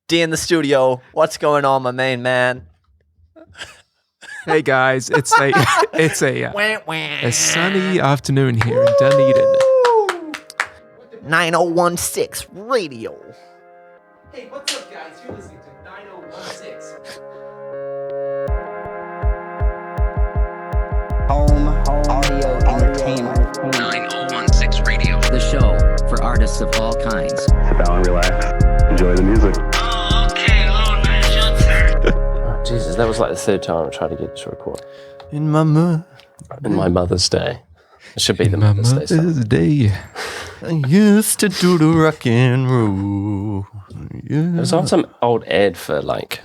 D in the studio. What's going on, my main man? Hey guys, it's a sunny afternoon here in Dunedin. 9016 radio. Hey, what's up, guys? You're listening to 9016. Home audio entertainment. 9016 radio. The show for artists of all kinds. Sit down and relax. Enjoy the music. Oh, okay, Lord, man, it's your turn. Oh, Jesus, that was like the third time I tried to get to record. In my Mother's Day. It should be the Mother's Day song. Mother's Day. I used to do the rock and roll. Yeah. It was on some old ad for like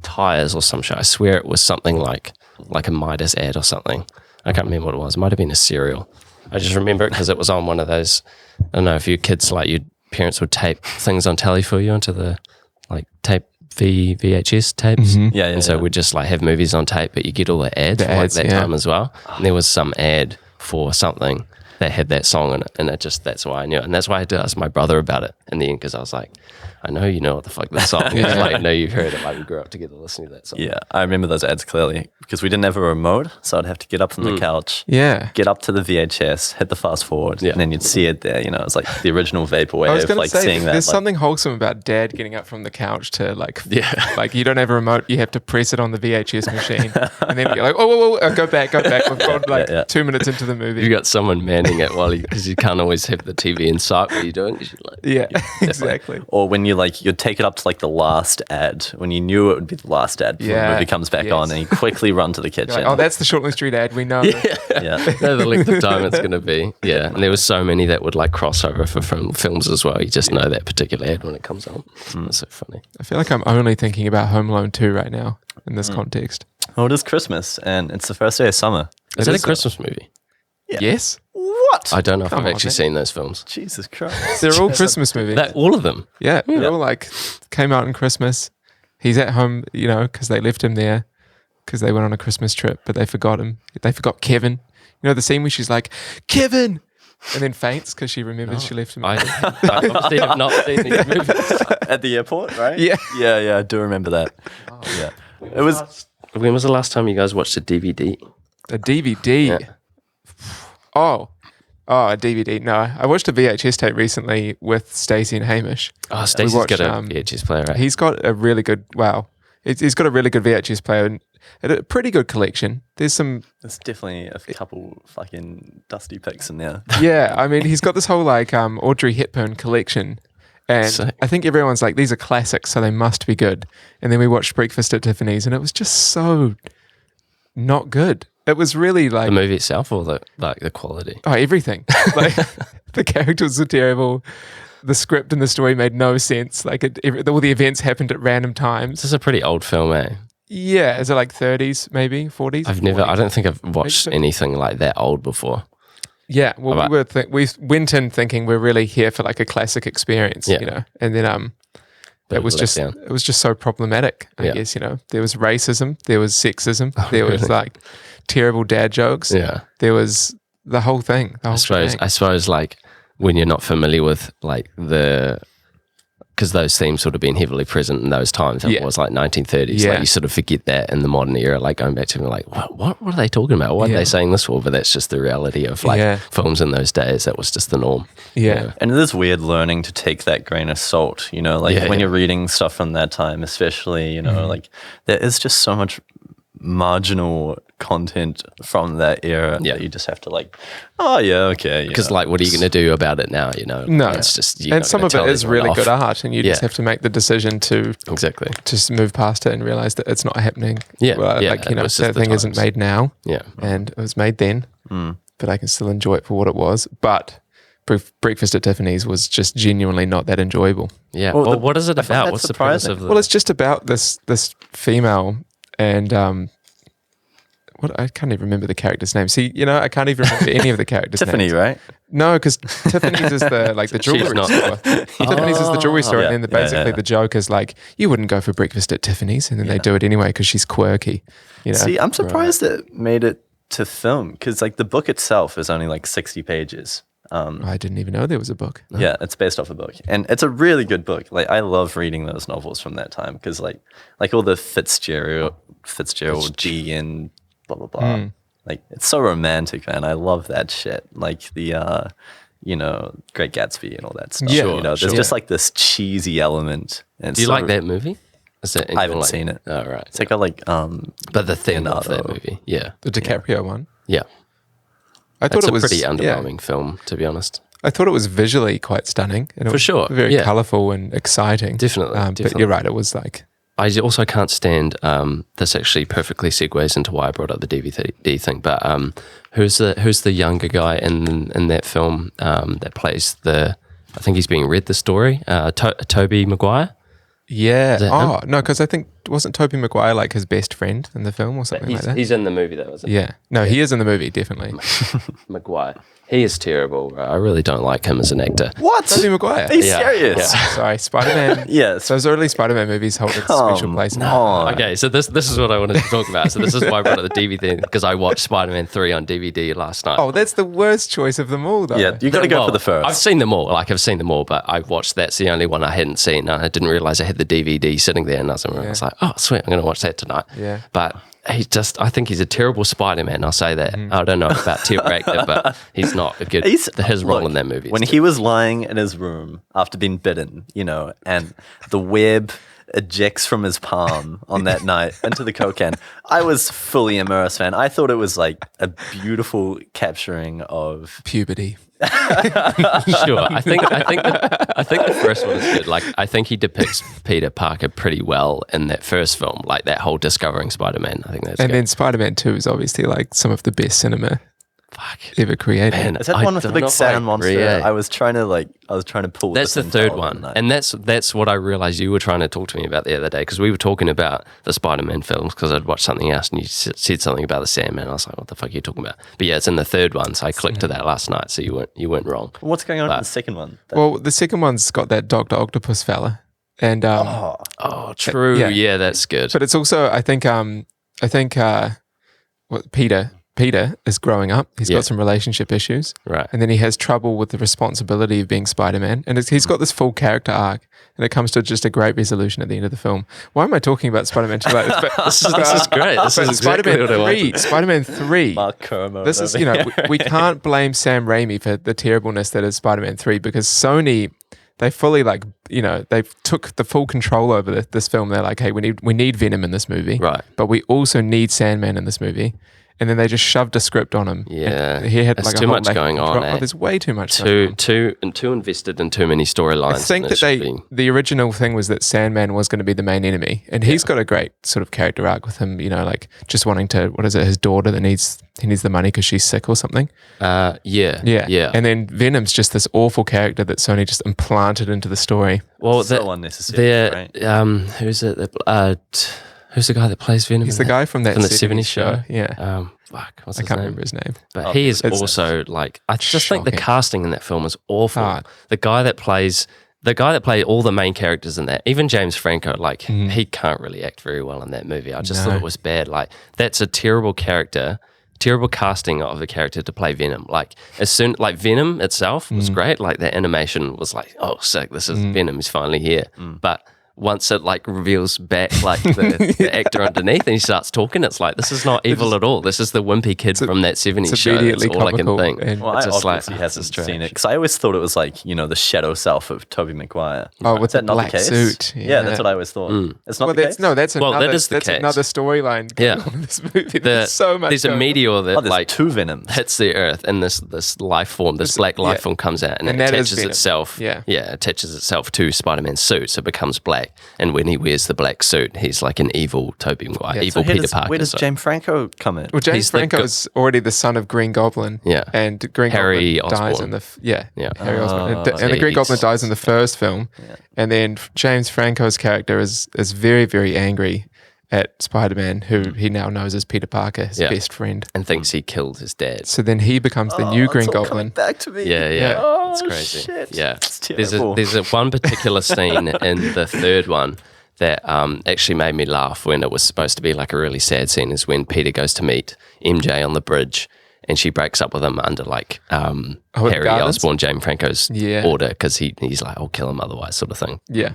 tires or some shit. I swear it was something like a Midas ad or something. I can't remember what it was. It might have been a cereal. I just remember it because it was on one of those. I don't know if you kids like your parents would tape things on telly for you onto the like tape VHS tapes. Mm-hmm. Yeah. And so we'd just like have movies on tape, but you get all the ads for like that time as well. And there was some ad for something that had that song in it, and that's why I knew it, and that's why I had to ask my brother about it in the end, because I was like, I know you know what the fuck that song is. Like, I know you've heard it. Like, we grew up together listening to that song. Yeah, I remember those ads clearly because we didn't have a remote, so I'd have to get up from the couch, get up to the VHS, hit the fast forward, and then you'd see it there. You know, it's like the original vaporwave. I was going to say, seeing that. there's something wholesome about Dad getting up from the couch to like you don't have a remote, you have to press it on the VHS machine, and then you're like, whoa, go back. We've got like 2 minutes into the movie. You got someone manning it because you can't always have the TV in sight while you're doing it. Exactly. Or when you'd take it up to like the last ad, when you knew it would be the last ad before the movie comes back on, and you quickly run to the kitchen. Like, oh, that's the Shortland Street ad, we know. Know the length of time it's going to be. Yeah, and there was so many that would like cross over for films as well. You just know that particular ad when it comes on. It's so funny. I feel like I'm only thinking about Home Alone 2 right now in this context. Well, it is Christmas, and it's the first day of summer. Is it a Christmas movie? Yeah. Yes. What? I don't know if I've actually seen those films. Jesus Christ. They're all Christmas movies. All of them? Yeah, they're all like, came out in Christmas. He's at home, you know, because they left him there because they went on a Christmas trip, but they forgot him. They forgot Kevin. You know the scene where she's like, Kevin! And then faints because she remembers she left him. I obviously have not seen these movies. At the airport, right? Yeah. Yeah, I do remember that. Yeah. When was the last time you guys watched a DVD? A DVD? Yeah. Oh, a DVD. No, I watched a VHS tape recently with Stacey and Hamish. Oh, Stacey's got a VHS player, right? He's got a really good, he's got a really good VHS player and a pretty good collection. There's definitely a couple fucking dusty pics in there. Yeah, I mean, he's got this whole like Audrey Hepburn collection. And I think everyone's like, these are classics, so they must be good. And then we watched Breakfast at Tiffany's and it was just so not good. It was really like... The movie itself or the quality? Oh, everything. Like the characters were terrible. The script and the story made no sense. Like all the events happened at random times. This is a pretty old film, eh? Yeah. Is it like 30s, maybe 40s? I don't think I've watched anything like that old before. Yeah. Well, we went in thinking we're really here for like a classic experience, you know, and then it was just so problematic, I guess, you know. There was racism, there was sexism, there was like terrible dad jokes. Yeah. There was the whole thing. I suppose like when you're not familiar with like because those themes would have been heavily present in those times. It was like 1930s. Yeah. Like you sort of forget that in the modern era, like going back to like, what are they talking about? What are they saying this for? But that's just the reality of like films in those days. That was just the norm. Yeah. You know? And it is weird learning to take that grain of salt, you know, like when you're reading stuff from that time, especially, you know, like there is just so much marginal content from that era that you just have to like, because like what are you going to do about it now, you know? No, it's just, and some of it is really good art and you just have to make the decision to just move past it and realize that it's not happening. Like, you know, that thing isn't made now, and it was made then, but I can still enjoy it for what it was. But Breakfast at Tiffany's was just genuinely not that enjoyable. Yeah. Well, what is it about? What's the premise of the... Well, it's just about this female and I can't even remember the character's name. See, you know, I can't even remember any of the characters' Tiffany, names. right? No, because Tiffany's is the jewelry store. Tiffany's is the jewelry store, and then basically the joke is like, you wouldn't go for breakfast at Tiffany's, and then they do it anyway because she's quirky. You know? See, I'm surprised it made it to film because like the book itself is only like 60 pages. I didn't even know there was a book. No. Yeah, it's based off a book, and it's a really good book. Like I love reading those novels from that time because like all the Fitzgerald G and blah blah blah. Like it's so romantic, man. I love that shit. Like the Great Gatsby and all that stuff. Yeah, there's just like this cheesy element. And do you like that movie? I haven't seen it. Oh right, it's like a but the theme of that movie, the DiCaprio one. Yeah. I thought it's it was a pretty underwhelming film, to be honest. I thought it was visually quite stunning. And it was very colourful and exciting. Definitely. But you're right, it was like... I also can't stand, this actually perfectly segues into why I brought up the DVD thing, but who's the younger guy in that film that plays I think he's being read the story, Tobey Maguire? Yeah. Oh, no, because I think, wasn't Tobey Maguire like his best friend in the film or something like that? He's in the movie though, isn't he? Yeah. No, he is in the movie, definitely. Maguire. He is terrible, bro. I really don't like him as an actor. What? Tobey Maguire? Are you serious? Yeah. Sorry, Spider-Man. Yes. Those early Spider-Man movies hold a special place. Okay, so this is what I wanted to talk about. So this is why I brought up the DVD, because I watched Spider-Man 3 on DVD last night. Oh, that's the worst choice of them all, though. Yeah, you got to go for the first. I've seen them all. I've seen them all, but I watched that's the only one I hadn't seen. And I didn't realize I had the DVD sitting there, and I was like, oh, sweet, I'm going to watch that tonight. Yeah. But I think he's a terrible Spider-Man. I'll say that. I don't know about terrible actor, but he's not a good. His role in that movie. When he was lying in his room after being bitten, and the web ejects from his palm on that night into the Coke can, I was fully immersed, man. I thought it was like a beautiful capturing of puberty. Sure, I think the first one is good. Like, I think he depicts Peter Parker pretty well in that first film, like that whole discovering Spider-Man. I think that's and good. then Spider-Man 2 is obviously like some of the best cinema ever created. Man, is that one with the big sand monster? Yeah. I was trying to pull. That's the third one, and that's what I realized you were trying to talk to me about the other day, because we were talking about the Spider-Man films because I'd watched something else and you said something about the Sandman. I was like, what the fuck are you talking about? But yeah, it's in the third one, so I clicked to that last night. So you weren't wrong. What's going on in the second one? Well, the second one's got that Dr. Octopus fella, and true, yeah, that's good. But it's also I think Peter is growing up. He's got some relationship issues. Right. And then he has trouble with the responsibility of being Spider-Man. And he's got this full character arc. And it comes to just a great resolution at the end of the film. Why am I talking about Spider-Man 2 like this? This is great. This is exactly what I wanted. Spider-Man 3. Mark Kermode. This is, we can't blame Sam Raimi for the terribleness that is Spider-Man 3, because Sony, they fully they took the full control over this film. They're like, hey, we need Venom in this movie. Right. But we also need Sandman in this movie. And then they just shoved a script on him. Yeah, he had there's too much going on. There's way too much. Too invested in too many storylines. I think that the original thing was that Sandman was going to be the main enemy, and he's got a great sort of character arc with him. Like just wanting to, what is it? His daughter that he needs the money because she's sick or something. Yeah. And then Venom's just this awful character that Sony just implanted into the story. Well, so unnecessary. Right? Who's it? Who's the guy that plays Venom? He's the guy from that 70s show. Yeah. What's I can't remember his name. But he is also like, I just think the casting in that film is awful. The guy that played all the main characters in that, even James Franco, like he can't really act very well in that movie. I just thought it was bad. Like, that's a terrible character. Terrible casting of the character to play Venom. Like, Venom itself was great. Like, the animation was like, oh, sick, this is Venom, he's finally here. But once it reveals back the actor underneath and he starts talking, it's like, this is not evil at all. This is the wimpy kid from that 70s show. That's all I can think. Well, I obviously hasn't seen it, because I always thought it was like, the shadow self of Tobey Maguire. Oh, with the black suit. Yeah, that's what I always thought. It's not the case? No, that's another, that is the case. Another storyline in this movie. There's so much. There's a meteor that two Venoms hits the earth, and this life form, this black life form comes out, and it attaches itself. Attaches itself to Spider-Man's suit, so it becomes black. And when he wears the black suit, he's like an evil Tobey Maguire, evil Peter Parker. Where does James Franco come in? Well, James Franco is already the son of Green Goblin. Yeah. And Green Harry Goblin dies Osborn. Harry Osborn. And the Green Goblin dies in the first film. Yeah. And then James Franco's character is very, very angry at Spider-Man, who he now knows as Peter Parker, his best friend. And thinks he killed his dad. So then he becomes the new Green Goblin. Back to me. Yeah. Oh, it's crazy. Shit. Yeah. It's terrible. There's a one particular scene in the third one that actually made me laugh when it was supposed to be like a really sad scene, is when Peter goes to meet MJ on the bridge, and she breaks up with him under like Harry Osborn, James Franco's order, because he's like, I'll kill him otherwise, sort of thing. Yeah.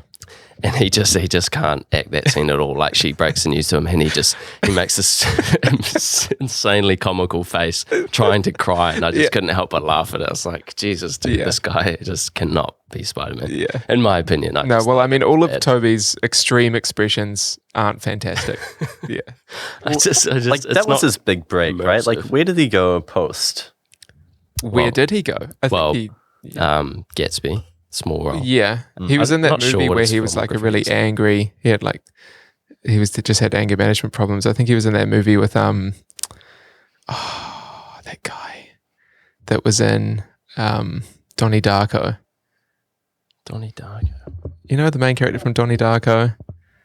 And he just can't act that scene at all. Like, she breaks the news to him, and he makes this insanely comical face trying to cry, and I just couldn't help but laugh at it. I was like, Jesus, dude, this guy just cannot be Spider-Man. Yeah. In my opinion. All of Tobey's extreme expressions aren't fantastic. Yeah. That was his big break, right? Like, where did he go post? Where did he go? I think Gatsby. Small role. Yeah. He was in that movie where he was like a really angry, he just had anger management problems. I think he was in that movie with that guy that was in Donnie Darko. Donnie Darko. You know the main character from Donnie Darko?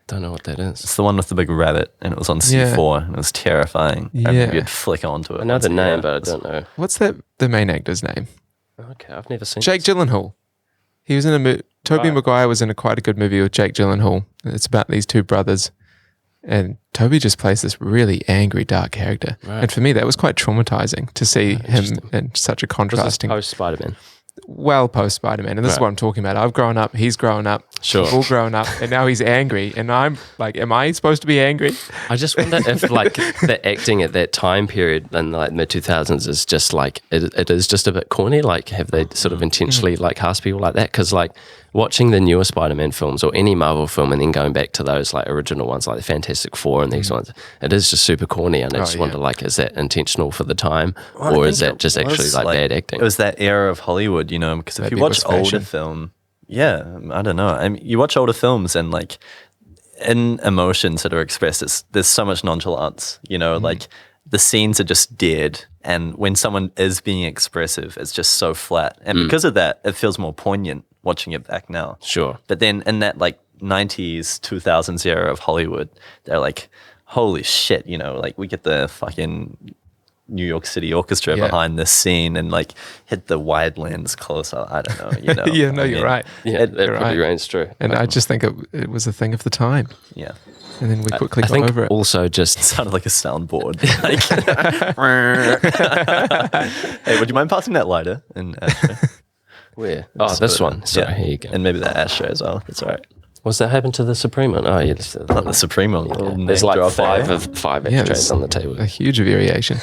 Don't know what that is. It's the one with the big rabbit, and it was on C4, and it was terrifying. Yeah. And you'd flick onto it. I know the name, but I don't know. What's the main actor's name? Okay, I've never seen Jake Gyllenhaal. He was in a movie. Tobey Maguire was in quite a good movie with Jake Gyllenhaal. It's about these two brothers, and Tobey just plays this really angry, dark character. Right. And for me, that was quite traumatizing to see him in such a contrasting. Post Spider-Man. Well, post Spider-Man, and this is what I'm talking about. I've grown up. He's grown up. Sure, we've all grown up, and now he's angry. And I'm like, am I supposed to be angry? I just wonder if like the acting at that time period in like mid 2000s is just like it is just a bit corny. Like, have they sort of intentionally like cast people like that? Because like watching the newer Spider-Man films or any Marvel film, and then going back to those like original ones like the Fantastic Four and these ones, it is just super corny. And I just wonder, like, is that intentional for the time, or is that just actually like bad acting? It was that era of Hollywood, you know, because if you watch older film, I don't know. I mean, you watch older films, and like in emotions that are expressed, there's so much nonchalance, you know, like the scenes are just dead. And when someone is being expressive, it's just so flat. And because of that, it feels more poignant watching it back now. Sure. But then in that like 90s, 2000s era of Hollywood, they're like, holy shit, you know, like we get the fucking New York City Orchestra behind this scene and like hit the wide lens closer. I don't know, you know. You're right. Yeah, it probably reigns true. And I just think it was a thing of the time. Yeah. And then we quickly got over it. Also, just sounded like a soundboard. Hey, would you mind passing that lighter? And where? Oh, this one. Sorry, here you go. And maybe that ashtray as well. That's all right. What's that happen to the Supreme one? Oh, yeah. Not the Supreme one. There's like five ashtrays on the table. A huge variation.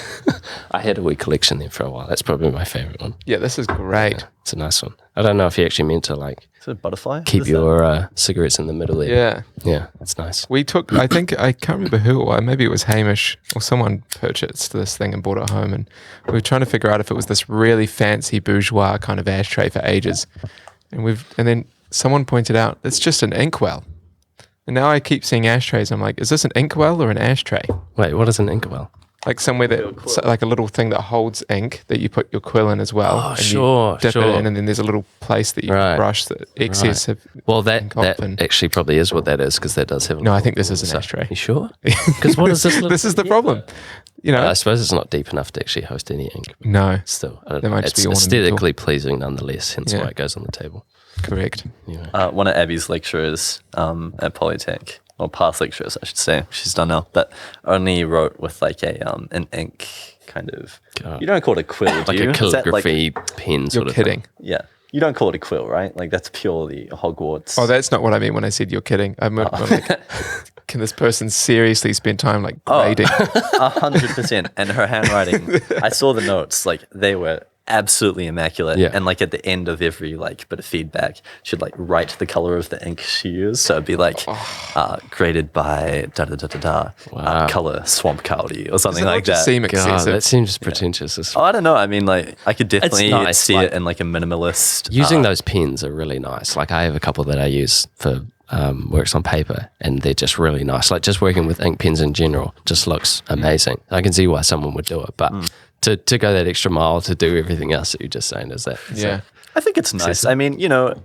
I had a wee collection there for a while. That's probably my favorite one. Yeah, this is great. Yeah, it's a nice one. I don't know if you actually meant to like is it a butterfly? Keep your cigarettes in the middle there. Yeah. Yeah, it's nice. We took, I think, I can't remember who, or maybe it was Hamish, or someone purchased this thing and brought it home, and we were trying to figure out if it was this really fancy bourgeois kind of ashtray for ages. And then someone pointed out, it's just an inkwell. And now I keep seeing ashtrays. I'm like, is this an inkwell or an ashtray? Wait, what is an inkwell? Like somewhere that, like a little thing that holds ink that you put your quill in as well. Oh, and sure, you dip it in, and then there's a little place that you brush the excess of. Well, that actually probably is what that is, because that does have. No, I think this is an ashtray. You sure? Because what is this? This is the problem. You know, I suppose it's not deep enough to actually host any ink. No, still, it's aesthetically pleasing nonetheless. Hence why it goes on the table. Correct. Yeah. One of Abby's lecturers at Polytech, or past lecturers, I should say, she's done now, but only wrote with like an ink kind of. God. You don't call it a quill, do like you? A calligraphy pen sort of kidding. Thing. Yeah. You don't call it a quill, right? Like that's purely Hogwarts. Oh, that's not what I mean when I said you're kidding. I'm like, can this person seriously spend time like grading? 100%. And her handwriting, I saw the notes, like they were absolutely immaculate. Yeah. And like at the end of every like bit of feedback, she'd like write the color of the ink she used. So it'd be like graded by color swamp cloudy or something like that. That seems pretentious. I don't know. I mean, like I could definitely see it in like a minimalist. Using those pens are really nice. Like I have a couple that I use for works on paper, and they're just really nice. Like just working with ink pens in general just looks amazing. I can see why someone would do it, but to go that extra mile to do everything else that you're just saying is that. Yeah. I think it's nice. I mean, you know,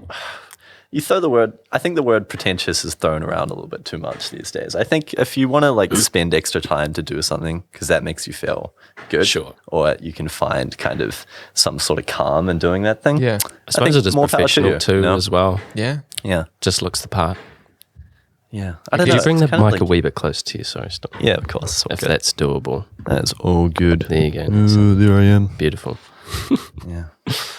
you throw the word, I think the word pretentious is thrown around a little bit too much these days. I think if you want to like spend extra time to do something because that makes you feel good, sure, or you can find kind of some sort of calm in doing that thing. Yeah. I suppose it is more professional too, as well. Yeah. Yeah. Just looks the part. Yeah. Could you bring the mic a wee bit close to you? Sorry, stop. Yeah, of course. If that's doable. That's all good. There you go. There I am. Beautiful. Yeah.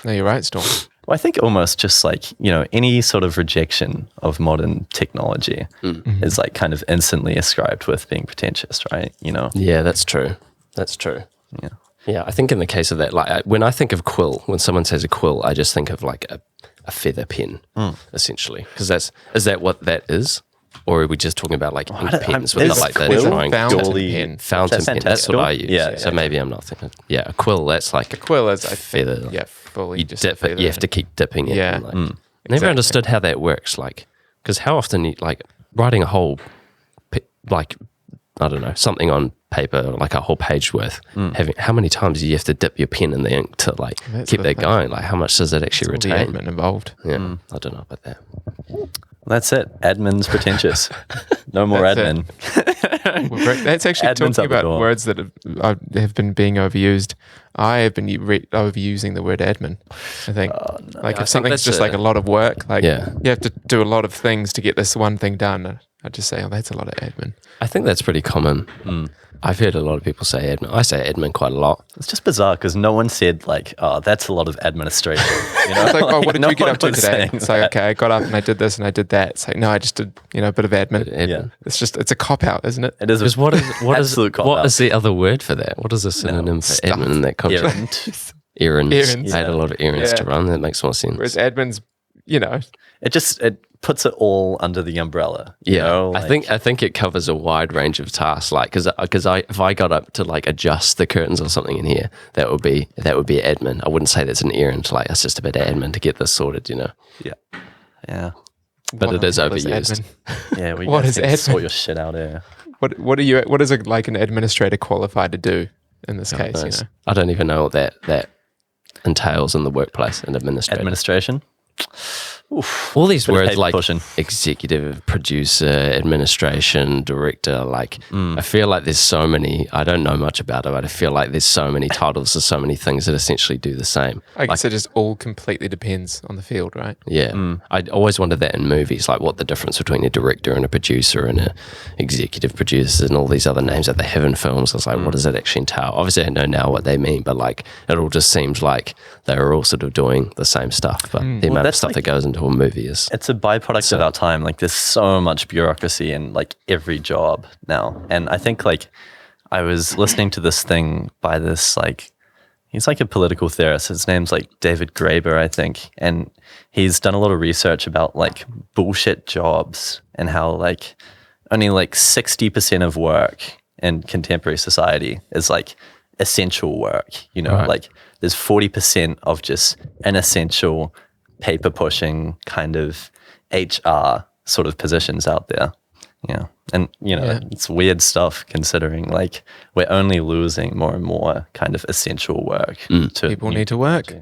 No, you're right, Staughm. Well, I think almost just like, any sort of rejection of modern technology is like kind of instantly ascribed with being pretentious, right? Yeah, that's true. That's true. Yeah. Yeah, I think in the case of that, like when I think of quill, when someone says a quill, I just think of like a feather pen, essentially. Because is that what that is? Or are we just talking about like ink pens with like the triangle? Fountain pen. That's what I use. Yeah, so maybe I'm not thinking. Yeah, a quill. That's like a quill is a feather. Yeah, fully. You dip it. You have to keep dipping it. Yeah. And like, never understood how that works. Like, because how often you like writing a whole, like, I don't know, something on paper, like a whole page worth. How many times do you have to dip your pen in the ink to like keep that going? Like, how much does it actually retain? The admin involved. Yeah, I don't know about that. That's it. Admin's pretentious. No more admin. That's actually talking about words that have been being overused. I have been overusing the word admin. I think, if something's just like a lot of work, like you have to do a lot of things to get this one thing done. I just say, that's a lot of admin. I think that's pretty common. I've heard a lot of people say admin. I say admin quite a lot. It's just bizarre because no one said like, that's a lot of administration. It's like, what did you get up to today? It's like, okay, I got up and I did this and I did that. It's like, no, I just did, a bit of admin. Yeah. It's a cop out, isn't it? It is. Because what is the other word for that? What is a synonym for admin in that context? Errands. I had a lot of errands to run. That makes more sense. Whereas admin's, it puts it all under the umbrella. I think it covers a wide range of tasks. Like, because if I got up to like adjust the curtains or something in here, that would be admin. I wouldn't say that's an errand. Like, it's just a bit of admin to get this sorted. Yeah. But it is overused. Yeah. What is admin? Sort your shit out here. What is an administrator qualified to do in this case? I don't even know what that entails in the workplace. An administration. Oof. All these words like executive, producer, administration, director, like I feel like there's so many, I don't know much about it, but I feel like there's so many titles or so many things that essentially do the same. I guess it just all completely depends on the field, right? Yeah. I always wondered that in movies, like what the difference between a director and a producer and a executive producer and all these other names that they have in films. I was like, what does that actually entail? Obviously I know now what they mean, but like it all just seems like they were all sort of doing the same stuff, but the amount of stuff that goes into a movie is... It's a byproduct of our time. Like there's so much bureaucracy in like every job now. And I think like I was listening to this thing by this like, he's like a political theorist. His name's like David Graeber, I think. And he's done a lot of research about like bullshit jobs and how like only like 60% of work in contemporary society is like essential work, like there's 40% of just inessential paper pushing kind of HR sort of positions out there. Yeah. And, it's weird stuff considering like we're only losing more and more kind of essential work. People need to work.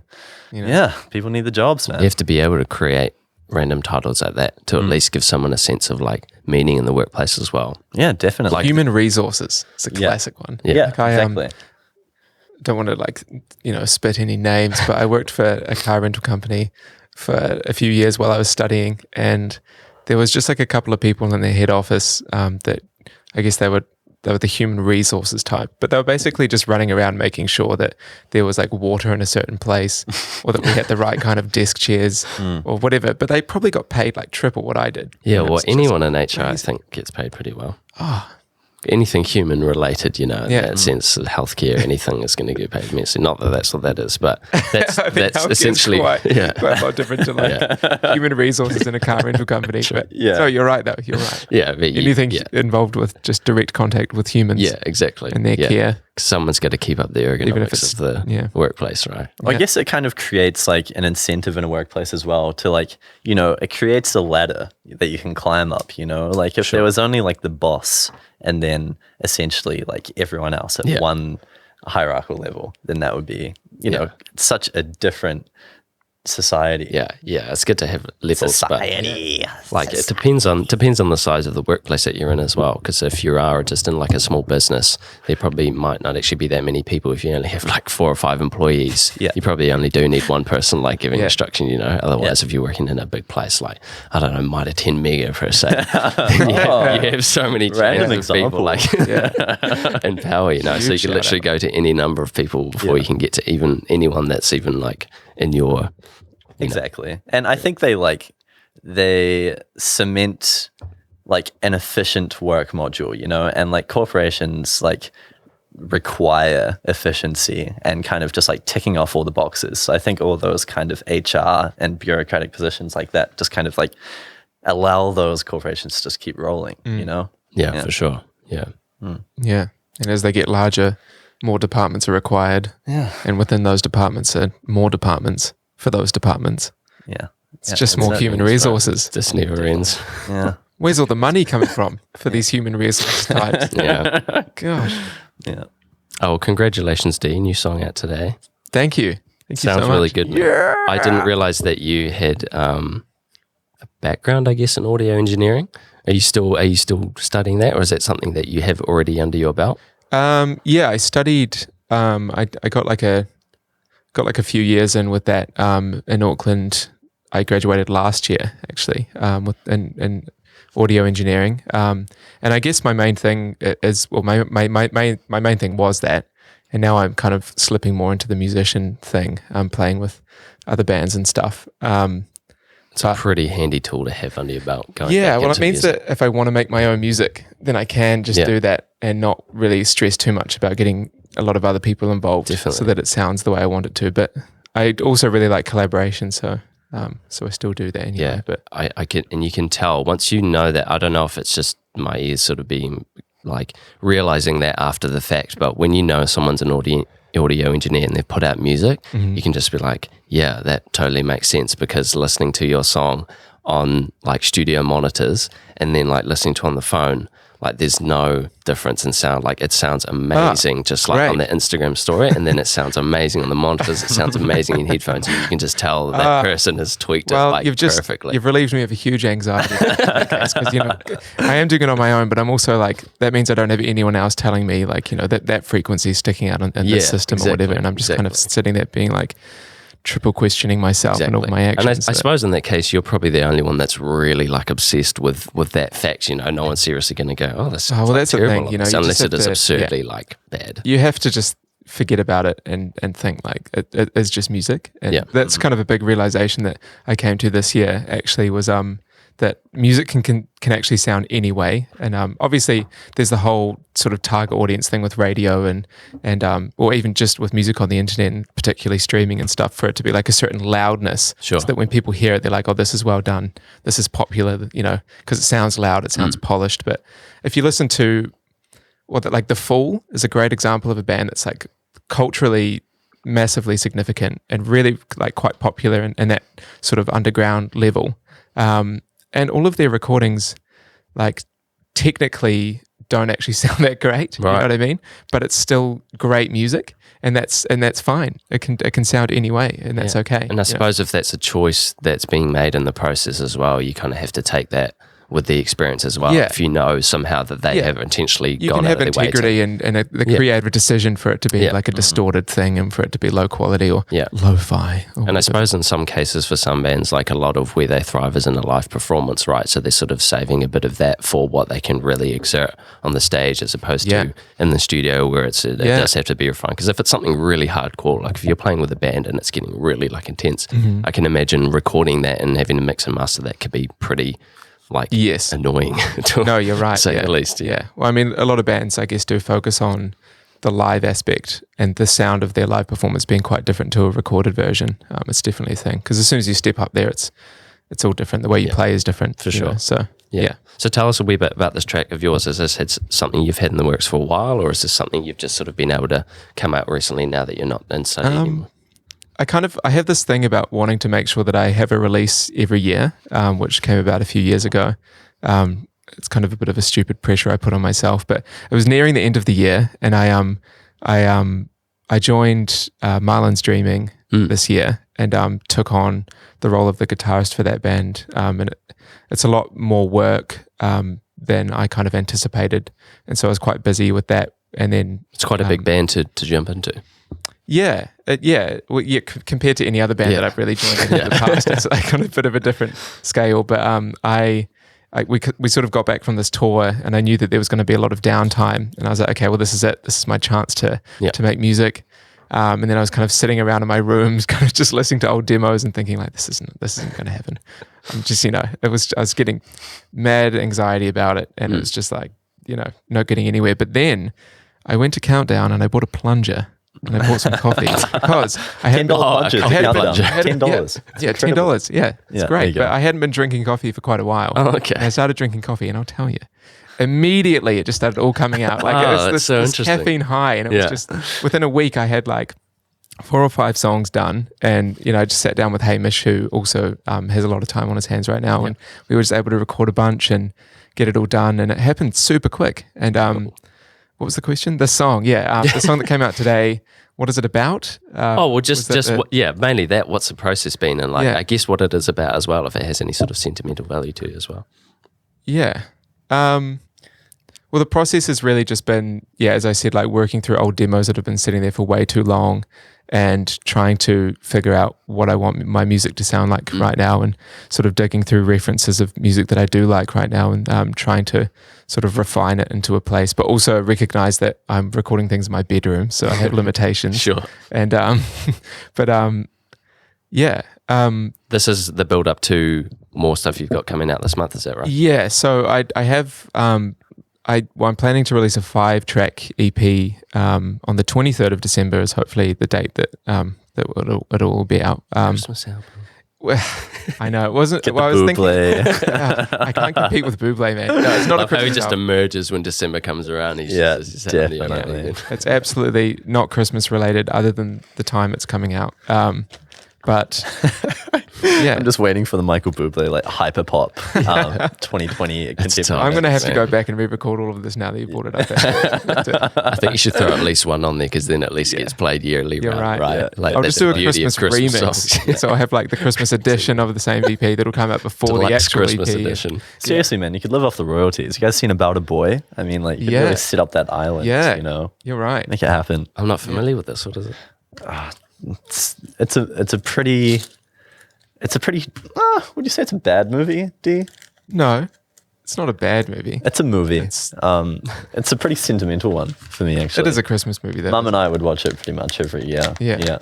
Yeah. People need the jobs, man. You have to be able to create random titles like that to at least give someone a sense of like meaning in the workplace as well. Yeah, definitely. Like human resources. It's a classic one. Yeah, exactly. Don't want to spit any names, but I worked for a car rental company for a few years while I was studying, and there was just like a couple of people in their head office that I guess they were the human resources type, but they were basically just running around making sure that there was like water in a certain place or that we had the right kind of desk chairs or whatever, but they probably got paid like triple what I did. Yeah, well, anyone in HR I think gets paid pretty well. Anything human related, in that sense, healthcare, anything is going to get paid immensely. Not that that's what that is, but that's essentially quite a lot different to like human resources in a car rental company. But, so you're right, though. You're right. Yeah, but anything involved with just direct contact with humans. Yeah, exactly. And their care. Someone's got to keep up the ergonomics of the workplace, right? Well, I guess it kind of creates like an incentive in a workplace as well to like, it creates a ladder that you can climb up, like if there was only like the boss and then essentially like everyone else at one hierarchical level, then that would be, such a different society. Yeah, it's good to have levels. Society. But, like it depends on the size of the workplace that you're in as well. Because if you are just in like a small business, there probably might not actually be that many people. If you only have like 4 or 5 employees, you probably only do need one person like giving instruction. Otherwise, if you're working in a big place, like I don't know, might have 10 mega per se, you have so many random people like in power. So you can literally go to any number of people before you can get to even anyone that's even like in your. Exactly. And I think they cement like an efficient work module, and like corporations like require efficiency and kind of just like ticking off all the boxes. So I think all those kind of HR and bureaucratic positions like that just kind of like allow those corporations to just keep rolling, Yeah, for sure. Yeah. Yeah. And as they get larger, more departments are required. Yeah. And within those departments are more departments for those departments. Yeah. It's just more human resources. This never ends. Yeah. Where's all the money coming from for these human resource types? Yeah. Gosh. Yeah. Oh, well, congratulations, Dee. New song out today. Thank you. Sounds so really much. good. Yeah. I didn't realize that you had a background, I guess, in audio engineering. Are you still studying that, or is that something that you have already under your belt? Yeah, I studied. I got like a few years in with that in Auckland. I graduated last year actually in audio engineering. And I guess my main thing is my main thing was that, and now I'm kind of slipping more into the musician thing. I'm playing with other bands and stuff. It's a pretty handy tool to have under your belt. It means that if I want to make my own music, then I can just do that and not really stress too much about getting a lot of other people involved. Definitely. So that it sounds the way I want it to. But I also really like collaboration, so I still do that anyway. Yeah, but I can, and you can tell once you know that. I don't know if it's just my ears sort of being like realizing that after the fact, but when you know someone's an audio engineer and they've put out music, you can just be like, yeah, that totally makes sense, because listening to your song on like studio monitors and then like listening to on the phone, like there's no difference in sound. Like it sounds amazing just like on the Instagram story, and then it sounds amazing on the monitors. It sounds amazing in headphones. You can just tell that person has tweaked it like perfectly. You've relieved me of a huge anxiety because I am doing it on my own, but I'm also like, that means I don't have anyone else telling me like, that frequency is sticking out in this system or whatever, and I'm just kind of sitting there being like triple questioning myself and all my actions. And I suppose in that case, you're probably the only one that's really like obsessed with that fact. No one's seriously going to go, oh, this is that's terrible. the thing, unless it is absurdly like bad. You have to just forget about it and think like it is just music. And that's kind of a big realization that I came to this year actually was that music can actually sound any way. And obviously there's the whole sort of target audience thing with radio and or even just with music on the internet and particularly streaming and stuff, for it to be like a certain loudness. Sure. So that when people hear it, they're like, oh, this is well done. This is popular, because it sounds loud, it sounds polished. But if you listen to like The Fool is a great example of a band that's like culturally massively significant and really like quite popular in that sort of underground level. And all of their recordings, like technically don't actually sound that great. Right. You know what I mean? But it's still great music, and that's fine. It can sound any way, and that's okay. And I suppose if that's a choice that's being made in the process as well, you kind of have to take that with the experience as well. If you know somehow that they have intentionally gone out of their way. You can have integrity and the creative decision for it to be like a distorted thing and for it to be low quality or lo-fi. And I suppose in some cases for some bands, like a lot of where they thrive is in a live performance, right? So they're sort of saving a bit of that for what they can really exert on the stage, as opposed to in the studio where it does have to be refined. Because if it's something really hardcore, like if you're playing with a band and it's getting really like intense, I can imagine recording that and having to mix and master that could be pretty annoying. No, you're right. Say at least. Yeah. Well, I mean, a lot of bands, I guess, do focus on the live aspect and the sound of their live performance being quite different to a recorded version. It's definitely a thing, because as soon as you step up there, it's all different. The way you play is different. For sure. So, yeah. So tell us a wee bit about this track of yours. Is this something you've had in the works for a while, or is this something you've just sort of been able to come out recently now that you're not in study anymore? I have this thing about wanting to make sure that I have a release every year, which came about a few years ago. It's kind of a bit of a stupid pressure I put on myself, but it was nearing the end of the year, and I joined Marlon's Dreaming this year, and took on the role of the guitarist for that band. And it's a lot more work than I kind of anticipated, and so I was quite busy with that. And then it's quite a big band to jump into. Yeah, compared to any other band that I've really joined in the past, it's like on a bit of a different scale. But we sort of got back from this tour, and I knew that there was going to be a lot of downtime, and I was like, okay, well, this is it. This is my chance to make music. And then I was kind of sitting around in my rooms, kind of just listening to old demos and thinking like, this isn't going to happen. I'm just, I was getting mad anxiety about it, and it was just like, not getting anywhere. But then I went to Countdown and I bought a plunger. And I bought some coffee because I had $10 $10. Yeah, $10. Yeah, it's great. But I hadn't been drinking coffee for quite a while. Oh, okay. And I started drinking coffee, and I'll tell you, immediately it just started all coming out. Like it was this caffeine high, and it was just within a week I had like 4 or 5 songs done, and I just sat down with Hamish, who also has a lot of time on his hands right now, and we were just able to record a bunch and get it all done, and it happened super quick. And what was the question? The song, the song that came out today. What is it about? Mainly that. What's the process been, and I guess what it is about as well, if it has any sort of sentimental value to it as well. Yeah. Well, the process has really just been, as I said, like working through old demos that have been sitting there for way too long, and trying to figure out what I want my music to sound like right now, and sort of digging through references of music that I do like right now, and trying to sort of refine it into a place, but also recognize that I'm recording things in my bedroom, so I have limitations. Sure. And this is the build up to more stuff you've got coming out this month, is that right? Yeah. So I have I'm planning to release a 5-track EP on the 23rd of December is hopefully the date that it'll all be out. Christmas album. Well, I know it wasn't. Get the Bublé. I can't compete with Bublé, man. No, it's not a Christmas how he just album. emerges when December comes around. He's definitely. It's absolutely not Christmas related, other than the time it's coming out. But I'm just waiting for the Michael Bublé like hyper pop 2020 contemporary. I'm going to have to go back and re-record all of this now that you brought it up. I think you should throw at least one on there, because then at least it gets played yearly. You're right. Yeah. Like, I'll just do a Christmas remix. So I'll have like the Christmas edition of the same EP that'll come out before the actual Christmas EP. edition. Seriously, man, you could live off the royalties. You guys seen About a Boy? I mean, like, you could really sit up that island. Yeah, you're right. Make it happen. I'm not familiar with this. What is it? It's a pretty. Would you say it's a bad movie, D? No, it's not a bad movie. It's a movie. It's a pretty sentimental one for me, actually. It is a Christmas movie. Mum and I would watch it pretty much every year. Yeah.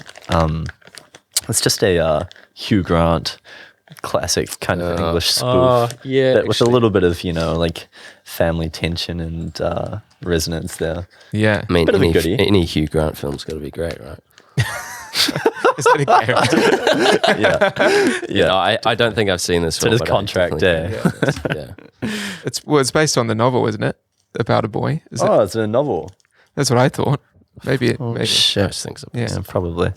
It's just a Hugh Grant classic kind of English spoof. With a little bit of, like family tension and resonance there. Yeah. I mean, any Hugh Grant film's got to be great, right? Is that a character? Yeah. I don't think I've seen this film. It's contract day. It's based on the novel, isn't it? About a Boy. It's a novel. That's what I thought. Maybe. Shit. I think so. Yeah, probably.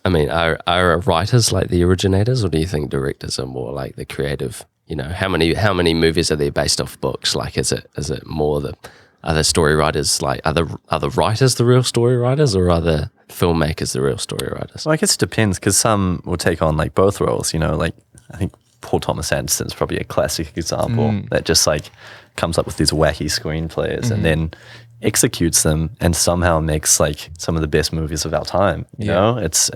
I mean, are writers like the originators, or do you think directors are more like the creative? How many movies are there based off books? Like, is it more are the story writers, like, are the writers the real story writers, or are the filmmakers the real story writers? Well, I guess it depends, because some will take on like both roles. Like, I think Paul Thomas Anderson's probably a classic example that just like comes up with these wacky screenplays and then executes them and somehow makes like some of the best movies of our time. You know, it's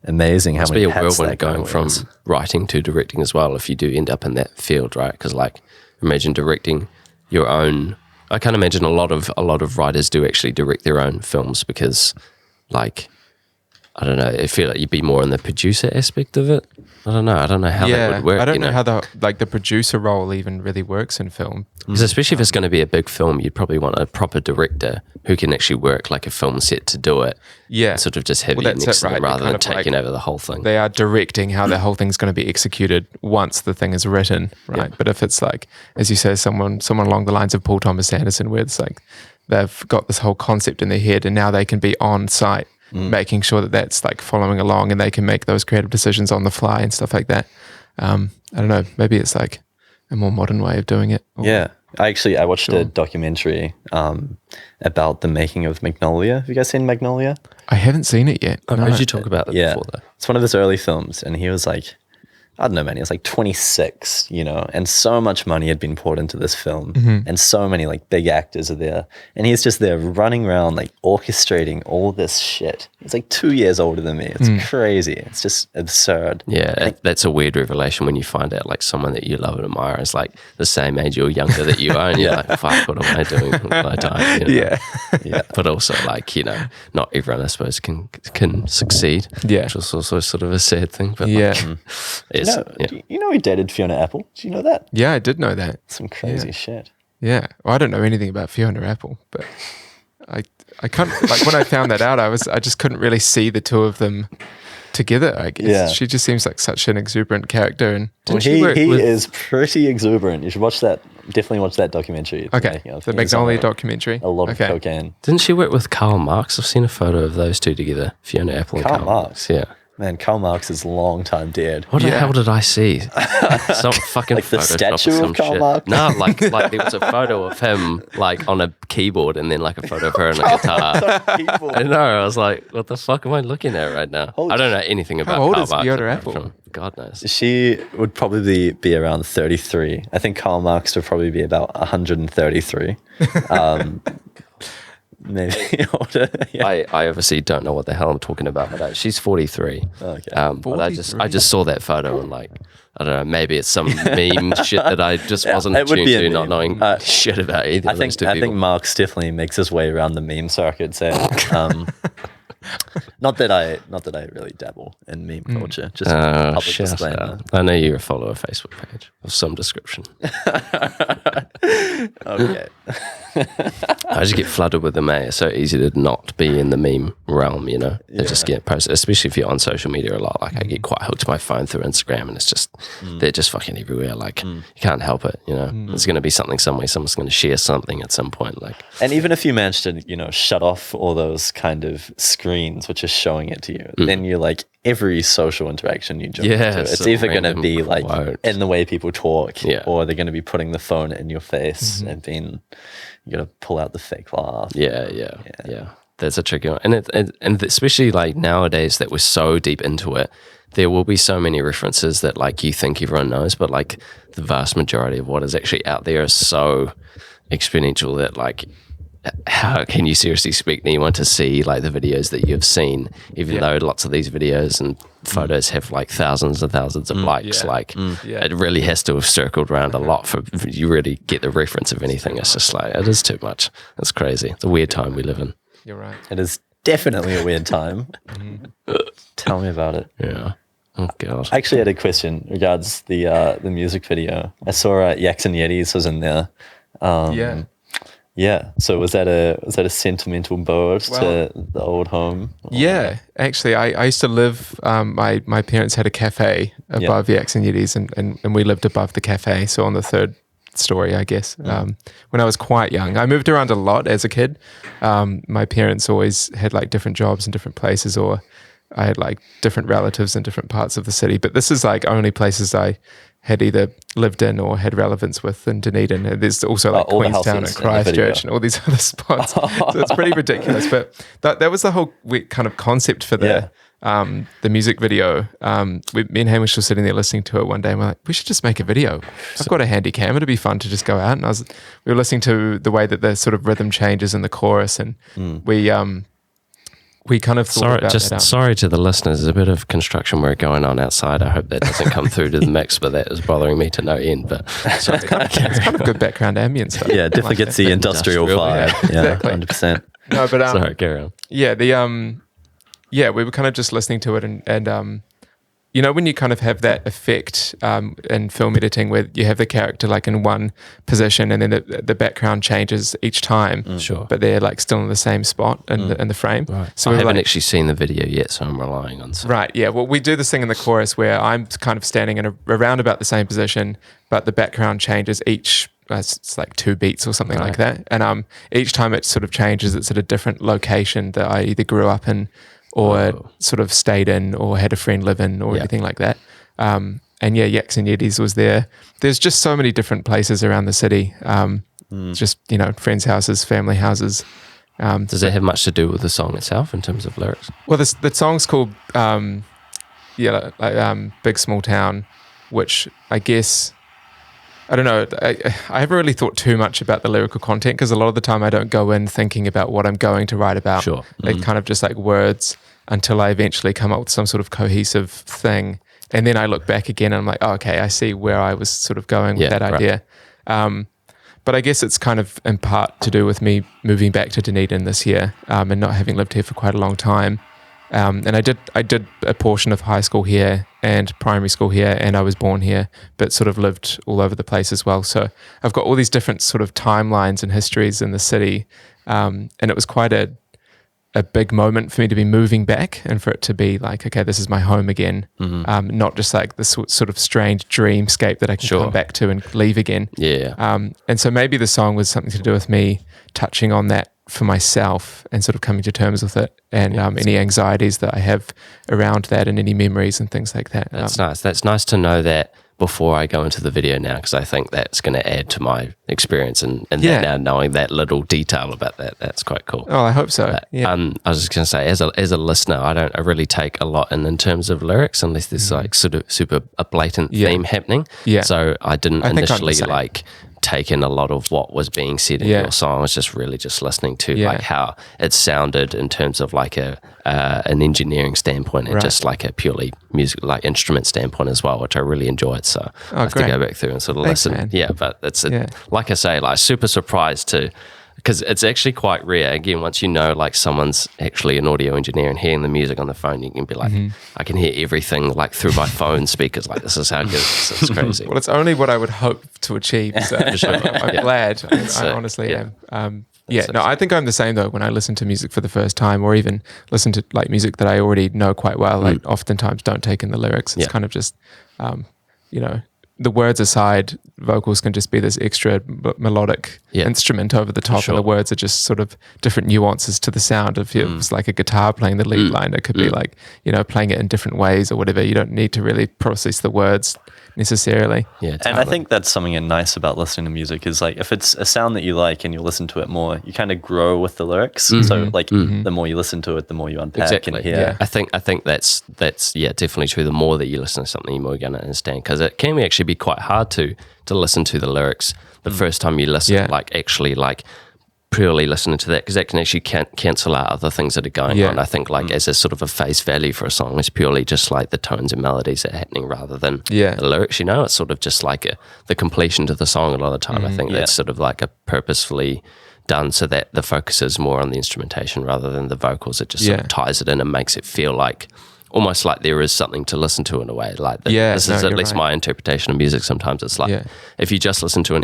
amazing how many hats that going from writing to directing as well, if you do end up in that field, right? Because like, imagine directing your own. I can't imagine a lot of writers do actually direct their own films, because like, I don't know, I feel like you'd be more in the producer aspect of it. I don't know how that would work. I don't know how the producer role even really works in film. Because especially if it's going to be a big film, you'd probably want a proper director who can actually work like a film set to do it. Yeah. And sort of just have you next to them rather than taking over the whole thing. They are directing how the whole thing's going to be executed once the thing is written, right? Yeah. But if it's like, as you say, someone along the lines of Paul Thomas Anderson, where it's like they've got this whole concept in their head and now they can be on site making sure that that's like following along, and they can make those creative decisions on the fly and stuff like that. I don't know, maybe it's like a more modern way of doing it. Yeah. I watched a documentary about the making of Magnolia. Have you guys seen Magnolia? I haven't seen it yet. I heard you talk about it before, though. It's one of his early films, and he was like, I don't know, man, he was like 26, and so much money had been poured into this film, and so many like big actors are there, and he's just there running around like orchestrating all this shit. He's like 2 years older than me. It's crazy. It's just absurd. Yeah, that's a weird revelation when you find out like someone that you love and admire is like the same age or younger that you are, and you're like, fuck, what am I doing with my time? Yeah. But also like, not everyone I suppose can succeed. Yeah. Which is also sort of a sad thing. But You know he dated Fiona Apple? Do you know that? Yeah, I did know that. Some crazy shit. Yeah. Well, I don't know anything about Fiona Apple, but I can't, like when I found that out, I just couldn't really see the two of them together, I guess. Yeah. She just seems like such an exuberant character. And he is pretty exuberant. You should watch that. Definitely watch that documentary. Okay. The Magnolia documentary. A lot of cocaine. Didn't she work with Karl Marx? I've seen a photo of those two together, Fiona Apple and Karl Marx. Yeah. Man, Karl Marx is long time dead. What the hell did I see? Some fucking like the statue of Karl Marx? No, like there was a photo of him like on a keyboard and then like a photo of her on a guitar. I know. I was like, what the fuck am I looking at right now? I don't know anything about Karl Marx. How old is Fiona Apple? God knows. She would probably be around 33. I think Karl Marx would probably be about 133. Maybe older. Yeah. I obviously don't know what the hell I'm talking about, but she's 43. Okay. But I just saw that photo and like, I don't know, maybe it's some meme shit that I just wasn't tuned to, not knowing shit about either of those two people. I think Marx definitely makes his way around the meme circuit. So, not that I really dabble in meme culture. Just public disclaimer. I know you're a follower of a Facebook page of some description. Okay. I just get flooded with them. It's so easy to not be in the meme realm, They just get posted, especially if you're on social media a lot. Like I get quite hooked to my phone through Instagram, and it's just they're just fucking everywhere. Like you can't help it, There's going to be something somewhere. Someone's going to share something at some point. Like, and even if you manage to, shut off all those kind of screens which are showing it to you, then you're like every social interaction you jump into, it's either going to be like in the way people talk, or they're going to be putting the phone in your face and being. You got to pull out the fake laugh. Yeah. That's a tricky one, and especially like nowadays that we're so deep into it, there will be so many references that like you think everyone knows, but like the vast majority of what is actually out there is so exponential that like, how can you seriously expect anyone to see like the videos that you've seen, even though lots of these videos and photos have like thousands and thousands of likes? It really has to have circled around a lot for you really get the reference of anything. It's just like, it is too much. It's crazy. It's a weird time we live in. You're right. It is definitely a weird time. Tell me about it. Yeah. Oh God. I actually had a question regards the music video. I saw Yaks and Yetis was in there. Yeah. So was that a sentimental boat to the old home? Yeah. Actually, I used to live. My parents had a cafe above Yaks and Yetis, and we lived above the cafe, so on the third story, I guess. When I was quite young, I moved around a lot as a kid. My parents always had like different jobs in different places, or I had like different relatives in different parts of the city. But this is like only places I had either lived in or had relevance with in Dunedin. And there's also like Queenstown and Christchurch and all these other spots. So it's pretty ridiculous. But that was the whole kind of concept for the music video. Me and Hamish were sitting there listening to it one day, and we're like, we should just make a video. I've got a handy camera. It'd be fun to just go out. And we were listening to the way that the sort of rhythm changes in the chorus, and we kind of thought about that. Sorry to the listeners, there's a bit of construction work going on outside. I hope that doesn't come through to the mix, but that is bothering me to no end. But sorry. It's kind of good background ambient stuff. Yeah, definitely gets the industrial vibe. Yeah, exactly. 100%. No, but sorry, carry on. Yeah, we were kind of just listening to it, and when you kind of have that effect in film editing where you have the character like in one position and then the background changes each time, sure, but they're like still in the same spot in the frame. Right. So I haven't actually seen the video yet, so I'm relying on some. Right, yeah. Well, we do this thing in the chorus where I'm kind of standing in around about the same position, but the background changes each. It's like 2 beats or something like that, and each time it sort of changes. It's at a different location that I either grew up in, or sort of stayed in, or had a friend live in, or anything like that. And yeah, Yaks and Yetis was there. There's just so many different places around the city. Just, friends' houses, family houses. Does that have much to do with the song itself in terms of lyrics? Well, the song's called Big Small Town, which I guess, I don't know, I haven't really thought too much about the lyrical content, because a lot of the time I don't go in thinking about what I'm going to write about. Sure. They're kind of just like words until I eventually come up with some sort of cohesive thing. And then I look back again and I'm like, oh, okay, I see where I was sort of going with that idea. But I guess it's kind of in part to do with me moving back to Dunedin this year, and not having lived here for quite a long time. And I did a portion of high school here and primary school here, and I was born here, but sort of lived all over the place as well. So I've got all these different sort of timelines and histories in the city, and it was quite a big moment for me to be moving back and for it to be like, okay, this is my home again, not just like this sort of strange dreamscape that I can come back to and leave again. And so maybe the song was something to do with me touching on that for myself and sort of coming to terms with it, and any anxieties that I have around that and any memories and things like that. That's nice. That's nice to know that before I go into the video now, because I think that's going to add to my experience and now knowing that little detail about that, that's quite cool. Oh, I hope so. I was just going to say, as a listener, I really take a lot in terms of lyrics unless there's like sort of super a blatant theme happening. So I didn't initially like take in a lot of what was being said in your song. I was just really just listening to like how it sounded in terms of like an engineering standpoint and just like a purely music, like instrument standpoint as well, which I really enjoyed. So I have to go back through and sort of listen. Man. Yeah, but it's like I say, like super surprised to, because it's actually quite rare. Again, once you know like someone's actually an audio engineer and hearing the music on the phone, you can be like, I can hear everything like through my phone speakers. Like this is how good it is. It's crazy. Well, it's only what I would hope to achieve. So I'm glad. I honestly am. I think I'm the same though when I listen to music for the first time, or even listen to like music that I already know quite well. Like oftentimes don't take in the lyrics. It's kind of just, the words aside, vocals can just be this extra melodic instrument over the top, and the words are just sort of different nuances to the sound. If it was like a guitar playing the lead line, it could be like, playing it in different ways or whatever. You don't need to really process the words necessarily. Yeah, totally. And I think that's something nice about listening to music is like if it's a sound that you like and you listen to it more, you kind of grow with the lyrics. So like the more you listen to it, the more you unpack and hear. Yeah. I think that's definitely true. The more that you listen to something, the more you're going to understand, because it can actually be quite hard to listen to the lyrics the first time you listen, like actually like purely listening to that, because that can actually cancel out other things that are going on. I think like as a sort of a face value for a song, it's purely just like the tones and melodies that are happening rather than the lyrics, it's sort of just like the completion to the song a lot of the time. I think that's sort of like a purposefully done so that the focus is more on the instrumentation rather than the vocals. It just sort of ties it in and makes it feel like almost like there is something to listen to in a way. Like this is at least my interpretation of music. Sometimes it's like if you just listen to an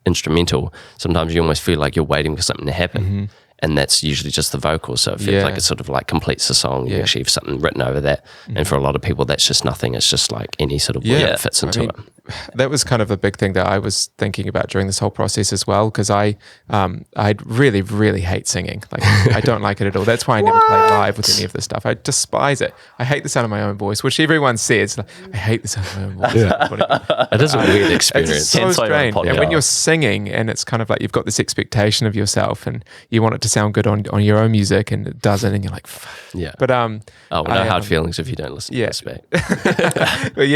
instrumental, sometimes you almost feel like you're waiting for something to happen, and that's usually just the vocals. So it feels like it sort of like completes the song. You actually have something written over that, and for a lot of people, that's just nothing. It's just like any sort of word that fits into it. That was kind of a big thing that I was thinking about during this whole process as well, because I really, really hate singing. Like I don't like it at all. That's why I never play live with any of this stuff. I despise it. I hate the sound of my own voice, which everyone says. Like, I hate the sound of my own voice. It is a weird experience. It's so strange. And when you're singing, and it's kind of like you've got this expectation of yourself, and you want it to sound good on your own music, and it doesn't, and you're like, fuck. Yeah. But no hard feelings if you don't listen to this back. But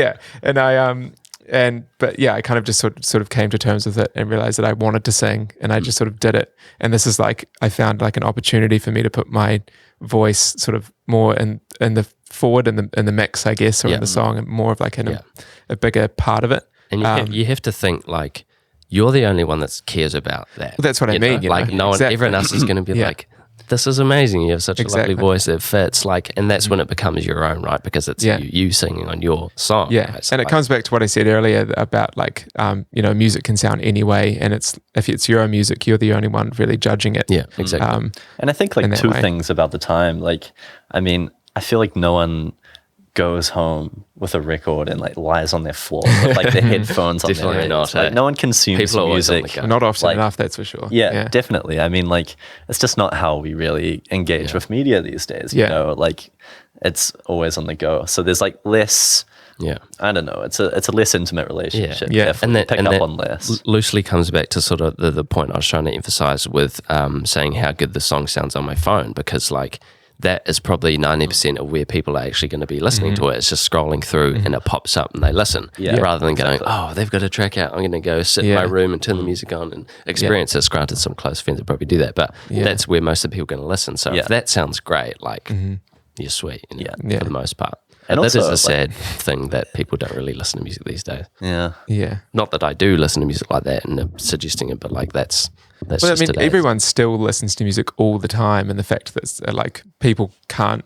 and I kind of just sort of came to terms with it and realized that I wanted to sing, and I just sort of did it. And this is like, I found like an opportunity for me to put my voice sort of more in the forward in the mix, I guess, or in the song, and more of like a bigger part of it. And you have to think like you're the only one that cares about that. Well, that's what I mean. Like no one, everyone else is going to be like, this is amazing. You have such a lovely voice that fits. Like, and that's when it becomes your own, right? Because it's you singing on your song. Yeah, right? So and it comes back to what I said earlier about like, music can sound any way, and if it's your own music, you're the only one really judging it. Yeah, exactly. And I think like two things about the time. Like, I mean, I feel like no one goes home with a record and like lies on their floor with like their headphones on their ears. Like, no one consumes music. Not often enough, that's for sure. Yeah, definitely. I mean, like, it's just not how we really engage with media these days. You know, like it's always on the go. So there's like less I don't know. It's a less intimate relationship. Yeah. And that pick up on less. Loosely comes back to sort of the point I was trying to emphasize with saying how good the song sounds on my phone, because like that is probably 90% of where people are actually going to be listening to it. It's just scrolling through and it pops up and they listen, rather than going, oh, they've got a track out, I'm going to go sit in my room and turn the music on and experience this. Granted, some close friends would probably do that, but that's where most of the people are going to listen. So if that sounds great, like you're sweet, for the most part. And that is a sad thing that people don't really listen to music these days. Yeah. Not that I do listen to music like that and suggesting it, but like that's well, I mean, everyone still listens to music all the time, and the fact that like people can't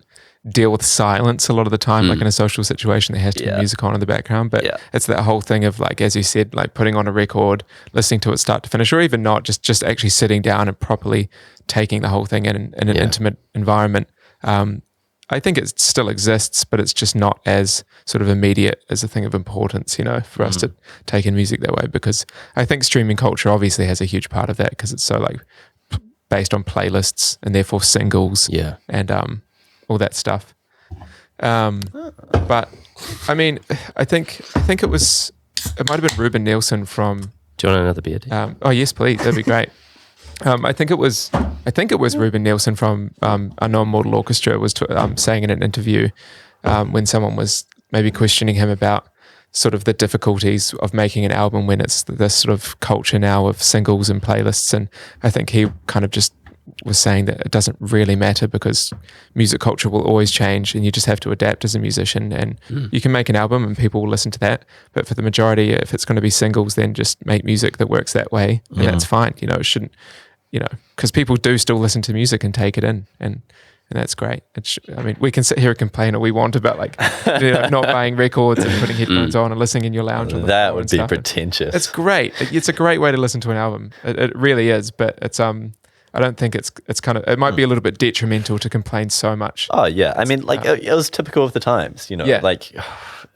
deal with silence a lot of the time, like in a social situation, there has to be music on in the background. But it's that whole thing of like, as you said, like putting on a record, listening to it start to finish, or even not, just actually sitting down and properly taking the whole thing in an intimate environment. I think it still exists, but it's just not as sort of immediate as a thing of importance, for us to take in music that way. Because I think streaming culture obviously has a huge part of that, because it's so like based on playlists and therefore singles, and all that stuff. But I mean, I think it might have been Ruben Nielsen from. Do you want another beer? Oh yes, please. That'd be great. I think it was Ruben Nielsen from Unknown Mortal Orchestra was saying in an interview when someone was maybe questioning him about sort of the difficulties of making an album when it's this sort of culture now of singles and playlists, and I think he kind of just was saying that it doesn't really matter because music culture will always change and you just have to adapt as a musician, and you can make an album and people will listen to that, but for the majority, if it's going to be singles, then just make music that works that way, and that's fine. It shouldn't, because people do still listen to music and take it in, and that's great. I mean, we can sit here and complain all we want about like not buying records and putting headphones on and listening in your lounge. That would be pretentious. It's great. It's a great way to listen to an album. It really is, but it's I don't think it's kind of, it might be a little bit detrimental to complain so much. Oh yeah, I mean, like it was typical of the times, like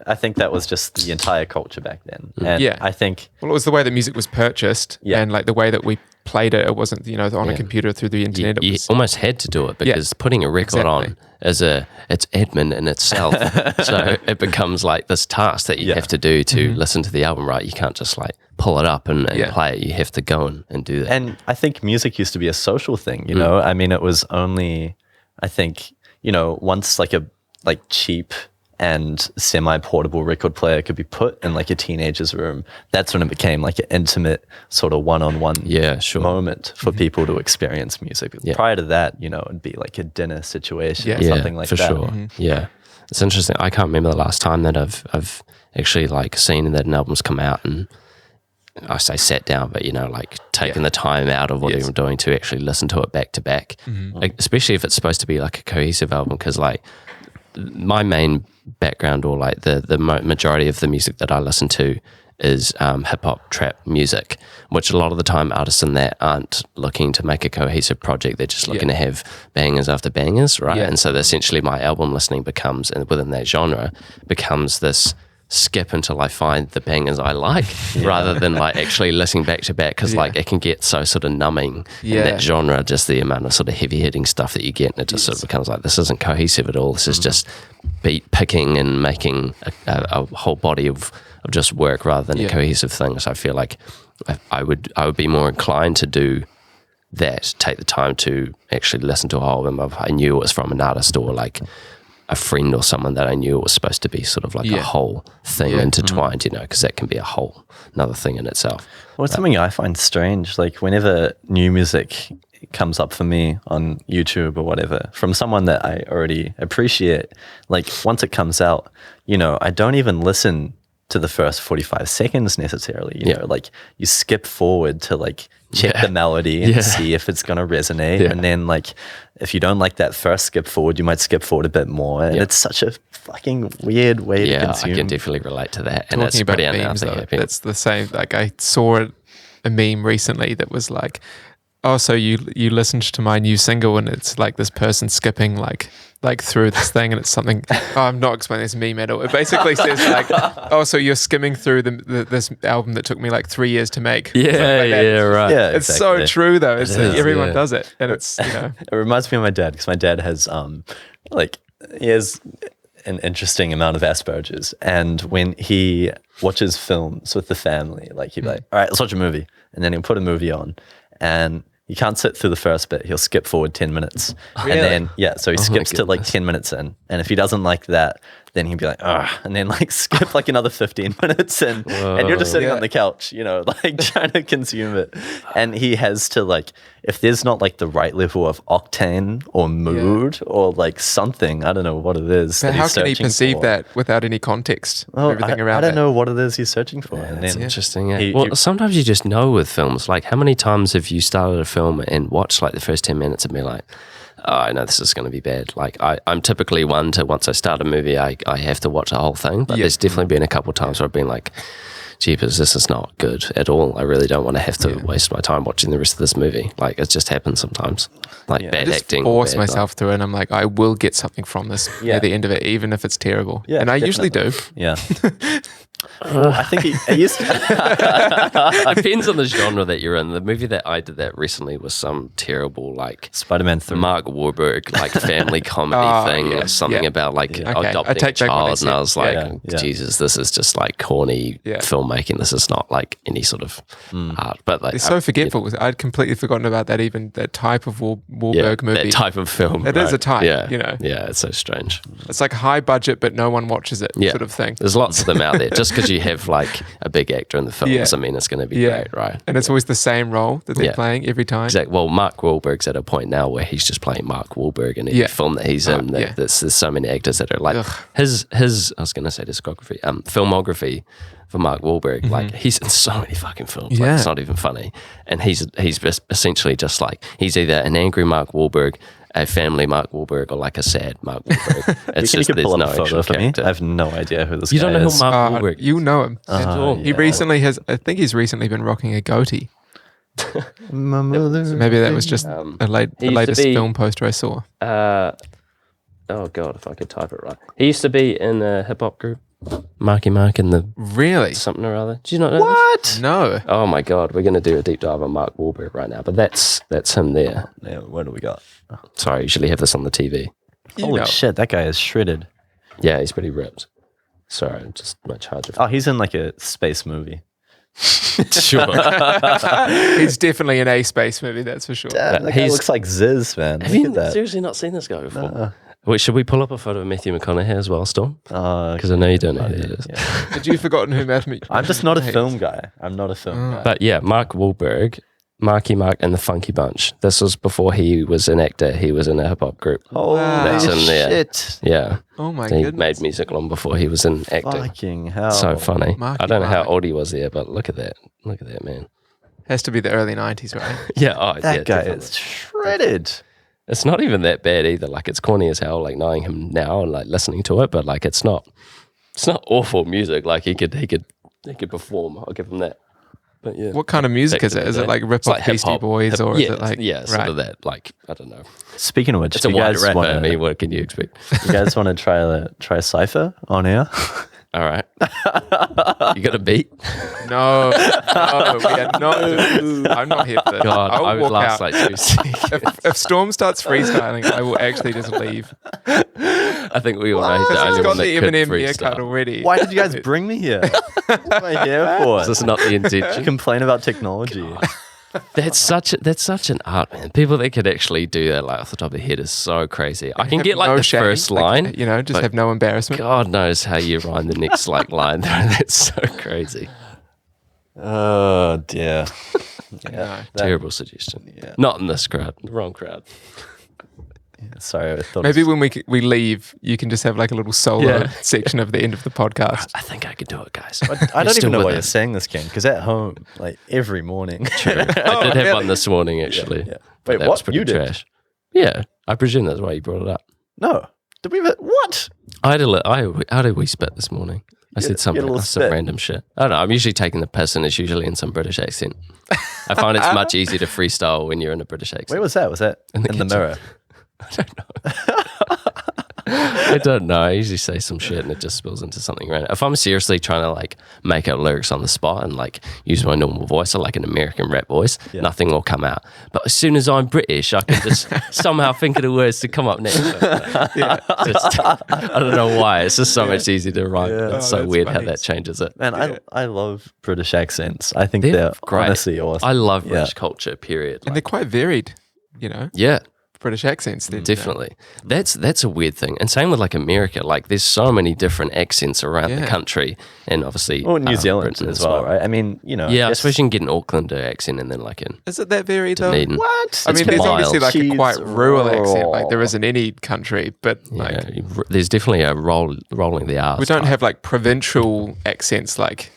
I think that was just the entire culture back then. And I think, well, it was the way that music was purchased, and like the way that we played it. It wasn't on a computer through the internet. You almost had to do it because putting a record on it's admin in itself. So it becomes like this task that you have to do to listen to the album, right? You can't just like pull it up and play it. You have to go and do that. And I think music used to be a social thing, I mean, it was only, I think, once like a cheap and semi-portable record player could be put in like a teenager's room, that's when it became like an intimate sort of one-on-one moment for people to experience music. Prior to that, it'd be like a dinner situation, something like for that. Sure. Yeah, it's interesting. I can't remember the last time that I've actually like seen that an album's come out and I say sat down, but like taking the time out of what you're doing to actually listen to it back to back, like, especially if it's supposed to be like a cohesive album, because like my main background, or like the majority of the music that I listen to is hip-hop trap music, which a lot of the time artists in that aren't looking to make a cohesive project. They're just looking to have bangers after bangers, right? And so essentially my album listening becomes, and within that genre, becomes this skip until I find the bangers I like, rather than like actually listening back to back, because like it can get so sort of numbing in that genre, just the amount of sort of heavy hitting stuff that you get, and it just sort of becomes like, this isn't cohesive at all. This is just beat picking and making a whole body of just work rather than a cohesive thing. So I feel like I would be more inclined to do that, take the time to actually listen to a whole album if I knew it was from an artist or like a friend or someone that I knew it was supposed to be sort of like a whole thing intertwined, because that can be a whole another thing in itself. Well, it's something I find strange. Like whenever new music comes up for me on YouTube or whatever from someone that I already appreciate, like once it comes out, I don't even listen to the first 45 seconds necessarily, like you skip forward to like check the melody and see if it's going to resonate. And then like, if you don't like that first skip forward, you might skip forward a bit more. And it's such a fucking weird way to consume. I can definitely relate to that. And it's pretty unhealthy. It's the same. Like I saw a meme recently that was like, oh, so you listened to my new single, and it's like this person skipping like through this thing, and it's something. Oh, I'm not explaining this meme at all. It basically says like, oh, so you're skimming through this album that took me like 3 years to make. Right. Yeah, it's so true though. It's everyone does it, and it's It reminds me of my dad, because my dad has an interesting amount of Asperger's. And when he watches films with the family, like he'd be like, all right, let's watch a movie. And then he'll put a movie on and he can't sit through the first bit. He'll skip forward 10 minutes. Really? And then, so he skips to like 10 minutes in. And if he doesn't like that, then he'd be like, and then like skip like another 15 minutes in. And you're just sitting on the couch, like trying to consume it. And he has to like, if there's not like the right level of octane or mood or like something, I don't know what it is. But how can he perceive that without any context? Everything around I don't know what it is he's searching for. Yeah, that's interesting. Sometimes you just know with films, like how many times have you started a film and watched like the first 10 minutes and be like, oh, I know this is going to be bad. Like I'm typically one to, once I start a movie, I have to watch the whole thing. But there's definitely been a couple of times where I've been like, jeepers, this is not good at all. I really don't want to have to waste my time watching the rest of this movie. Like it just happens sometimes. Like bad acting. I force myself through it and I'm like, I will get something from this at the end of it, even if it's terrible. Yeah, and I usually do. Yeah. I think it used to. Depends on the genre that you're in. The movie that I did that recently was some terrible like Spider-Man 3. Mark Wahlberg like family comedy thing or something about like adopting a child, and I was like, Jesus, this is just like corny filmmaking. This is not like any sort of art. But like, it's so forgetful. I'd completely forgotten about that. Even that type of Wahlberg movie, that type of film. It is a type. Yeah, yeah, it's so strange. It's like high budget, but no one watches it. Sort of thing. There's lots of them out there. Just because you have like a big actor in the film doesn't mean it's going to be great, right? And it's always the same role that they're playing every time. Exactly. Well, Mark Wahlberg's at a point now where he's just playing Mark Wahlberg in every film that he's in. There's so many actors that are like his I was going to say discography, filmography for Mark Wahlberg. Like he's in so many fucking films. Like, it's not even funny. And he's just essentially just like he's either an angry Mark Wahlberg, a family Mark Wahlberg, or like a sad Mark Wahlberg. It's just you can pull there's up no a photo for me. character. I have no idea who this You guy is. don't know who Mark Wahlberg is? You know him. He recently has, I think he's recently been rocking a goatee. Maybe that was just the latest film poster I saw. Oh God, if I could type it right. He used to be in a hip hop group, Marky Mark and the really something or other. Do you not know what? No. Oh my God, we're going to do a deep dive on Mark Wahlberg right now. But that's him there. Yeah, what do we got? Sorry, I usually have this on the TV. Holy shit, that guy is shredded. Yeah, he's pretty ripped. Sorry, just my charger. Oh, he's in like a space movie. Sure. He's definitely in a space movie, that's for sure. Damn, that guy looks like Ziz, man. Have you seriously not seen this guy before? Wait, should we pull up a photo of Matthew McConaughey as well, Staughm? Because I know you don't know who that is. Yeah. Had you forgotten who Matthew McConaughey is? I'm just not a film guy. I'm not a film guy. But yeah, Mark Wahlberg, Marky Mark and the Funky Bunch. This was before he was an actor. He was in a hip-hop group. Oh, that's in there. Shit. Yeah. Oh my goodness. He goodness. made music long before he was in acting. Fucking hell. So funny. Marky I don't know how Mark. old he was there, but look at that. Look at that, man. Has to be the early 90s, right? Yeah. That guy definitely. is shredded. It's not even that bad either. Like it's corny as hell, like knowing him now and like listening to it, but like it's not awful music. Like he could perform. I'll give him that. But yeah. What kind of music is it? Is it like rip off Beastie Boys or is it like sort of that? Like I don't know. Speaking of which, It's a wide rapper. I mean, what can you expect? You guys want to try Cypher on air? All right. You got a beat? No, we are not. I'm not here for this. God, I would last out. like 2 seconds. If Staughm starts freestyling, I will actually just leave. I think we all know he's the only He's got one that the could Eminem haircut freestyle. already. Why did you guys bring me here? What am I here for? Is this not the intention? Complain about technology. That's such an art, man. People that could actually do that like off the top of their head is so crazy. I can get like no the shame, first line, like, just have no embarrassment. God knows how you rhyme the next like line. That's so crazy. Oh dear. No. Terrible suggestion. Yeah. Not in this crowd. The wrong crowd. Sorry, I thought Maybe when we leave, you can just have like a little solo section of the end of the podcast. I think I can do it, guys. I don't even know why you're us. saying this, Ken, because at home, like every morning. I did have one this morning, actually. Yeah. Wait, that was what? pretty You did? trash. Yeah, I presume that's why you brought it up. No. Did we? What? How did we spit this morning? I said you had a some little random shit. I don't know. I'm usually taking the piss and it's usually in some British accent. I find it's much easier to freestyle when you're in a British accent. Where was that? Was that in the kitchen. mirror? I don't know. I don't know. I usually say some shit and it just spills into something random. If I'm seriously trying to like make up lyrics on the spot and like use my normal voice or like an American rap voice, nothing will come out. But as soon as I'm British, I can just somehow think of the words to come up next. I don't know why. It's just so much easier to rhyme. It's so weird funny. How that changes it. Man, I love British accents. I think they're great. Honestly awesome. I love British culture, period. And they're quite varied, you know? Yeah. British accents then. Definitely. That's a weird thing. And same with like America. Like there's so many different accents around the country and obviously New Zealand as well, right? I mean, you know. Yeah, I suppose you can get an Auckland accent and then like in Is it that varied Dunedin. Though? What? I mean, there's obviously like a quite rural accent, like there is in any country, but like there's definitely a rolling the R's. We don't have like provincial accents like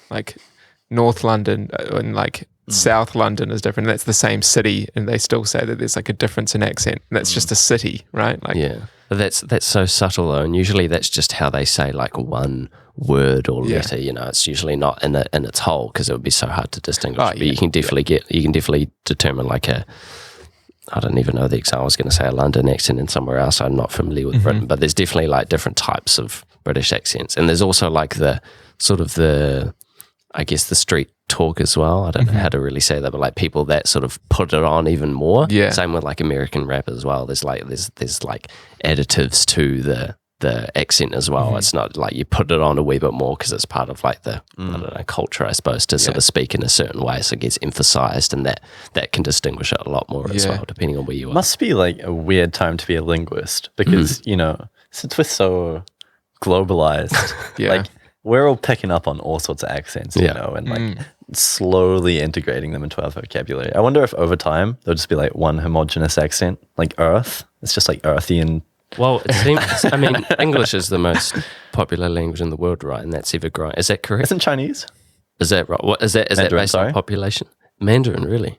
North London and like South London is different. That's the same city, and they still say that there's like a difference in accent. And that's just a city, right? Like, but that's so subtle though, and usually that's just how they say like one word or letter. You know, it's usually not in its whole because it would be so hard to distinguish. But you can definitely determine like I don't even know the example. I was going to say a London accent in somewhere else. I'm not familiar with Britain, but there's definitely like different types of British accents, and there's also like the sort of I guess the street talk as well. I don't know how to really say that, but like people that sort of put it on even more. Yeah. Same with like American rap as well. There's like additives to the accent as well. It's not like you put it on a wee bit more because it's part of like the I don't know, culture, I suppose, to sort of speak in a certain way. So it gets emphasized, and that can distinguish it a lot more as well, depending on where you are. Must be like a weird time to be a linguist because you know, since we're so globalized, like we're all picking up on all sorts of accents, you know, and like slowly integrating them into our vocabulary. I wonder if over time there'll just be like one homogenous accent, like Earth. It's just like earthy and. Well, it seems. I mean, English is the most popular language in the world, right? And that's ever growing. Is that correct? Isn't Chinese? Is that right? What is that? Is Mandarin, that based on population? Mandarin, really?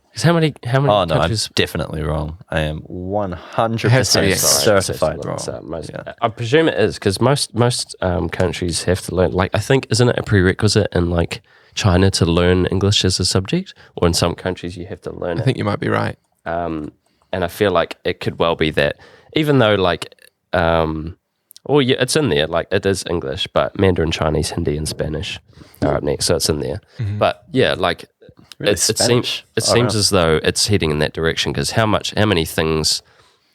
Because how many Oh no, countries? I'm definitely wrong. I am 100% certified wrong. I presume it is because most countries have to learn. Like, I think isn't it a prerequisite in like China to learn English as a subject, or in some countries you have to learn it. I think you might be right. And I feel like it could well be that, even though like, it's in there. Like it is English, but Mandarin, Chinese, Hindi, and Spanish are up next, so it's in there. But yeah, like. Really it seems as though it's heading in that direction because how many things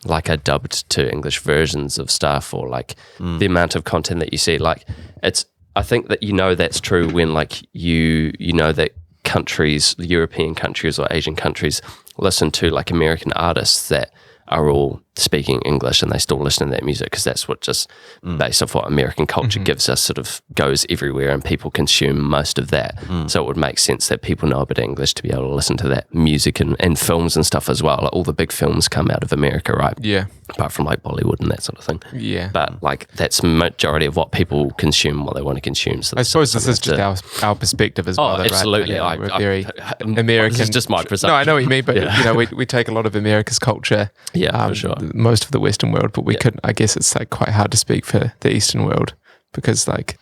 like are dubbed to English versions of stuff, or like the amount of content that you see, like I think that that's true when like you know that countries, European countries or Asian countries listen to like American artists that are all speaking English and they still listen to that music because that's what just based off what American culture gives us sort of goes everywhere and people consume most of that. So it would make sense that people know a bit of English to be able to listen to that music and films and stuff as well. Like all the big films come out of America, right? Yeah. Apart from like Bollywood and that sort of thing. Yeah. But like that's majority of what people consume, what they want to consume. So I suppose this is just our perspective as well. Oh, absolutely. Right? Like, we're very American. This is just my perception. No, I know what you mean, but you know, we take a lot of America's culture. Yeah, for sure. Most of the Western world, but we couldn't. I guess it's like quite hard to speak for the Eastern world because like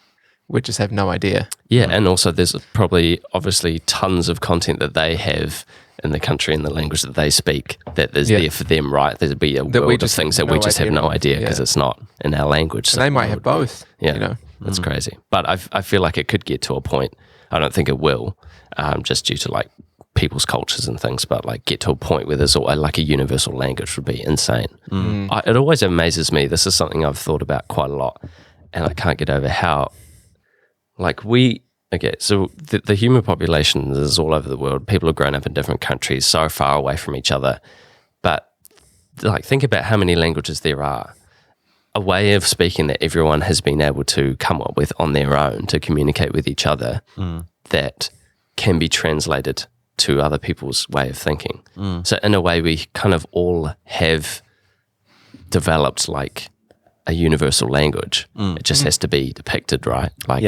we just have no idea. Yeah, and also there's probably obviously tons of content that they have in the country and the language that they speak that is there for them, right? There'd be a world of things that we just have no idea because it's not in our language. So they might have both. Yeah, you know, that's crazy. But I feel like it could get to a point. I don't think it will, just due to like people's cultures and things, but like get to a point where there's like a universal language would be insane. It always amazes me. This is something I've thought about quite a lot, and I can't get over how, like so the human population is all over the world. People have grown up in different countries, so far away from each other. But like think about how many languages there are. A way of speaking that everyone has been able to come up with on their own to communicate with each other that can be translated to other people's way of thinking. So in a way, we kind of all have developed like a universal language. It just has to be depicted, right? Like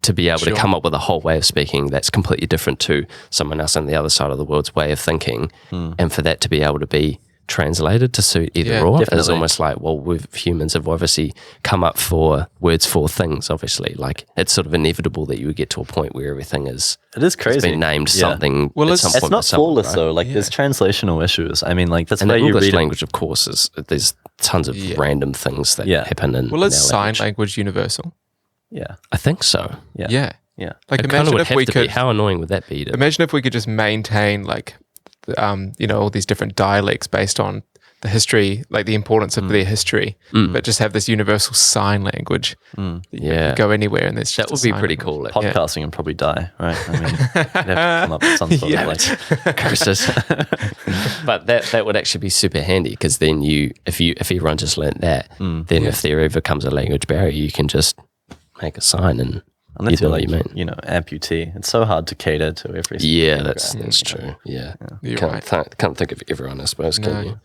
to be able to come up with a whole way of speaking that's completely different to someone else on the other side of the world's way of thinking, and for that to be able to be translated to suit either or is almost like, well, humans have obviously come up for words for things, obviously. Like it's sort of inevitable that you would get to a point where everything is crazy. Been named something. Well, it's not flawless though. Like there's translational issues. I mean, like that's and why the English you read language, of course, is there's tons of random things that happen in Well, is sign language. language universal? Yeah. I think so. Yeah. Like It imagine would if have we to could be. How annoying would that be? imagine if we could just maintain like all these different dialects based on the history, like the importance of their history, but just have this universal sign language. You could go anywhere and there's just that would a be sign pretty language. cool. Podcasting would probably die, right? I mean, you'd have to come up with some sort of like curses. But that would actually be super handy, because then if everyone just learnt that, then if there ever comes a language barrier, you can just make a sign and unless you you're know like, what you mean. amputee. It's so hard to cater to every Yeah, that's true. Yeah. You're Can't think of everyone, I suppose, can you?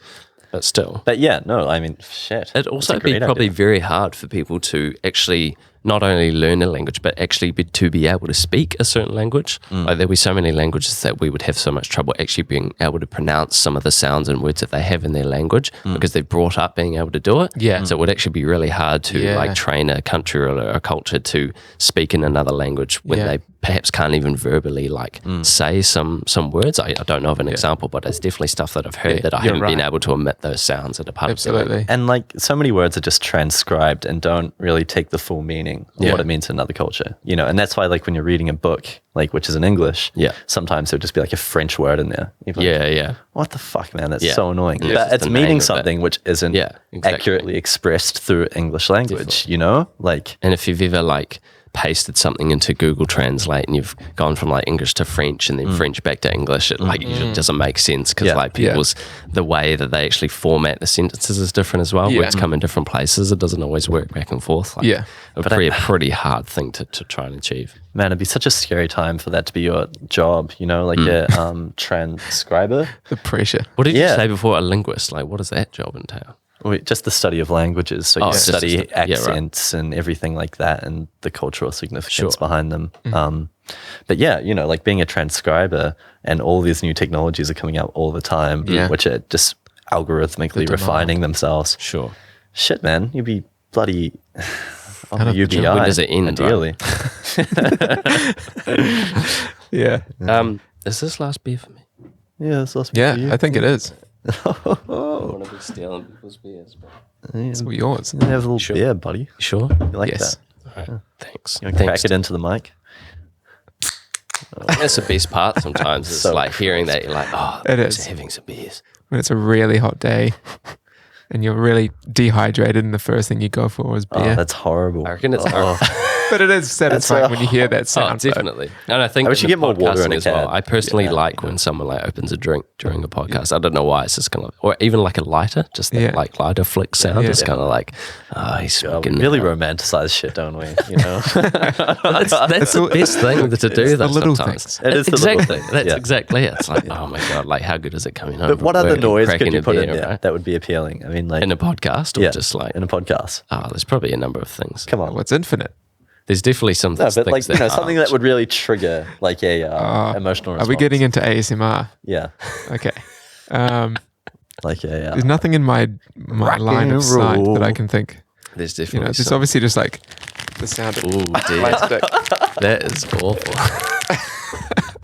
But still. But yeah, no, I mean, shit. It'd also be probably very hard for people to actually not only learn a language, but actually to be able to speak a certain language. Like there'd be so many languages that we would have so much trouble actually being able to pronounce some of the sounds and words that they have in their language, because they've brought up being able to do it. Yeah. So it would actually be really hard to like train a country or a culture to speak in another language when they perhaps can't even verbally like say some words. I don't know of an example, but it's definitely stuff that I've heard that I haven't been able to emit those sounds that are part of the language. And like so many words are just transcribed and don't really take the full meaning of what it means in another culture, and that's why like when you're reading a book, like which is in English, sometimes there'll just be like a French word in there. You're like, what the fuck, man? That's so annoying. But it's meaning something which isn't accurately expressed through English language, like. And if you've ever like pasted something into Google Translate and you've gone from like English to French and then French back to English, it like usually doesn't make sense, because like people's the way that they actually format the sentences is different as well. Words come in different places. It doesn't always work back and forth. Like, a pretty hard thing to try and achieve. Man, it'd be such a scary time for that to be your job, like a transcriber. The pressure. What did you say before? A linguist? Like, what does that job entail? Just the study of languages. So you study accents and everything like that, and the cultural significance behind them. But yeah, like being a transcriber, and all these new technologies are coming out all the time, which are just algorithmically refining themselves. Sure. Shit, man, you'd be bloody on the UBI. When does it end? Ideally. Yeah. Is this last beer for me? Yeah, this last beer for you. I think it is. I want to be stealing people's beers. It's all yours. You have a little beer, buddy. You sure? You like that? All right. Thanks. You want to crack it into the mic? That's the best part sometimes. It's So like hearing that, you're like, It is. having some beers. When it's a really hot day and you're really dehydrated and the first thing you go for is beer. Oh, that's horrible. I reckon it's But it is satisfying when you hear that sound. definitely. And I think I wish you in get more water in a podcasting as well. can. I personally like when someone like opens a drink during a podcast. I don't know why. It's just kind of, or even like a lighter, just that like lighter flick sound. It's kind of like, he's smoking. We really romanticize shit, don't we? That's the best thing to do. the little sometimes. things. It is the exactly. little things. That's exactly it. It's like, oh my god, like how good is it coming home? But what other noise could you put in there? there Right? that would be appealing? I mean, like In a podcast, or just like in a podcast. there's probably a number of things. Come on. What's infinite? There's definitely some No, things but like something that aren't. would really trigger like a emotional response. Are we getting into ASMR? Yeah, Okay. like a There's nothing in my line of sight that I can think. There's definitely There's some. obviously just like the sound of Ooh, dear. plastic. That is awful.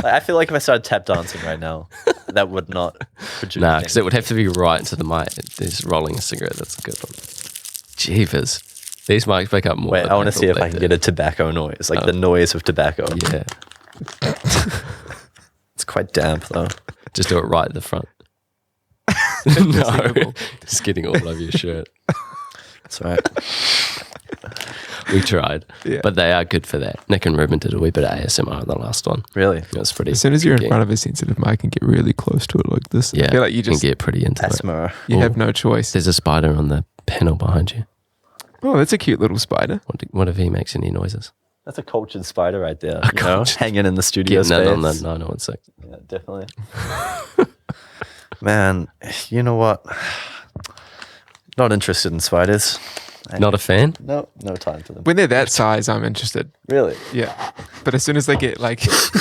I feel like if I started tap dancing right now, that would not produce. Nah, because it would have to be right into the mic. There's rolling a cigarette. That's a good one. Jeepers. These mics pick up more. Wait, I want to see if I can get a tobacco noise, like the noise of tobacco. Yeah. It's quite damp though. Just do it right at the front. No. Just getting all over your shirt. That's right. We tried. Yeah. But they are good for that. Nick and Ruben did a wee bit of ASMR on the last one. Really? It was pretty. As soon as you're in good. front of a sensitive mic and get really close to it like this, Yeah. I feel like you just can get pretty into it. Asthma. you have no choice. There's a spider on the panel behind you. Oh, that's a cute little spider. What if he makes any noises? That's a cultured spider right there. cultured- Hanging in the studio Getting in on the space. 916. Yeah, definitely. Man, you know what? Not interested in spiders. Not a fan? No time for them. When they're that size, I'm interested. Really? Yeah. But as soon as they get like,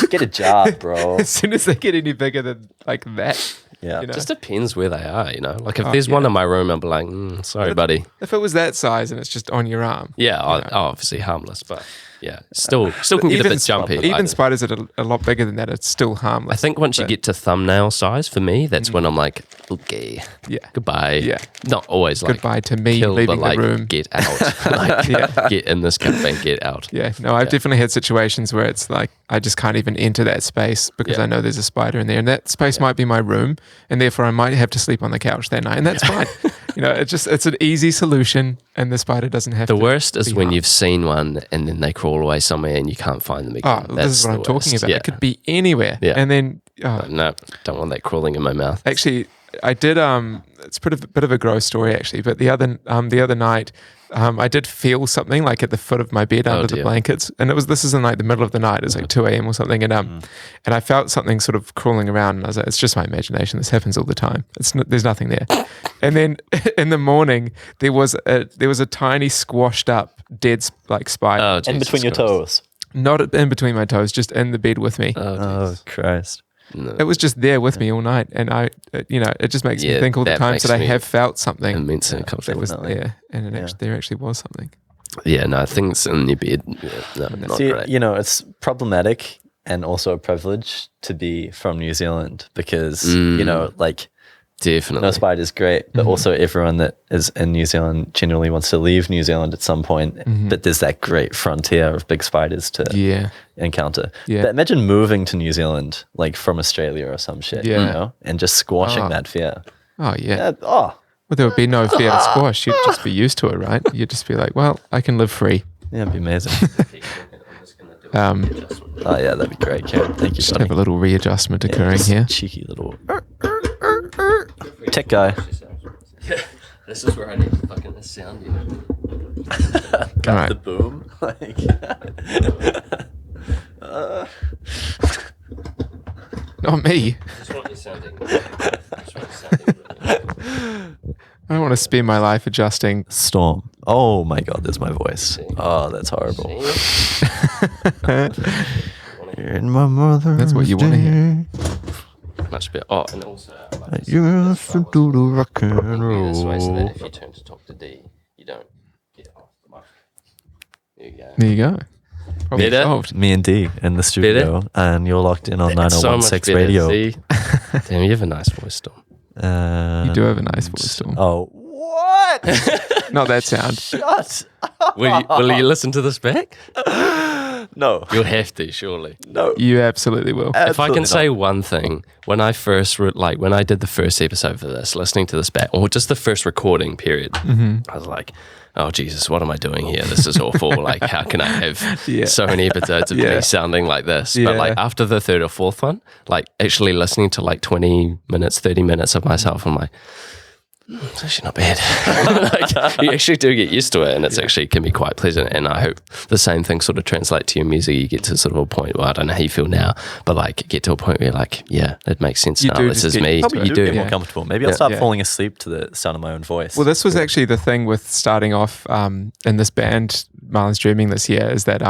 Get a job, bro. as soon as they get any bigger than like that, Yeah. you know? Just depends where they are, Like if there's one in my room, I'll be like, sorry, buddy. If it was that size and it's just on your arm. Yeah, obviously harmless, but Yeah. Still can get a bit jumpy. Even spiders that are a lot bigger than that, it's still harmless. I think once you get to thumbnail size, for me, that's when I'm like, okay, goodbye. Yeah. Not always like goodbye to me kill, leaving but like, the room. Get out. Like, get in this cup and get out. Yeah. No, I've definitely had situations where it's like I just can't even enter that space because I know there's a spider in there, and that space might be my room, and therefore I might have to sleep on the couch that night, and that's fine. It's an easy solution, and the spider doesn't have to. The worst is when you've seen one and then they crawl away somewhere and you can't find them again. Oh, this is what I'm talking about. It could be anywhere. Yeah. And then no, don't want that crawling in my mouth. Actually, I did. It's a bit of a gross story actually. But the other night, I did feel something like at the foot of my bed under the blankets, and this is in like the middle of the night. It was like 2 a.m. or something, and I felt something sort of crawling around, and I was like, it's just my imagination. This happens all the time. There's nothing there. And then in the morning, there was a tiny squashed up dead like spider in between your toes. Not in between my toes, just in the bed with me. Oh Christ. No. It was just there with me all night, and it just makes me think all the times that I have felt something immensely uncomfortable. That was there, and there actually was something. Yeah, no, things in your bed. Not great. It's problematic and also a privilege to be from New Zealand because definitely no spider is great, but also everyone that is in New Zealand generally wants to leave New Zealand at some point. But there's that great frontier of big spiders to encounter. But imagine moving to New Zealand like from Australia or some shit, and just squashing that fear. Oh yeah. Well, there would be no fear to squash. You'd just be used to it, right? You'd just be like, well, I can live free. Yeah, it'd be amazing. Oh yeah, that'd be great, Kieran. Thank you. Just have a little readjustment occurring here. Cheeky little tech guy. This is where I need to fucking this sound. Got the boom. Not me. Just want you sounding. I don't want to spend my life adjusting. Staughm. Oh my God, there's my voice. Oh, that's horrible. In my mother. That's what you want to hear. Much better. Oh, and also I used to do the rock and roll. So that if you turn to talk to D, you don't get off the mic. There you go. There you go. Probably solved. Me and D in the studio, and you're locked in on 9016 radio. Damn, you have a nice voice, Staughm. You do have a nice voice, Staughm. Oh, what? Not that sound. Shut. Will you listen to this back? No. You'll have to, surely. No. You absolutely will. If I can say one thing, when I did the first episode for this, listening to this back, or just the first recording period, I was like, oh Jesus, what am I doing here? This is awful. Like, how can I have so many episodes of me sounding like this? But like after the third or fourth one, like actually listening to like 20 minutes, 30 minutes of myself, I'm like, it's actually not bad. Like, you actually do get used to it, and it's actually can be quite pleasant. And I hope the same thing sort of translates to your music. You get to sort of a point where I don't know how you feel now, but like get to a point where you're like, yeah, it makes sense now. This is me. You do get more comfortable. Maybe I'll start falling asleep to the sound of my own voice. Well, this was actually the thing with starting off in this band, Marlon's Dreaming, this year, is that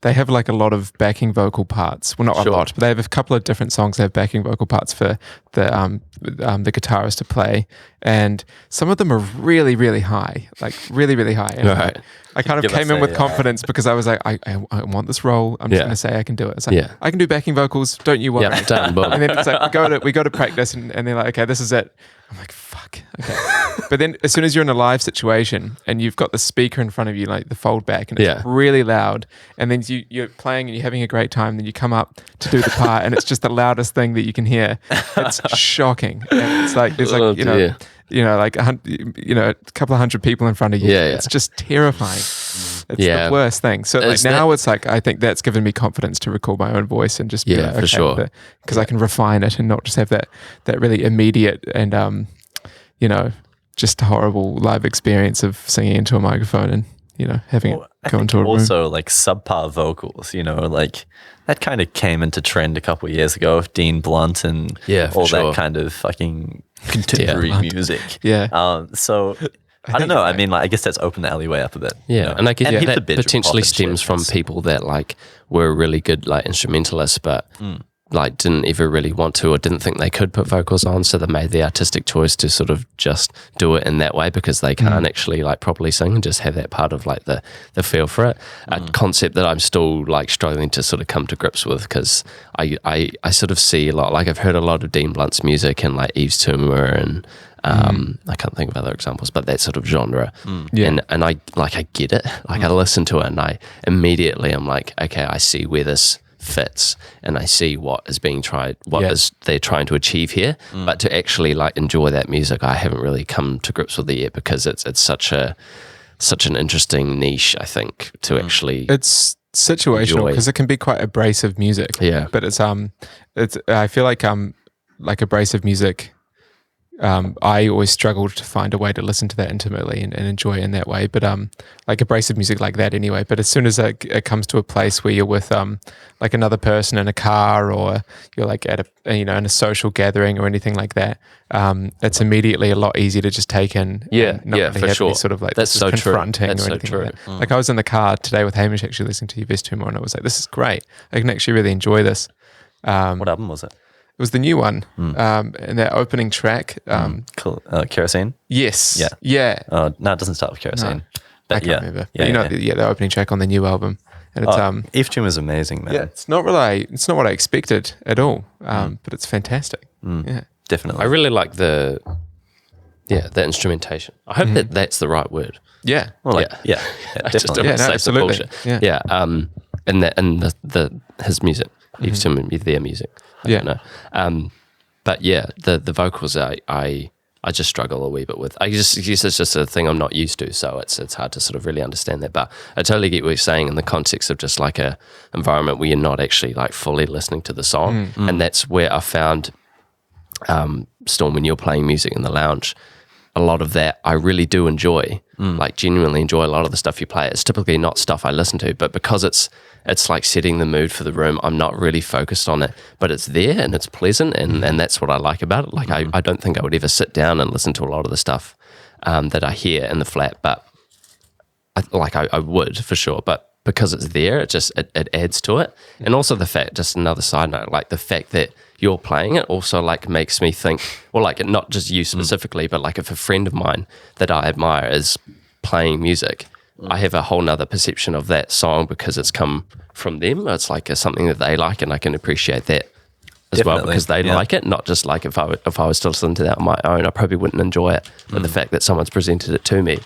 they have like a lot of backing vocal parts. Well, not a lot, but they have a couple of different songs that have backing vocal parts for the guitarist to play, and some of them are really, really high, like really, really high. And I kind of came in with confidence because I was like, I want this role. I'm just going to say I can do it. It's like, I can do backing vocals. Don't you worry. Yeah, done, boom. And then it's like we go to practice, and they're like, okay, this is it. I'm like, fuck. Okay. But then as soon as you're in a live situation and you've got the speaker in front of you, like the fold back, and it's really loud, and then you're playing and you're having a great time, then you come up to do the part and it's just the loudest thing that you can hear. It's shocking. And it's like there's like like a couple of hundred people in front of you. It's just terrifying. It's the worst thing. So like now it's like I think that's given me confidence to record my own voice and just be like, okay, for sure, because I can refine it and not just have that really immediate and just a horrible live experience of singing into a microphone and having it go into a room. Also, like subpar vocals, like that kind of came into trend a couple of years ago with Dean Blunt and all that kind of fucking contemporary music. So I don't know. I mean, like, I guess that's opened the alleyway up a bit. And I guess that potentially stems from people that like were really good like instrumentalists, but like didn't ever really want to or didn't think they could put vocals on, so they made the artistic choice to sort of just do it in that way because they can't actually like properly sing and just have that part of like the feel for it. A concept that I'm still like struggling to sort of come to grips with because I sort of see a lot, like I've heard a lot of Dean Blunt's music and like Yves Tumor and I can't think of other examples, but that sort of genre. And I get it. Like I listen to it and I immediately I'm like, okay, I see where this fits and I see what is being tried, is they're trying to achieve here. But to actually like enjoy that music, I haven't really come to grips with it yet because it's such an interesting niche, I think, to actually it's situational because it can be quite abrasive music. Yeah. But it's I feel like abrasive music, I always struggled to find a way to listen to that intimately and enjoy it in that way. But like abrasive music like that anyway. But as soon as it comes to a place where you're with like another person in a car or you're like at a in a social gathering or anything like that, it's immediately a lot easier to just take in. For sure. Sort of like that's so confronting true. That's or so anything true. like that. Like I was in the car today with Hamish actually listening to Yves Tumor and I was like, this is great. I can actually really enjoy this. What album was it? It was the new one, and that opening track. Cool. Kerosene? Yes. Yeah. Oh, no, it doesn't start with Kerosene. No, I can't remember. But the opening track on the new album. And it's Yves Tumor is amazing, man. Yeah, it's not what I expected at all. But it's fantastic. Yeah. Definitely. I really like the instrumentation. I hope that's the right word. Yeah. Well, I just don't want to say some bullshit. Yeah. And his music, Yves Tumor, their music. I don't know. But yeah, the vocals I just struggle a wee bit with. I guess it's just a thing I'm not used to, so it's hard to sort of really understand that. But I totally get what you're saying in the context of just like a environment where you're not actually like fully listening to the song, and that's where I found Staughm, when you're playing music in the lounge, a lot of that I really do enjoy, like genuinely enjoy a lot of the stuff you play. It's typically not stuff I listen to, but because it's like setting the mood for the room, I'm not really focused on it, but it's there and it's pleasant and that's what I like about it. Like I don't think I would ever sit down and listen to a lot of the stuff that I hear in the flat, but I would for sure, but because it's there, it adds to it. And also the fact, just another side note, like the fact that you're playing it also like makes me think, well, like not just you specifically, but like if a friend of mine that I admire is playing music, I have a whole nother perception of that song because it's come from them. It's like something that they like and I can appreciate that as well because they like it, not just like if I was to listen to that on my own, I probably wouldn't enjoy it. But the fact that someone's presented it to me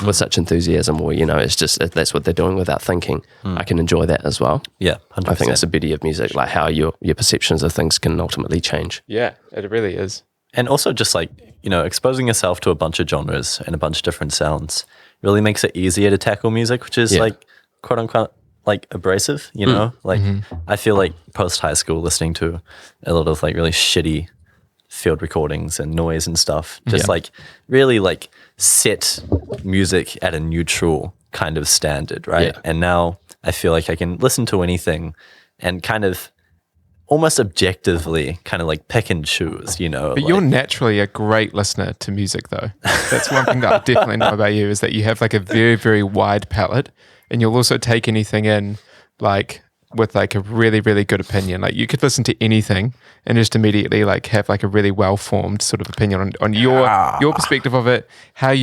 with such enthusiasm, or it's just that's what they're doing without thinking, I can enjoy that as well. Yeah, 100%. I think that's the beauty of music, like how your perceptions of things can ultimately change. Yeah, it really is. And also just like, exposing yourself to a bunch of genres and a bunch of different sounds really makes it easier to tackle music, which is like quote unquote like abrasive, like I feel like post high school listening to a lot of like really shitty field recordings and noise and stuff, just like really like set music at a neutral kind of standard, right? Yeah. And now I feel like I can listen to anything and kind of almost objectively kind of like pick and choose, But you're naturally a great listener to music though. That's one thing that I definitely know about you is that you have like a very, very wide palette and you'll also take anything in like with like a really, really good opinion. Like you could listen to anything and just immediately like have like a really well-formed sort of opinion on your perspective of it, how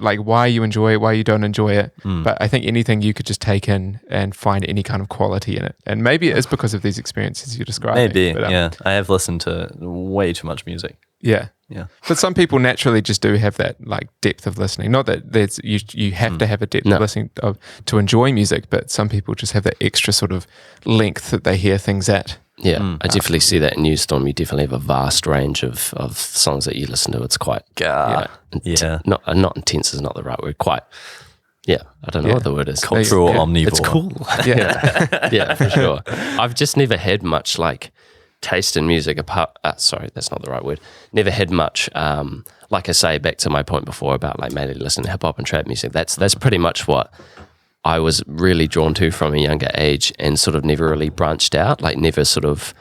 why you enjoy it, why you don't enjoy it. But I think anything you could just take in and find any kind of quality in it. And maybe it is because of these experiences you're describing. Maybe, but, I have listened to way too much music. Yeah. But some people naturally just do have that like depth of listening. Not that there's you have to have a depth of listening to enjoy music, but some people just have that extra sort of length that they hear things at. Yeah, I definitely see that in you, Staughm. You definitely have a vast range of songs that you listen to. It's quite not intense is not the right word. Quite. Yeah, I don't know what the word is. Cultural omnivore. It's cool. Yeah, for sure. I've just never had much like taste in music apart. Sorry, that's not the right word. Never had much. Like I say, back to my point before about like mainly listening to hip hop and trap music. That's pretty much what I was really drawn to from a younger age, and sort of never really branched out. Like never sort of,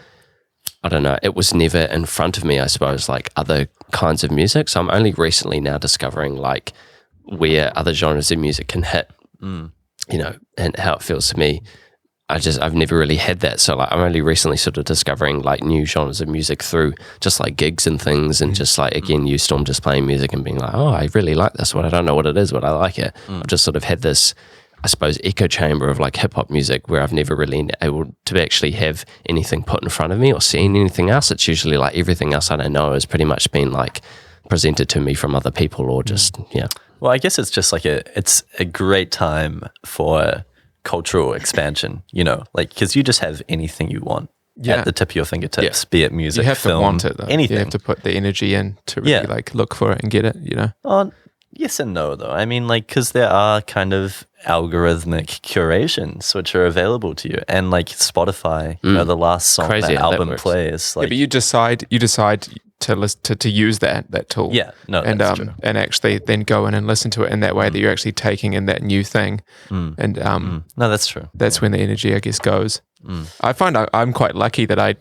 I don't know. It was never in front of me, I suppose, like other kinds of music. So I'm only recently now discovering like where other genres of music can hit, and how it feels to me. I've never really had that. So like I'm only recently sort of discovering like new genres of music through just like gigs and things, and just like, again, you Staughm just playing music and being like, oh, I really like this one. I don't know what it is, but I like it. I've just sort of had this, I suppose, echo chamber of like hip hop music where I've never really been able to actually have anything put in front of me or seen anything else. It's usually like everything else I don't know has pretty much been like presented to me from other people, or just, Well, I guess it's just like it's a great time for cultural expansion, like, because you just have anything you want at the tip of your fingertips, be it music, you have film, to want it though. Anything. You have to put the energy in to really like look for it and get it, Oh, yes and no, though. I mean, like, because there are kind of algorithmic curations which are available to you, and like Spotify, the last song Crazy that album plays, like, but you decide to listen to use that tool, that's true. And actually then go in and listen to it in that way, that you're actually taking in that new thing, and no, that's true. That's when the energy, I guess, goes. I find I'm quite lucky that I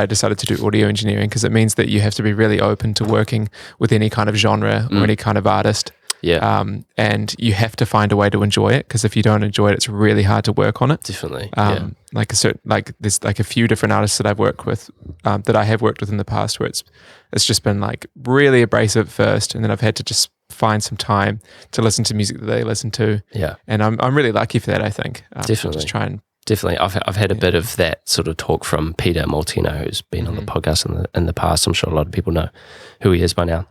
decided to do audio engineering, because it means that you have to be really open to working with any kind of genre or any kind of artist. And you have to find a way to enjoy it, because if you don't enjoy it, it's really hard to work on it. Definitely. Like there's like a few different artists that I've worked with, that I have worked with in the past, where it's just been like really abrasive at first, and then I've had to just find some time to listen to music that they listen to. And I'm really lucky for that, I think. Definitely. Just try and. Definitely. I've had a bit of that sort of talk from Peter Maltino, who's been on the podcast in the past. I'm sure a lot of people know who he is by now.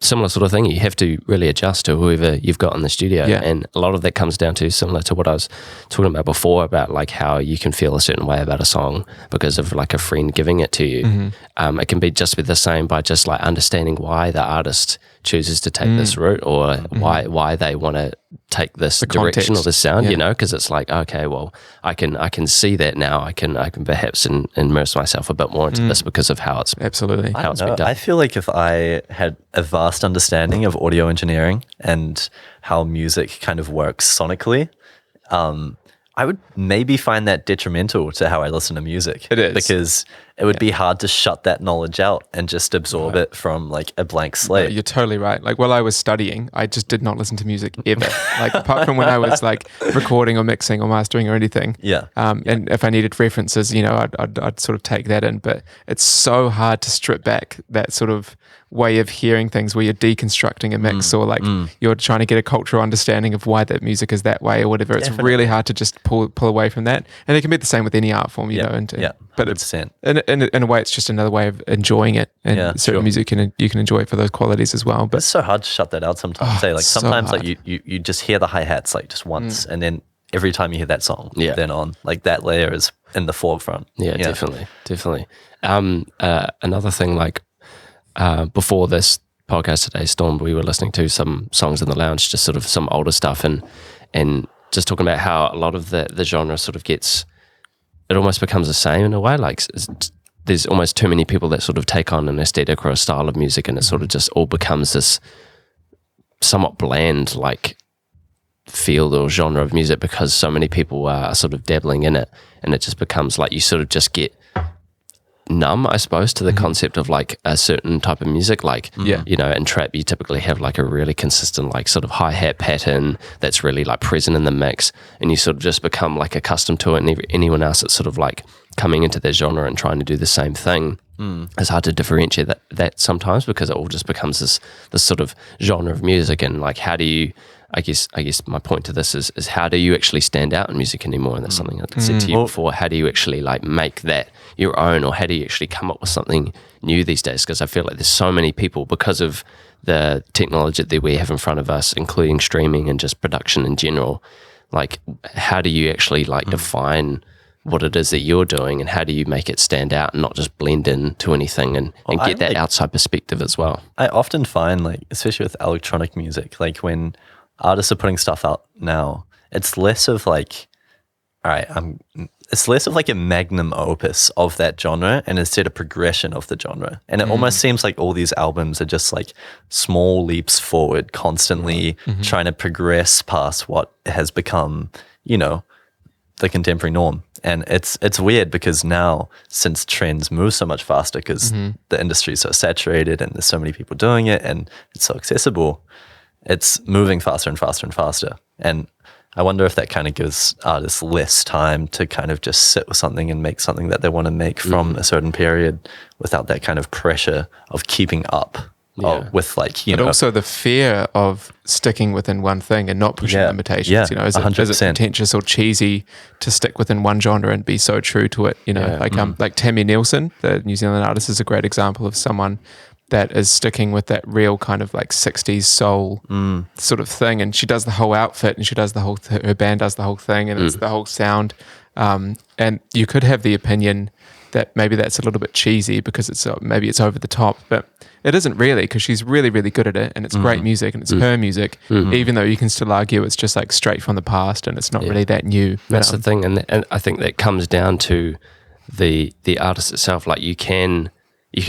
Similar sort of thing. You have to really adjust to whoever you've got in the studio. And a lot of that comes down to, similar to what I was talking about before, about like how you can feel a certain way about a song because of like a friend giving it to you. It can be just be the same by just like understanding why the artist chooses to take this route, or why they want to take this direction or this sound, because it's like, okay, well, I can see that now. I can perhaps immerse myself a bit more into this because of how it's absolutely how it's been done. I feel like if I had a vast understanding of audio engineering and how music kind of works sonically, I would maybe find that detrimental to how I listen to music. It is. Because it would be hard to shut that knowledge out and just absorb it from like a blank slate. No, you're totally right. Like while I was studying, I just did not listen to music ever. Like apart from when I was like recording or mixing or mastering or anything. And if I needed references, I'd sort of take that in. But it's so hard to strip back that sort of way of hearing things where you're deconstructing a mix, or like you're trying to get a cultural understanding of why that music is that way or whatever. It's really hard to just pull away from that. And it can be the same with any art form, but 100%. in a way, it's just another way of enjoying it. And certain music you can enjoy it for those qualities as well. But it's so hard to shut that out sometimes. Sometimes like you just hear the hi-hats like just once, and then every time you hear that song, then on, like that layer is in the forefront. Definitely. Another thing, like before this podcast today, Staughm, we were listening to some songs in the lounge, just sort of some older stuff, and just talking about how a lot of the genre sort of gets, it almost becomes the same in a way. Like there's almost too many people that sort of take on an aesthetic or a style of music, and it sort of just all becomes this somewhat bland like field or genre of music, because so many people are sort of dabbling in it, and it just becomes like you sort of just get numb, I suppose, to the concept of like a certain type of music. Like, in trap, you typically have like a really consistent like sort of hi-hat pattern that's really like present in the mix, and you sort of just become like accustomed to it, and anyone else that's sort of like coming into that genre and trying to do the same thing, it's hard to differentiate that sometimes, because it all just becomes this sort of genre of music. And like, how do you, I guess my point to this is how do you actually stand out in music anymore? And that's something I said to you before. How do you actually like make that your own, or how do you actually come up with something new these days? Because I feel like there's so many people, because of the technology that we have in front of us, including streaming and just production in general. Like, how do you actually like define what it is that you're doing, and how do you make it stand out and not just blend in to anything, and get that outside perspective as well? I often find, like, especially with electronic music, like when artists are putting stuff out now, it's less of like, all right, it's less of like a magnum opus of that genre, and instead a progression of the genre. And it almost seems like all these albums are just like small leaps forward, constantly trying to progress past what has become, the contemporary norm. And it's weird, because now, since trends move so much faster, because the industry is so saturated and there's so many people doing it and it's so accessible, it's moving faster and faster and faster. And I wonder if that kind of gives artists less time to kind of just sit with something and make something that they want to make from a certain period without that kind of pressure of keeping up with like, you know. But also the fear of sticking within one thing and not pushing limitations, you know, is it pretentious or cheesy to stick within one genre and be so true to it, you know, like Tammy Nielsen, the New Zealand artist, is a great example of someone that is sticking with that real kind of like 60s soul sort of thing, and she does the whole outfit and she does the whole her band does the whole thing, and it's the whole sound, and you could have the opinion that maybe that's a little bit cheesy because maybe it's over the top, but it isn't really, because she's really, really good at it, and it's great music and it's her music, even though you can still argue it's just like straight from the past and it's not really that new. That's the thing, and I think that comes down to the artist itself. Like you can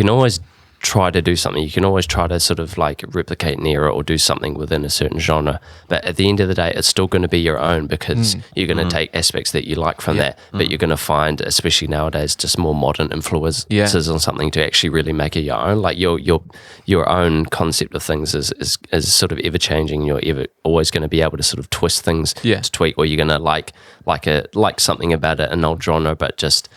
always try to do something. You can always try to sort of like replicate an era or do something within a certain genre, but at the end of the day it's still going to be your own, because you're going to take aspects that you like from that, but you're going to find, especially nowadays, just more modern influences on something to actually really make it your own. Like your own concept of things is sort of ever changing. You're always going to be able to sort of twist things to tweak, or you're going to like something about an old genre but just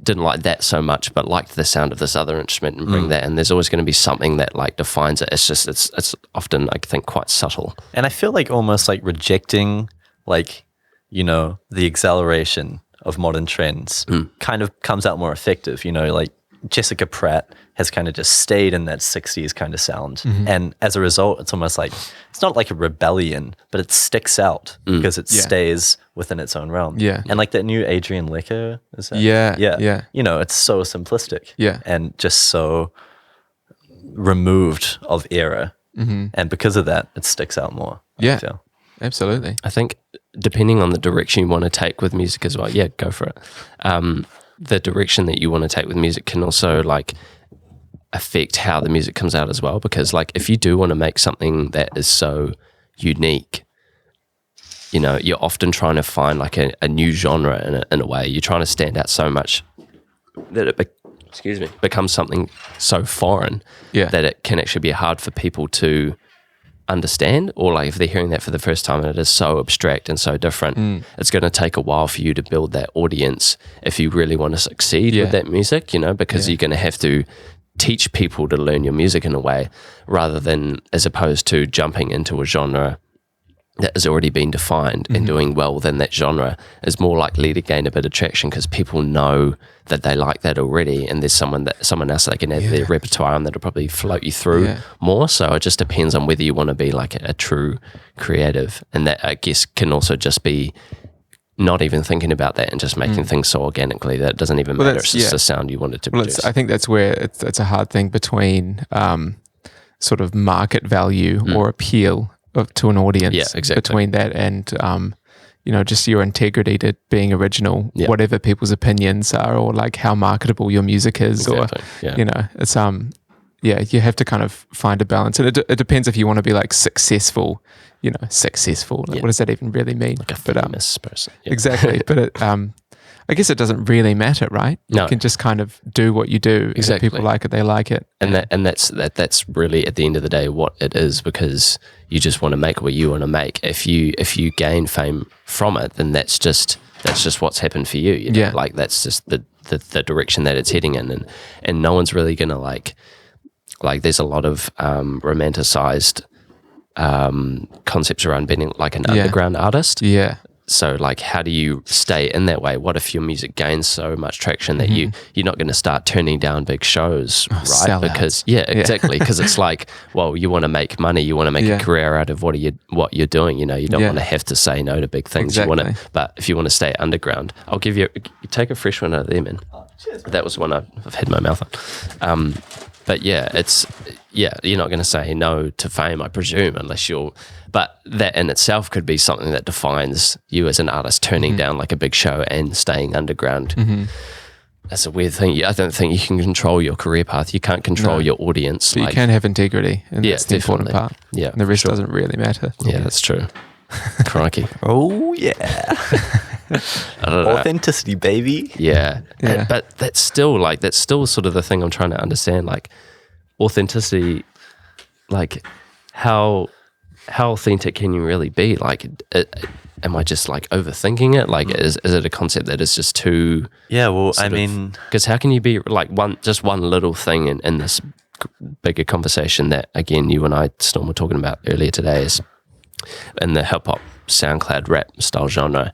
didn't like that so much, but liked the sound of this other instrument and bring that, and there's always going to be something that like defines it. It's just it's often, I think, quite subtle. And I feel like almost like rejecting, like, you know, the exhilaration of modern trends kind of comes out more effective. You know, like Jessica Pratt has kind of just stayed in that 60s kind of sound, and as a result it's almost like, it's not like a rebellion, but it sticks out because it stays within its own realm. And like that new Adrian Lecker, is that? You know, it's so simplistic and just so removed of era, and because of that it sticks out more. Absolutely. I think depending on the direction you want to take with music as well, go for it. The direction that you want to take with music can also like affect how the music comes out as well, because like if you do want to make something that is so unique, you know, you're often trying to find like a new genre in a way. You're trying to stand out so much that it becomes something so foreign that it can actually be hard for people to understand, or like if they're hearing that for the first time and it is so abstract and so different, it's going to take a while for you to build that audience if you really want to succeed with that music, you know, because you're going to have to teach people to learn your music in a way, rather than as opposed to jumping into a genre that has already been defined and doing well within that genre is more likely to gain a bit of traction because people know that they like that already, and there's someone else they can add their repertoire and that'll probably float you through more. So it just depends on whether you want to be like a true creative, and that I guess can also just be not even thinking about that and just making things so organically that it doesn't even matter. It's just a sound you wanted to produce. I think that's where it's a hard thing between sort of market value or appeal to an audience, between that and you know, just your integrity to being original, whatever people's opinions are, or like how marketable your music is, or you know, it's you have to kind of find a balance, and it depends if you want to be like successful, you know, like, what does that even really mean? Like a famous person, exactly. But it, I guess it doesn't really matter, right? No. You can just kind of do what you do. Exactly. If people like it, they like it. And that's really at the end of the day what it is, because you just want to make what you want to make. If you gain fame from it, then that's just what's happened for you. You know? Like that's just the direction that it's heading in, and no one's really gonna like there's a lot of romanticized concepts around being like an underground artist. So like, how do you stay in that way? What if your music gains so much traction that you're not going to start turning down big shows, right? Because exactly, because it's like, well, you want to make money, you want to make a career out of what you're doing. You know, you don't want to have to say no to big things. Exactly. You want to, but if you want to stay underground, I'll give you take a fresh one out of there, man. That was one I've had my mouth on. But you're not going to say no to fame, I presume, unless but that in itself could be something that defines you as an artist, turning down like a big show and staying underground. That's a weird thing. I don't think you can control your career path. You can't control your audience. But you can have integrity, and that's the important part. Yeah, and the rest doesn't really matter. Yeah, that's true. Crikey. Oh yeah. I don't know. Authenticity, baby. Yeah. But that's still sort of the thing I'm trying to understand. Like authenticity, like how authentic can you really be? Like am I just like overthinking it? Like, is it a concept that is just too? Yeah, well, I mean, because how can you be like one little thing in this bigger conversation that again you and I, Staughm, were talking about earlier today is in the hip hop, SoundCloud, rap style genre.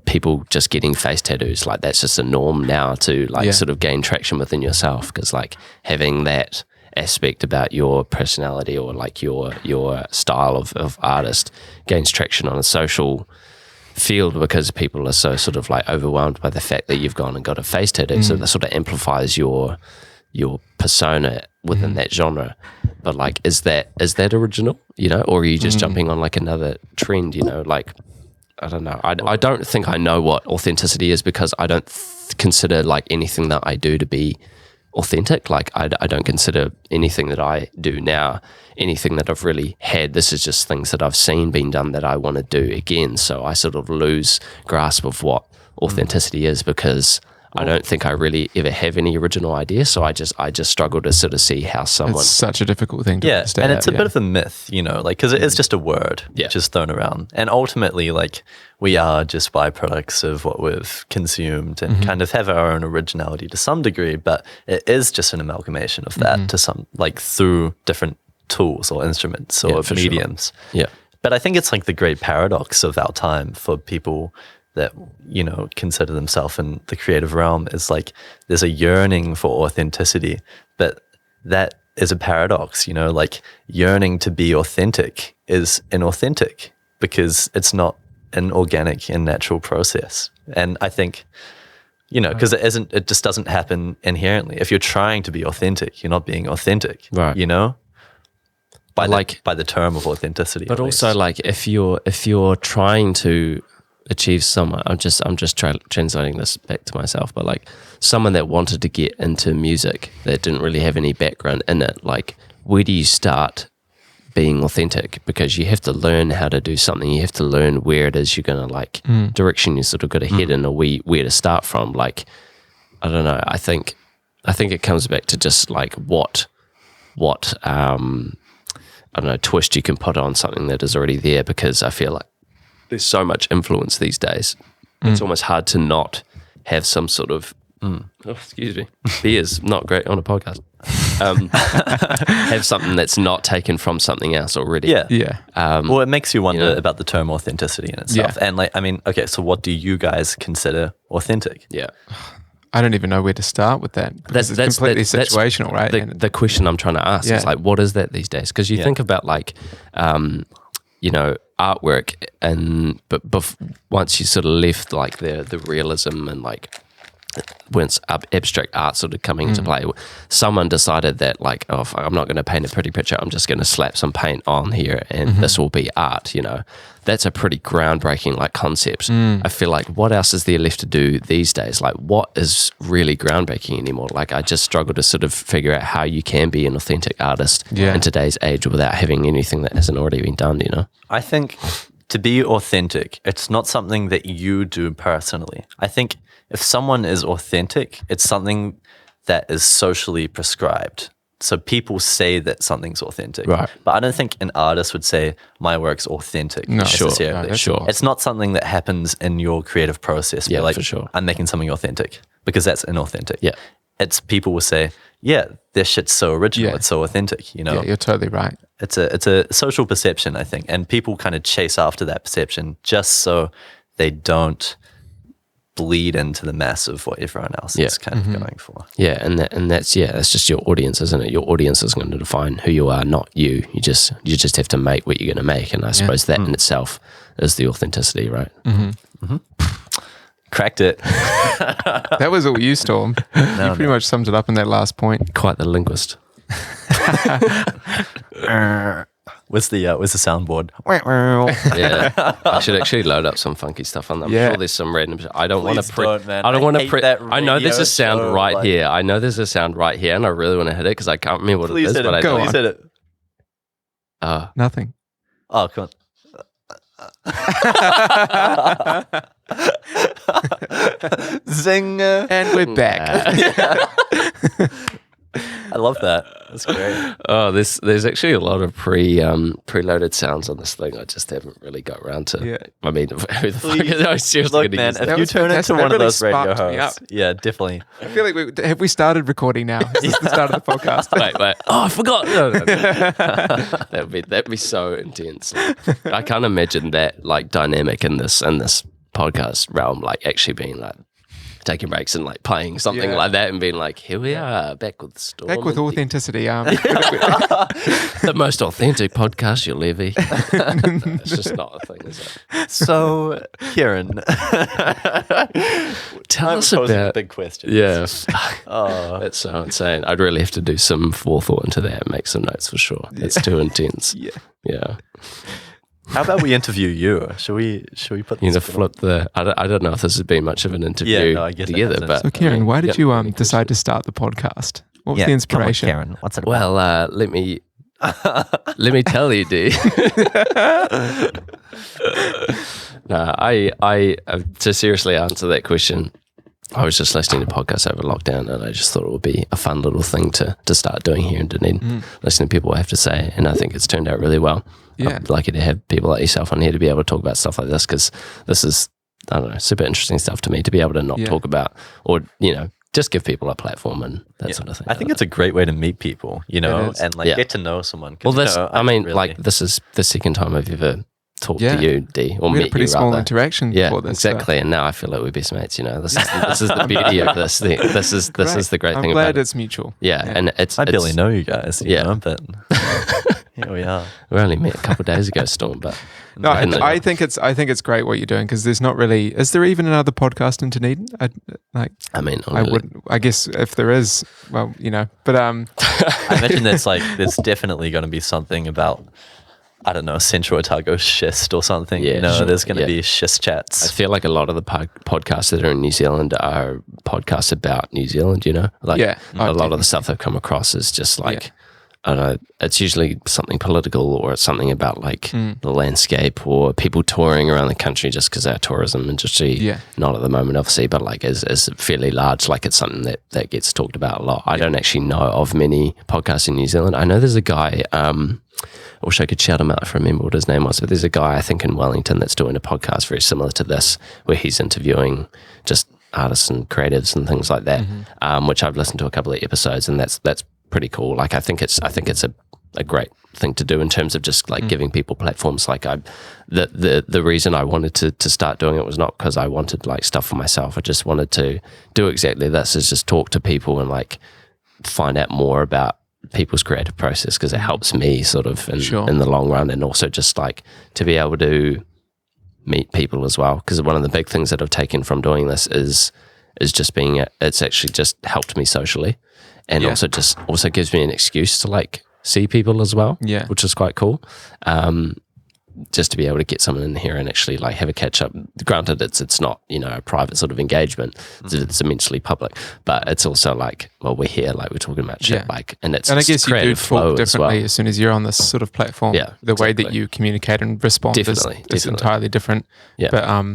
People just getting face tattoos, like that's just a norm now to like sort of gain traction within yourself, because like having that aspect about your personality or like your style of artist gains traction on a social field because people are so sort of like overwhelmed by the fact that you've gone and got a face tattoo. So that sort of amplifies your persona within that genre. But like, is that original, you know, or are you just jumping on like another trend, you know, like, I don't know. I don't think I know what authenticity is, because I don't consider like anything that I do to be authentic. Like I don't consider anything that I do now anything that I've really had. This is just things that I've seen being done that I want to do again. So I sort of lose grasp of what authenticity is, because I don't think I really ever have any original idea. So I just struggle to sort of see how someone. It's such a difficult thing to understand. And it's a bit of a myth, you know, like, because it is just a word just thrown around. And ultimately, like, we are just byproducts of what we've consumed and kind of have our own originality to some degree. But it is just an amalgamation of that to some, like, through different tools or instruments or mediums. Sure. Yeah. But I think it's like the great paradox of our time for people that, you know, consider themselves in the creative realm, is like there's a yearning for authenticity, but that is a paradox, you know, like yearning to be authentic is inauthentic because it's not an organic and natural process. And I think, you know, because it just doesn't happen inherently. If you're trying to be authentic, you're not being authentic, right? You know, by the term of authenticity. But also, like, if you're trying to achieve someone, I'm just translating this back to myself, but like someone that wanted to get into music that didn't really have any background in it, like, where do you start being authentic? Because you have to learn how to do something, you have to learn where it is you're going to like direction you sort of got to head in, or where to start from. Like, I don't know, I think it comes back to just like what I don't know, twist you can put on something that is already there, because I feel like there's so much influence these days. It's almost hard to not have some sort of, excuse me, beer's not great on a podcast. Have something that's not taken from something else already. Yeah. Well, it makes you wonder about the term authenticity in itself. And like, I mean, okay, so what do you guys consider authentic? Yeah. I don't even know where to start with that. It's completely situational, right? The question I'm trying to ask is like, what is that these days? Because you think about like, you know, artwork, and but once you sort of left like the realism and like once abstract art sort of coming into play, someone decided that like, oh, I'm not going to paint a pretty picture, I'm just going to slap some paint on here and this will be art, you know. That's a pretty groundbreaking like concept. I feel like, what else is there left to do these days? Like, what is really groundbreaking anymore? Like, I just struggle to sort of figure out how you can be an authentic artist in today's age without having anything that hasn't already been done, you know? I think to be authentic, it's not something that you do personally. I think if someone is authentic, it's something that is socially prescribed. So people say that something's authentic. Right. But I don't think an artist would say, my work's authentic necessarily. No, sure. It's not something that happens in your creative process. Yeah, like, for sure. I'm making something authentic, because that's inauthentic. Yeah. It's people will say, yeah, this shit's so original, it's so authentic, you know? Yeah, you're totally right. It's a social perception, I think. And people kind of chase after that perception just so they don't bleed into the mass of what everyone else is kind of going for. Yeah, and that's just your audience, isn't it? Your audience is going to define who you are, not you. You just have to make what you're going to make, and I suppose that in itself is the authenticity, right? Cracked it. That was all you, Staughm. You pretty much summed it up in that last point. Quite the linguist. Where's the soundboard? Yeah, I should actually load up some funky stuff on them. I'm sure there's some random. I don't want to. I don't want to. I know there's a sound right here. I know there's a sound right here, and I really want to hit it because I can't remember what it is. But Please hit it. Nothing. Oh, come on. Zing. And we're back. I love that. That's great. Oh, there's actually a lot of preloaded sounds on this thing. I just haven't really got around to. Yeah. I mean, who the fuck is I seriously Look, man, use that? if you turn into one of really those radio sparked me hosts, yeah, definitely. I feel like have we started recording now? Is this the start of the podcast? Wait. Oh, I forgot. No. That'd be so intense. Like, I can't imagine that like dynamic in this podcast realm, like actually being like taking breaks and like playing something like that and being like, here we are back with Staughm. Back with authenticity. The most authentic podcast you'll ever hear. It's just not a thing, is it? So, Kieran, tell us posing about big questions. Yeah. That's so insane. I'd really have to do some forethought into that and make some notes for sure. It's too intense. Yeah. How about we interview you? Should we put this? You know, flip the. I don't know if this has been much of an interview I guess together, but So, Kieran, why did you decide to start the podcast? What was the inspiration? Come on, Kieran, what's it about? well, let me tell you, D. No, I to seriously answer that question, I was just listening to podcasts over lockdown, and I just thought it would be a fun little thing to start doing here in Dunedin, listening to people have to say, and I think it's turned out really well. Yeah. I'm lucky to have people like yourself on here to be able to talk about stuff like this, because this is, I don't know, super interesting stuff to me to be able to not talk about, or, you know, just give people a platform and that sort of thing. I think it's a great way to meet people, you know, and like get to know someone. Well, this, I mean, like this is the second time I've ever talked to you, D, or we met had a pretty you, small rather. interaction before this. Exactly, and now I feel like we're best mates. You know, this is the beauty of this. This is the great thing I'm about glad it. it's mutual. Yeah, and I barely know you guys, you know, but here we are. We only met a couple of days ago, Staughm, but No, I think it's great what you're doing, because there's not really. Is there even another podcast in Dunedin? I guess if there is, well, you know, but I imagine there's definitely going to be something about, I don't know, Central Otago schist or something. Yeah, you know, sure. there's going to be schist chats. I feel like a lot of the podcasts that are in New Zealand are podcasts about New Zealand, you know? Like a lot of the stuff I've come across is just like, I don't know, it's usually something political, or it's something about like the landscape, or people touring around the country, just because our tourism industry, not at the moment obviously, but like is fairly large. Like it's something that gets talked about a lot. I don't actually know of many podcasts in New Zealand. I know there's a guy, I wish I could shout him out if I remember what his name was, but there's a guy I think in Wellington that's doing a podcast very similar to this, where he's interviewing just artists and creatives and things like that, which I've listened to a couple of episodes, and that's pretty cool. Like I think it's a great thing to do in terms of just like giving people platforms. Like the reason I wanted to start doing it was not because I wanted like stuff for myself. I just wanted to do exactly this, is just talk to people and like find out more about people's creative process, because it helps me sort of in the long run, and also just like to be able to meet people as well, because one of the big things that I've taken from doing this is just being it's actually just helped me socially, and also gives me an excuse to like see people as well, which is quite cool. Just to be able to get someone in here and actually like have a catch up. Granted, it's not, you know, a private sort of engagement. It's immensely public, but it's also like, well, we're here, like we're talking about shit, like, and it's, and I guess you do talk differently as soon as you're on this sort of platform. The way that you communicate and respond is entirely different. But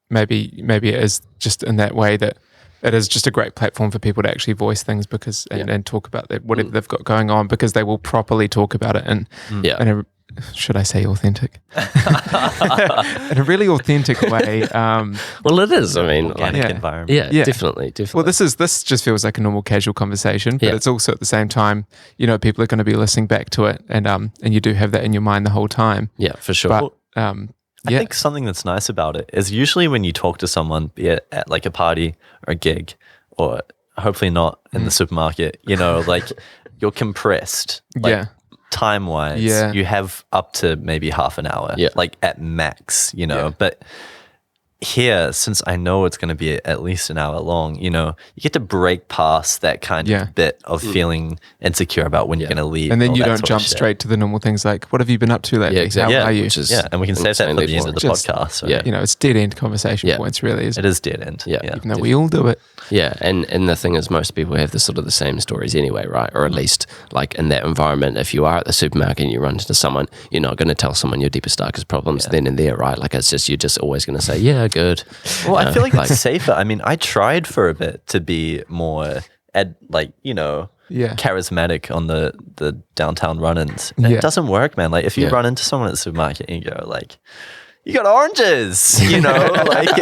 maybe it is just in that way that it is just a great platform for people to actually voice things, because and talk about whatever they've got going on, because they will properly talk about it in should I say authentic? In a really authentic way. Well, it is. I mean, organic environment. Yeah, definitely. Well, this just feels like a normal casual conversation, but it's also at the same time, you know, people are going to be listening back to it, and you do have that in your mind the whole time. Yeah, for sure. But I think something that's nice about it is usually when you talk to someone, be it at like a party or a gig, or hopefully not in the supermarket, you know, like you're compressed. Like, time-wise, you have up to maybe half an hour, like at max, you know, but here, since I know it's going to be at least an hour long, you know, you get to break past that kind of bit of feeling insecure about when you're going to leave. And then you don't jump straight to the normal things like, what have you been up to lately? Yeah, exactly. How are you? And we can save that for the end of the podcast. So. You know, it's dead end conversation points, really. It is dead end. Even though we all do it. Yeah, and the thing is, most people have the sort of the same stories anyway, right? Or at least, like in that environment, if you are at the supermarket and you run into someone, you're not going to tell someone your deepest, darkest problems then and there, right? Like it's just, you're just always going to say, yeah, good. Well, I feel like it's safer. I mean, I tried for a bit to be more, charismatic on the downtown run-ins. And it doesn't work, man. Like if you run into someone at the supermarket and you go like, you got oranges, you know, like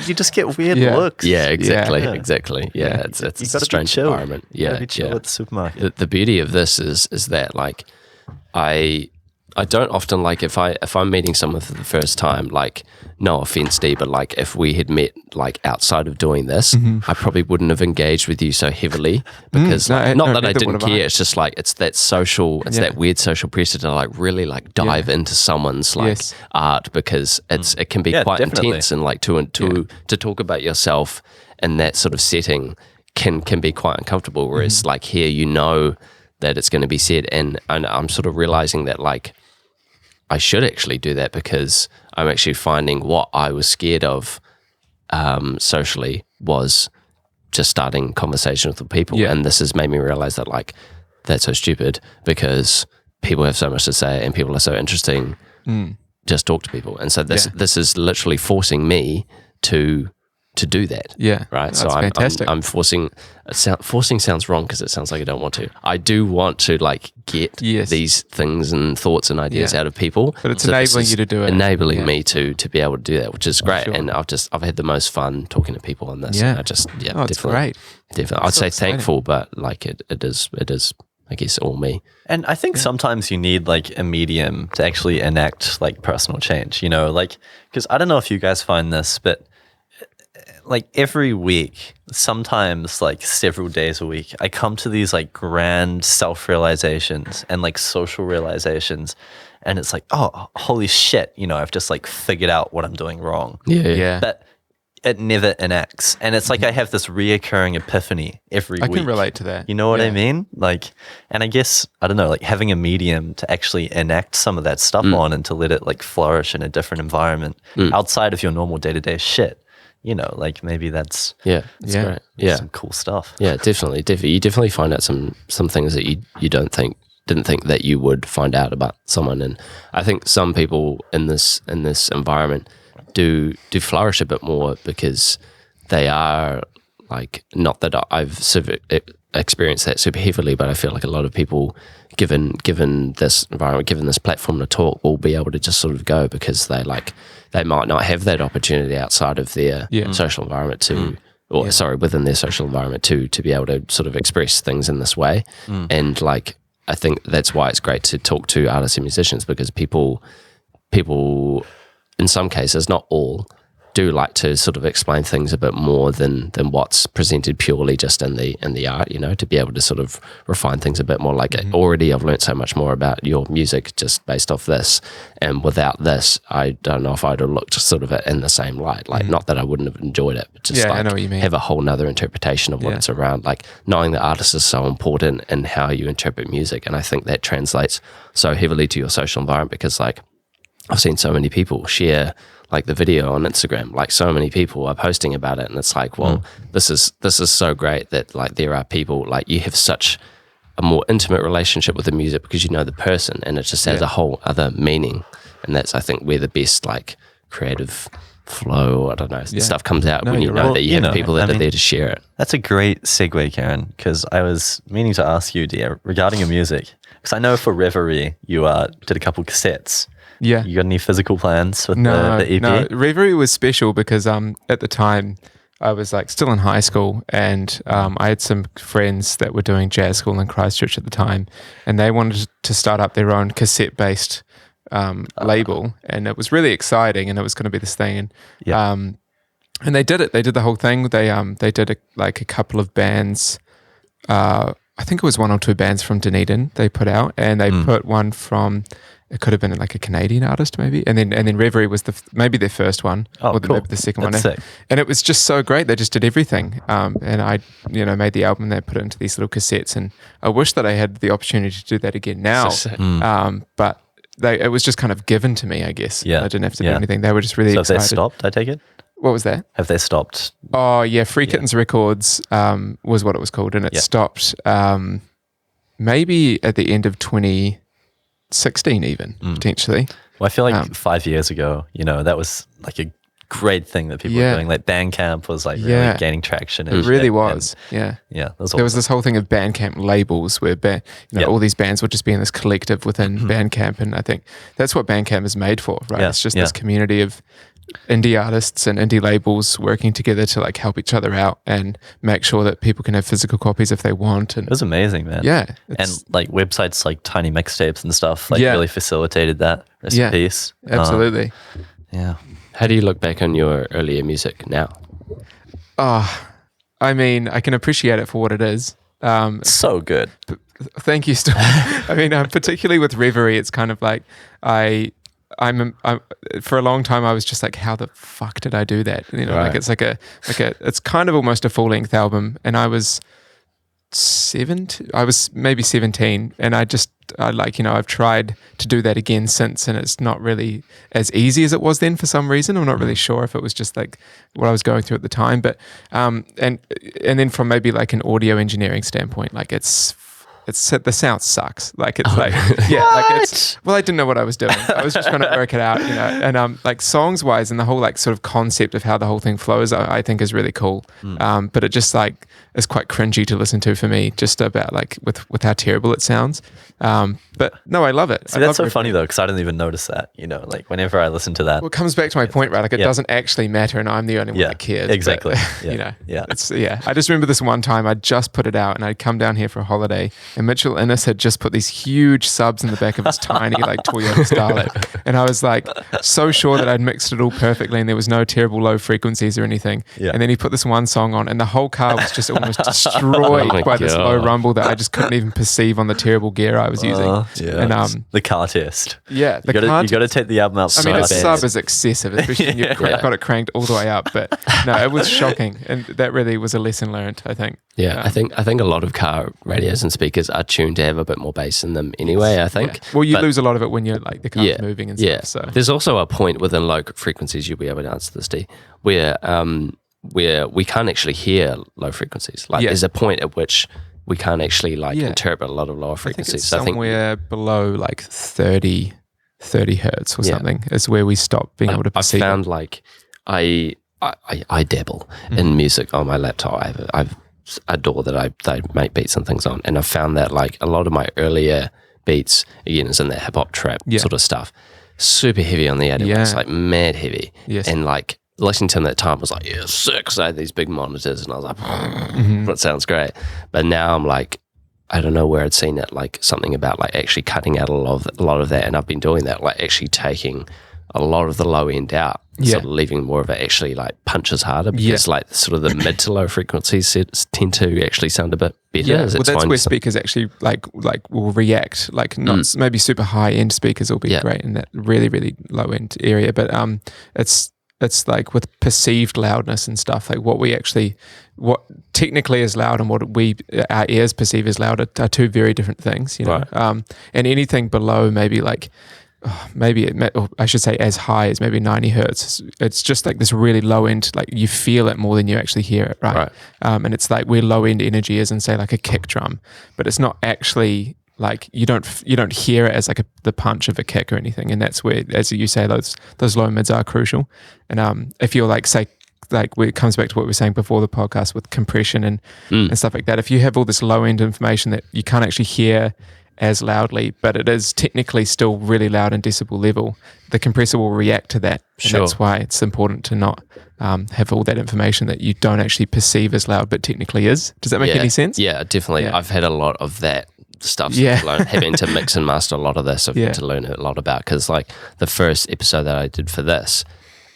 you just get weird looks. Yeah, exactly. Yeah, it's a strange environment. Yeah, be chill at the supermarket. The beauty of this is that like I don't often like if I'm meeting someone for the first time, like no offense, Dee, but like if we had met like outside of doing this, I probably wouldn't have engaged with you so heavily because not that I didn't care. It's just like it's that social, that weird social pressure to like really like dive into someone's like art because it can be quite intense and like to talk about yourself in that sort of setting can be quite uncomfortable. Whereas like here, you know that it's going to be said, and I'm sort of realizing that like I should actually do that because I'm actually finding what I was scared of socially was just starting conversations with people. And this has made me realize that like that's so stupid because people have so much to say and people are so interesting. Just talk to people. And so this is literally forcing me to do that. Yeah. Right. So I'm forcing sounds wrong because it sounds like I don't want to. I do want to like get these things and thoughts and ideas out of people. But it's enabling you to do it. Enabling me to be able to do that, which is great. Sure. And I've had the most fun talking to people on this. Yeah. I just it's great. Definitely. I'd say thankful, but like it is I guess all me. And I think sometimes you need like a medium to actually enact like personal change, you know, like because I don't know if you guys find this, but like every week, sometimes like several days a week, I come to these like grand self-realizations and like social realizations. And it's like, oh, holy shit, you know, I've just like figured out what I'm doing wrong. Yeah. But it never enacts. And it's like I have this reoccurring epiphany every week. I can relate to that. You know what I mean? Like, and I guess, I don't know, like having a medium to actually enact some of that stuff on and to let it like flourish in a different environment outside of your normal day-to-day shit. You know, like maybe that's great. some cool stuff. Yeah, definitely. You definitely find out some things that you didn't think that you would find out about someone. And I think some people in this environment do flourish a bit more because they are like, not that I've experienced that super heavily, but I feel like a lot of people, given this environment, given this platform to talk, will be able to just sort of go because they might not have that opportunity outside of their social environment within their social environment to be able to sort of express things in this way. And like, I think that's why it's great to talk to artists and musicians because people in some cases, not all, do like to sort of explain things a bit more than what's presented purely just in the art, you know, to be able to sort of refine things a bit more. Like already I've learned so much more about your music just based off this, and without this I don't know if I'd have looked sort of in the same light, like not that I wouldn't have enjoyed it, but just I know what you mean. Have a whole nother interpretation of what it's around, like knowing that artists is so important in how you interpret music. And I think that translates so heavily to your social environment because like I've seen so many people share like the video on Instagram, like so many people are posting about it, and it's like, well, this is so great that like there are people, like you have such a more intimate relationship with the music because you know the person, and it just has a whole other meaning. And that's, I think, where the best like creative flow, I don't know, stuff comes out when you know that you have people that are there to share it. That's a great segue, Kieran, because I was meaning to ask you, dear, regarding your music, because I know for Reverie you did a couple cassettes. Yeah. You got any physical plans with the EP? No, Reverie was special because at the time I was like still in high school, and I had some friends that were doing jazz school in Christchurch at the time, and they wanted to start up their own cassette-based label, and it was really exciting, and it was going to be this thing, and they did it. They did the whole thing. They did a couple of bands. I think it was one or two bands from Dunedin they put out, and they put one from. It could have been like a Canadian artist maybe. And then Reverie was maybe their first one. Cool. Maybe the second That's one. Sick. And it was just so great. They just did everything. And I, made the album and they put it into these little cassettes. And I wish that I had the opportunity to do that again now. But it was just kind of given to me, I guess. Yeah. I didn't have to do anything. They were just really excited. Have they stopped, I take it? What was that? Have they stopped? Oh, yeah. Free Kittens Records was what it was called. And it stopped maybe at the end of 2016 even, potentially. Well, I feel like 5 years ago, that was like a great thing that people were doing. Like Bandcamp was like really gaining traction. It really was. Yeah, that was awesome. There was this whole thing of Bandcamp labels where all these bands would just be in this collective within Bandcamp, and I think that's what Bandcamp is made for, right? It's just this community of indie artists and indie labels working together to like help each other out and make sure that people can have physical copies if they want. And it was amazing, man. Yeah. And like websites like Tiny Mixtapes and stuff really facilitated that. Rest in peace. Absolutely. Yeah. How do you look back on your earlier music now? I mean, I can appreciate it for what it is. So good. Thank you, Staughm. I mean, particularly with Reverie, it's kind of like I'm for a long time I was just like, how the fuck did I do that? You know, like it's it's kind of almost a full-length album, and I was maybe 17, and I've tried to do that again since, and it's not really as easy as it was then for some reason. I'm not really sure if it was just like what I was going through at the time, but and then from maybe like an audio engineering standpoint, like the sound sucks. Like it's like I didn't know what I was doing. I was just trying to work it out, you know. And like songs wise, and the whole like sort of concept of how the whole thing flows, I think is really cool. But it just like is quite cringy to listen to for me, just about like with how terrible it sounds. But no, I love it. See, that's so funny though, because I didn't even notice that. You know, like whenever I listen to that, well, it comes back to my point, right? Like it doesn't actually matter, and I'm the only one that cares. Exactly. But, you know, I just remember this one time I just put it out, and I'd come down here for a holiday, and Mitchell Innes had just put these huge subs in the back of his tiny like Toyota Starlet, and I was like so sure that I'd mixed it all perfectly, and there was no terrible low frequencies or anything. And then he put this one song on, and the whole car was just almost destroyed by this low rumble that I just couldn't even perceive on the terrible gear I was using. And the car test. Yeah, you got to take the album out. I mean, a sub is excessive, especially when you've got it cranked all the way up. But no, it was shocking, and that really was a lesson learned, I think. Yeah, I think a lot of car radios and speakers are tuned to have a bit more bass in them anyway, I think. Yeah. Well, you lose a lot of it when you're like the car's moving and stuff. So there's also a point within low frequencies, you'll be able to answer this, D, where we can't actually hear low frequencies. Like there's a point at which we can't actually interpret a lot of lower frequencies. I think somewhere below like 30 hertz or something is where we stop being able to perceive. I found like I dabble in music on my laptop. I've a DAW that I make beats and things on, and I found that like a lot of my earlier beats again is in that hip hop trap sort of stuff, super heavy on the 81s, like mad heavy, and like listening to them at that time was like sick, because I had these big monitors and I was like that sounds great. But now I'm like, I don't know where I'd seen it, like something about like actually cutting out a lot of that, and I've been doing that, like actually taking a lot of the low end out, sort of leaving more of it actually like punches harder, because like sort of the mid to low frequencies tend to actually sound a bit better. Yeah, well, that's where speakers actually like will react, like not maybe super high end speakers will be great in that really, really low end area, but it's like with perceived loudness and stuff, like what technically is loud and what our ears perceive as loud are two very different things, you know. And anything below maybe like or I should say as high as maybe 90 hertz, it's just like this really low end, like you feel it more than you actually hear it, right? And it's like where low end energy is in, say, like a kick drum, but it's not actually like you don't hear it as like the punch of a kick or anything, and that's where, as you say, those low mids are crucial. And if you're like, say, like where it comes back to what we were saying before the podcast with compression and stuff like that, if you have all this low end information that you can't actually hear as loudly, but it is technically still really loud in decibel level, the compressor will react to that. And that's why it's important to not have all that information that you don't actually perceive as loud but technically is. Does that make any sense? Yeah, definitely. I've had a lot of that stuff having to mix and master a lot of this. I've had to learn a lot about, because like the first episode that I did for this,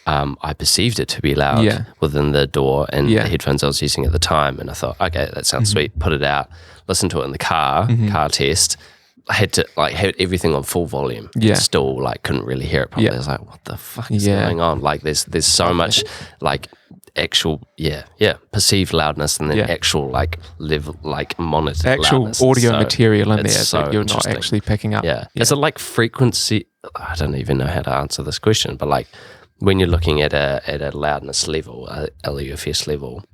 I perceived it to be loud within the DAW and the headphones I was using at the time, and I thought, okay, that sounds sweet, put it out, listen to it in the car test. I had to like have everything on full volume. Still like couldn't really hear it properly. I was like, what the fuck is going on? Like there's so much like actual perceived loudness, and then actual like level, like monitor actual loudness. audio material in there that you're not actually picking up. Is it like frequency? I don't even know how to answer this question, but like when you're looking at a loudness level, a LUFS level,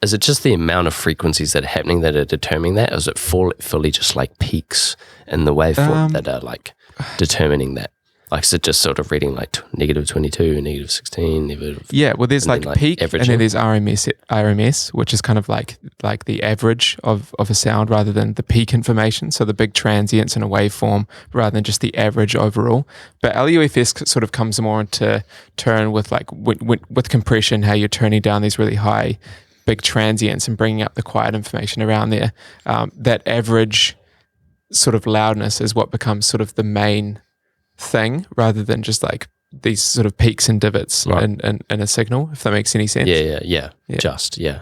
is it just the amount of frequencies that are happening that are determining that? Or is it fully just like peaks in the waveform that are like determining that? Like, is it just sort of reading like negative 22, negative 16, negative? Yeah, well, there's like peak, and then there's RMS, which is kind of like the average of a sound rather than the peak information. So the big transients in a waveform rather than just the average overall. But LUFS sort of comes more into turn with like with compression, how you're turning down these really high, big transients and bringing up the quiet information around there. That average sort of loudness is what becomes sort of the main thing rather than just like these sort of peaks and divots in a signal, if that makes any sense. Yeah. Just I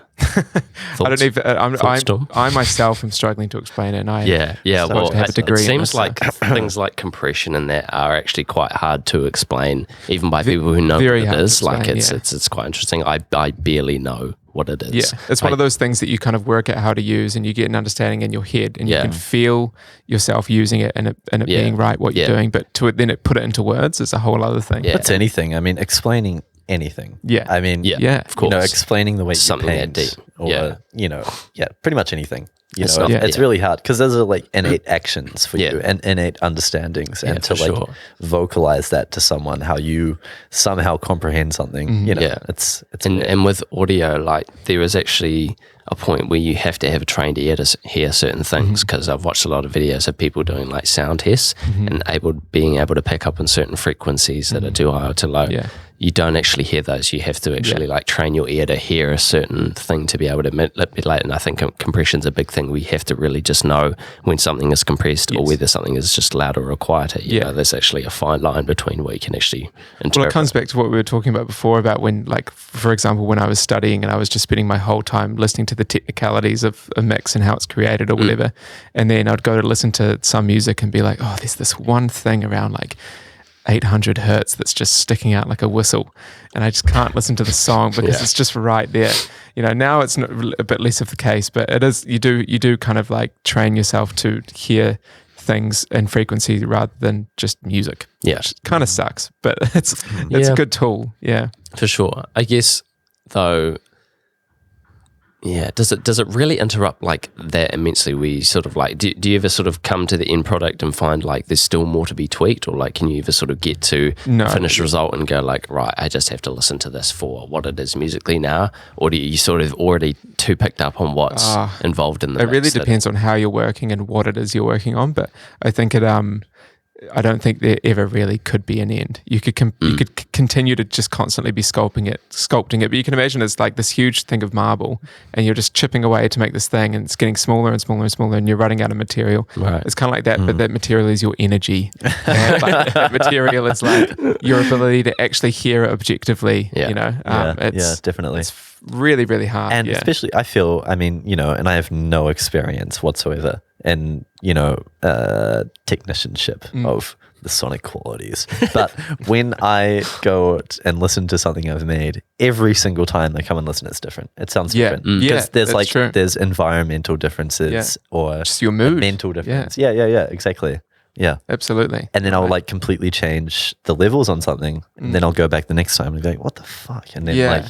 don't even. I myself am struggling to explain it. And I well, have a degree. It seems like things like compression and that are actually quite hard to explain, even by people who know what it is. Like it's quite interesting. I barely know what it is. Yeah, it's one of those things that you kind of work out how to use, and you get an understanding in your head, and you can feel yourself using it and it being right what you're doing. But then put it into words is a whole other thing. Yeah. That's anything. I mean, explaining anything. Yeah. I mean, of course. Explaining the way something you paint, that deep. Or pretty much anything. It's really hard because those are like innate actions for you and innate understandings, and to vocalize that to someone, how you somehow comprehend something. It's and with audio, like there is actually a point where you have to have a trained ear to hear certain things, because I've watched a lot of videos of people doing like sound tests and being able to pick up on certain frequencies that are too high or too low. You don't actually hear those. You have to actually like train your ear to hear a certain thing to be able to manipulate. And I think compression's a big thing. We have to really just know when something is compressed or whether something is just louder or quieter. You know, there's actually a fine line between where you can actually interpret. Well, it comes back to what we were talking about before about when, like, for example, when I was studying and I was just spending my whole time listening to the technicalities of a mix and how it's created or whatever. And then I'd go to listen to some music and be like, oh, there's this one thing around like 800 hertz that's just sticking out like a whistle, and I just can't listen to the song because it's just right there. Now it's a bit less of the case, but it is. You do kind of like train yourself to hear things in frequency rather than just music. Which kind of sucks, but it's a good tool. Yeah, for sure. I guess though. Yeah, does it really interrupt like that immensely? We sort of like, do you ever sort of come to the end product and find like there's still more to be tweaked, or like can you ever sort of get to finished result and go like, right, I just have to listen to this for what it is musically now, or do you sort of already too picked up on what's involved in the mix? It really depends on how you're working and what it is you're working on, but I think I don't think there ever really could be an end. You could you could continue to just constantly be sculpting it, but you can imagine it's like this huge thing of marble, and you're just chipping away to make this thing, and it's getting smaller and smaller and smaller, and you're running out of material. Right. It's kind of like that, but that material is your energy. And like, that material is like your ability to actually hear it objectively. Definitely. It's really, really hard. And especially, I feel, and I have no experience whatsoever in, technicianship of the sonic qualities. But when I go and listen to something I've made, every single time I come and listen, it's different. It sounds different. Because there's environmental differences or just your mood. Mental difference. Yeah, exactly. Yeah, absolutely. And then I'll like completely change the levels on something, and then I'll go back the next time and be like, what the fuck? And then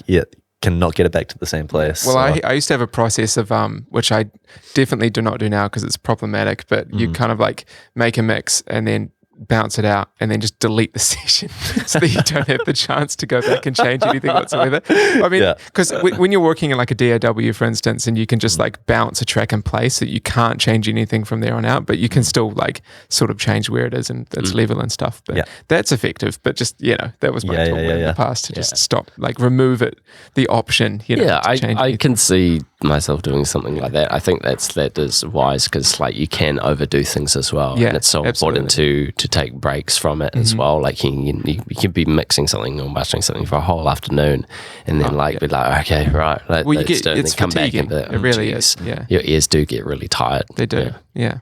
cannot get it back to the same place. Well, I used to have a process of which I definitely do not do now because it's problematic, but you kind of like make a mix and then bounce it out and then just delete the session so that you don't have the chance to go back and change anything whatsoever. I mean, because when you're working in like a DAW, for instance, and you can just like bounce a track in place so you can't change anything from there on out, but you can still like sort of change where it is and its level and stuff. But that's effective. But just, that was my tool in the past to just stop, like remove it, the option, I can see myself doing something like that. I think that is wise because like you can overdo things as well, and it's so important to take breaks from it as well. Like you can be mixing something or mastering something for a whole afternoon, and then be like, okay, right, you get it's come fatiguing. Back and it really is. Yeah, your ears do get really tired. They do. Yeah.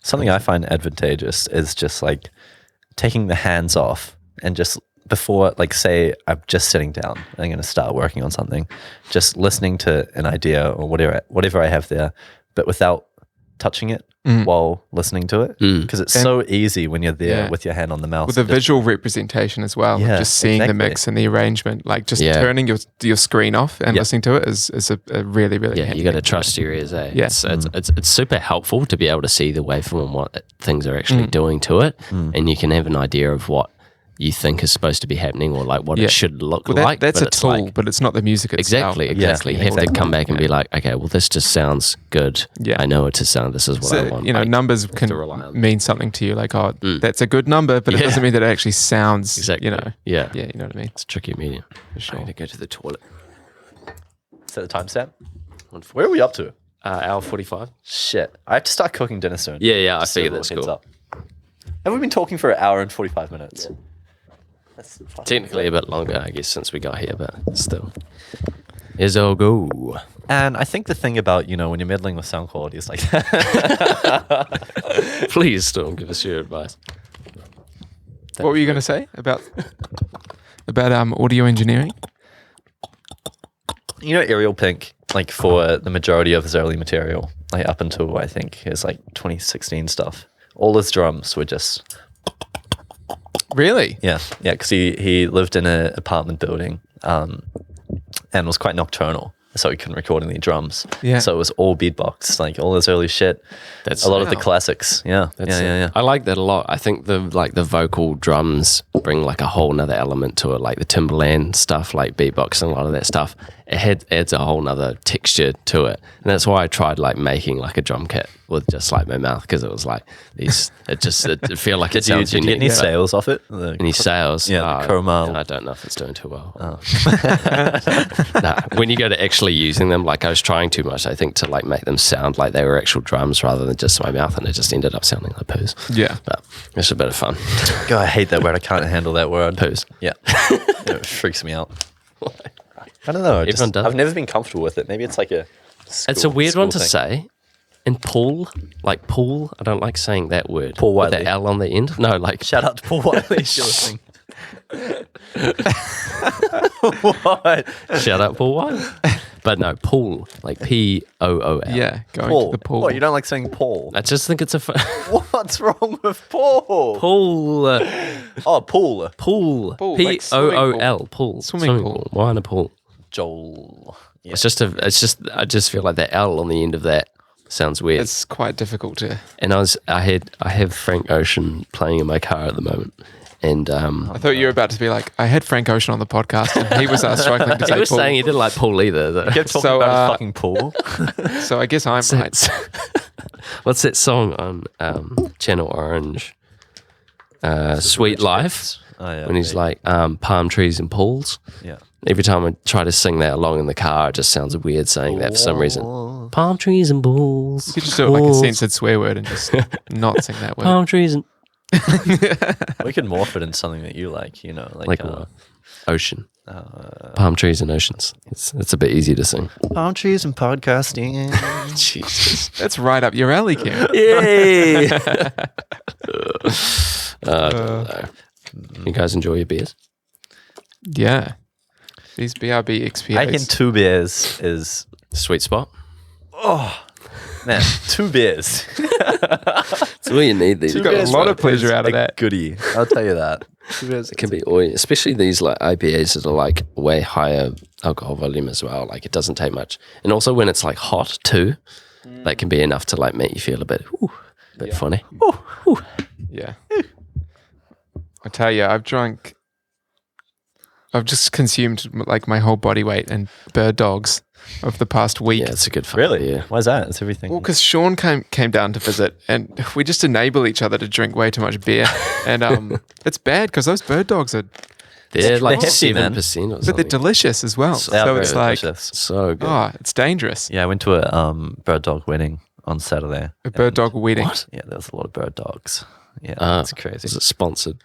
Something I find advantageous is just like taking the hands off and just before, like, say I'm just sitting down, I'm going to start working on something, just listening to an idea or whatever I have there, but without touching it while listening to it, because it's so easy when you're there with your hand on the mouse. With a visual representation as well, just seeing the mix and the arrangement, like just turning your screen off and listening to it is a really, really handy. You got to trust your ears. It's super helpful to be able to see the waveform and what things are actually doing to it, and you can have an idea of what you think is supposed to be happening or like what it should look like. That's a tool, but it's not the music itself. Exactly. You have to come back and be like, okay, well, this just sounds good. Yeah. I know it to sound. This is what I want. Numbers can mean something to you. Like, that's a good number, but it doesn't mean that it actually sounds. Exactly. Yeah, you know what I mean. It's a tricky medium. For sure. I need to go to the toilet. Is that the timestamp? Where are we up to? Hour 45. Shit. I have to start cooking dinner soon. Yeah. I figured that's cool. Have we been talking for an hour and 45 minutes? Yeah. That's technically a bit longer, I guess, since we got here, but still. Here's all go. And I think the thing about, when you're meddling with sound quality is like Please don't give us your advice. What were you going to say about audio engineering? Ariel Pink, like for the majority of his early material, like up until I think his like 2016 stuff, all his drums were just... Really? Yeah, because he lived in an apartment building and was quite nocturnal, so he couldn't record any drums. Yeah. So it was all beatbox, like all his early shit. That's a lot of the classics. Yeah. Yeah. I like that a lot. I think the vocal drums bring like a whole nother element to it, like the Timberland stuff, like beatbox and a lot of that stuff. It adds a whole nother texture to it, and that's why I tried like making like a drum kit with just like my mouth, because it was like these. It feel like it sounds unique. Did you get any sales off it? Any sales? Yeah, the chroma. I don't know if it's doing too well. Nah, when you go to actually using them, like I was trying too much, I think, to like make them sound like they were actual drums rather than just my mouth, and it just ended up sounding like poos. Yeah, but it's a bit of fun. God, I hate that word. I can't handle that word. Poos. Yeah, it freaks me out. I don't know. I've never been comfortable with it. Maybe it's like it's a weird one to say. And Paul, like Paul, I don't like saying that word. Paul Wiley. With the L on the end. No, like... Shout out to Paul Wiley if you're listening. What? Shout out Paul Wiley. But no, Paul, like P-O-O-L. Yeah, going Paul. to the Paul. What, you don't like saying Paul? I just think it's a... What's wrong with Paul? Pool. Pool. Pool. P-O-O-L. Pool. Swimming pool. Why in a pool? Joel. Yeah. I just feel like the L on the end of that sounds weird. It's quite difficult to... And I have Frank Ocean playing in my car at the moment. And I thought you were about to be like, I had Frank Ocean on the podcast and he was struggling to say He was Paul. saying he didn't like Paul either. Though. He kept talking about his fucking Paul. So I guess I'm right. What's that song on Channel Orange? Sweet Life. Oh, yeah, when he's like palm trees and pools. Yeah. Every time I try to sing that along in the car, it just sounds weird saying that for some reason. Palm trees and pools. You could just do it like a censored swear word and just not sing that word. Palm trees and... We could morph it into something that you like, like ocean. Palm trees and oceans. It's a bit easy to sing. Palm trees and podcasting. Jesus. That's right up your alley, Kieran. Yay! I don't know. You guys enjoy your beers? Yeah. These BRB XPAs. I think 2 beers is... Sweet spot. Oh, man, 2 beers. That's all you need. These you got a lot of pleasure out of that. Goodie, I'll tell you that. It can be oily, especially these like IPAs that are like way higher alcohol volume as well. Like it doesn't take much, and also when it's like hot too, that can be enough to like make you feel a bit funny. Yeah. I tell you, I've just consumed like my whole body weight in bird dogs of the past week. Yeah, it's a good fun. Really? Yeah. Why is that? It's everything. Well, because Sean came down to visit and we just enable each other to drink way too much beer. And it's bad because those bird dogs are... They're like hefty, 7% or something. But they're delicious as well. So it's like... delicious. So good. Oh, it's dangerous. Yeah, I went to a bird dog wedding on Saturday. A bird dog wedding? What? Yeah, there was a lot of bird dogs. Yeah, it's crazy. Was it sponsored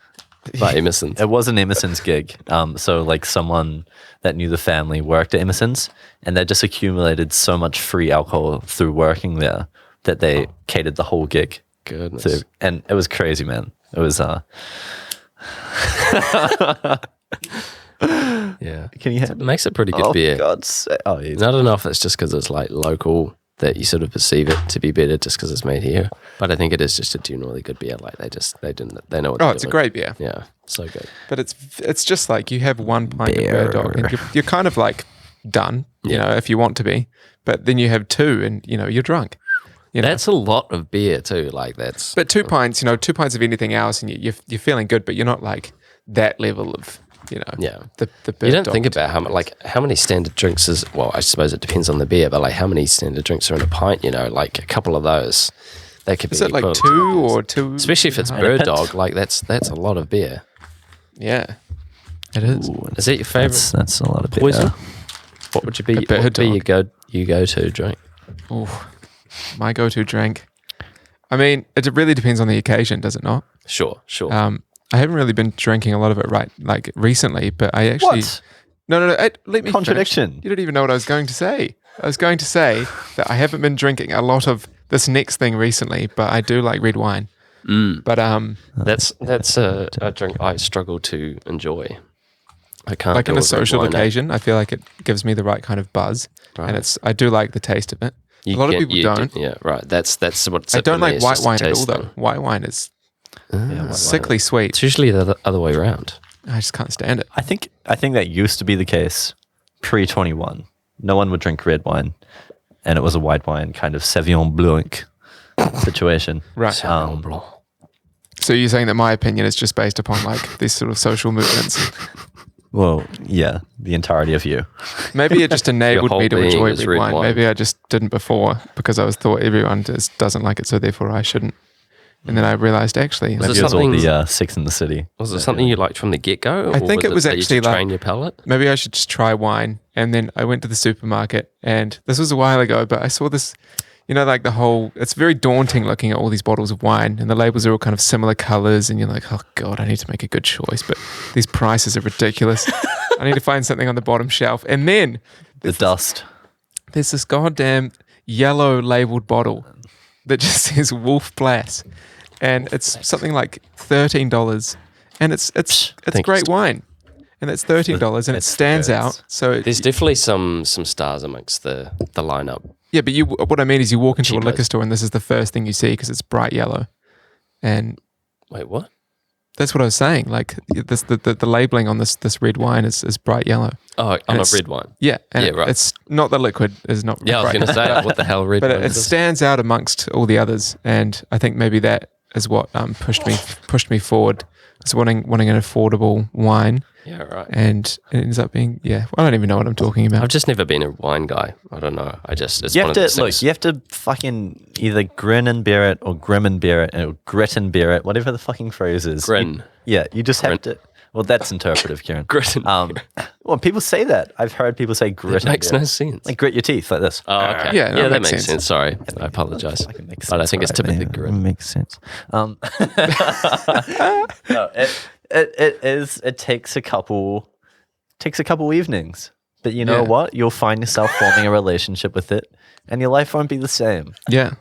by Emerson's? It was an Emerson's gig. So like someone that knew the family worked at Emerson's, and they just accumulated so much free alcohol through working there that they catered the whole gig. Goodness. And it was crazy, man. It was yeah. Can you it makes it pretty good beer. God's sake. Oh, yeah. I don't know if it's just because it's like local that you sort of perceive it to be better just because it's made here. But I think it is just a genuinely good beer. Like they know what they're it's doing. a great beer. Yeah, so good. But it's just like you have one pint of bird dog and you're kind of like done, you know, if you want to be. But then you have 2 and, you're drunk. That's a lot of beer too. Like that's... But 2 pints, 2 pints of anything else and you're feeling good, but you're not like that level of, the you don't think about how many standard drinks is, well, I suppose it depends on the beer, but like how many standard drinks are in a pint, like a couple of those, they could is be. Is it like 2 or 2? Especially if it's Bird Dog, like that's a lot of beer. Yeah, it is. Ooh, is that your favourite? That's a lot of beer. Poison? What would you your go-to drink? Oh, my go-to drink. I mean, it really depends on the occasion, does it not? Sure. I haven't really been drinking a lot of it recently, but I actually... What? No, let me Contradiction. finish. You don't even know what I was going to say. I was going to say that I haven't been drinking a lot of this next thing recently, but I do like red wine. But that's a drink I struggle to enjoy. I can't. Like in a social occasion, I feel like it gives me the right kind of buzz, and I do like the taste of it. A lot of people don't. Yeah, right. That's what. I don't like white wine at all, though. White wine is sickly sweet. It's usually the other way around. I just can't stand it. I think that used to be the case pre-21. No one would drink red wine, and it was a white wine kind of Sauvignon Blanc situation. Right. Sauvignon Blanc. So you're saying that my opinion is just based upon like these sort of social movements? Well, yeah, the entirety of you. Maybe it just enabled me to enjoy red red wine. Maybe I just didn't before because I thought everyone doesn't like it, so therefore I shouldn't. And then I realised actually... Maybe it was all the Sex in the City. Was it something you liked from the get-go? I think it was actually like... train your palate? Maybe I should just try wine. And then I went to the supermarket and this was a while ago, but I saw this, like the whole... It's very daunting looking at all these bottles of wine and the labels are all kind of similar colours and you're like, oh God, I need to make a good choice, but these prices are ridiculous. I need to find something on the bottom shelf. And then... The dust. There's this goddamn yellow labelled bottle that just says Wolf Blass. And it's something like $13, and it's great wine, and it's $13, and it stands out. So there's definitely some stars amongst the lineup. Yeah, but what I mean is you walk into a liquor store, and this is the first thing you see because it's bright yellow. And wait, what? That's what I was saying. Like this, the labeling on this red wine is bright yellow. Oh, on a red wine. Yeah, and right. It's not the liquid is not. Yeah, I was going to say what the hell red. But it stands out amongst all the others, and I think maybe that is what pushed me forward. It's wanting an affordable wine. Yeah, right. And it ends up being I don't even know what I'm talking about. I've just never been a wine guy. I don't know. It's you one have of to those things. You have to fucking either grin and bear it or grim and bear it or grit and bear it, whatever the fucking phrase is. Grin. You just have to. Well, that's interpretive, Kieran. Grit and well, people say that. I've heard people say grit. It makes no sense. Like grit your teeth like this. Oh, okay. Yeah, that makes sense. Sorry, I apologize. But I think it's typically grit. It makes sense. No, it takes a couple evenings. But you know what? You'll find yourself forming a relationship with it, and your life won't be the same. Yeah.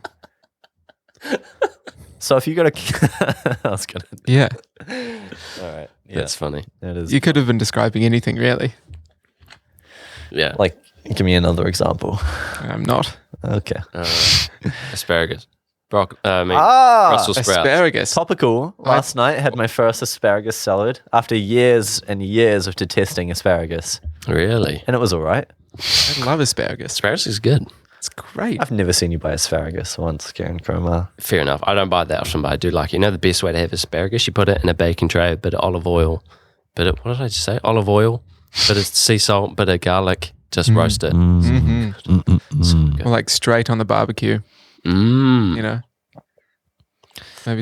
So if you got to, I was gonna. Yeah. All right. Yeah. That's funny. That is. You could have been describing anything, really. Yeah. Like, give me another example. I'm not. Okay. Asparagus. Brussels sprouts. Asparagus. Topical. Last night had my first asparagus salad after years and years of detesting asparagus. Really? And it was all right. I love asparagus. Asparagus is good. It's great. I've never seen you buy asparagus once, Kieran Cromar. Fair enough. I don't buy it that often, but I do like it. The best way to have asparagus, you put it in a baking tray, a bit of olive oil, what did I just say? Olive oil, bit of sea salt, bit of garlic, just roast it. Mm-hmm. Or like straight on the barbecue. Maybe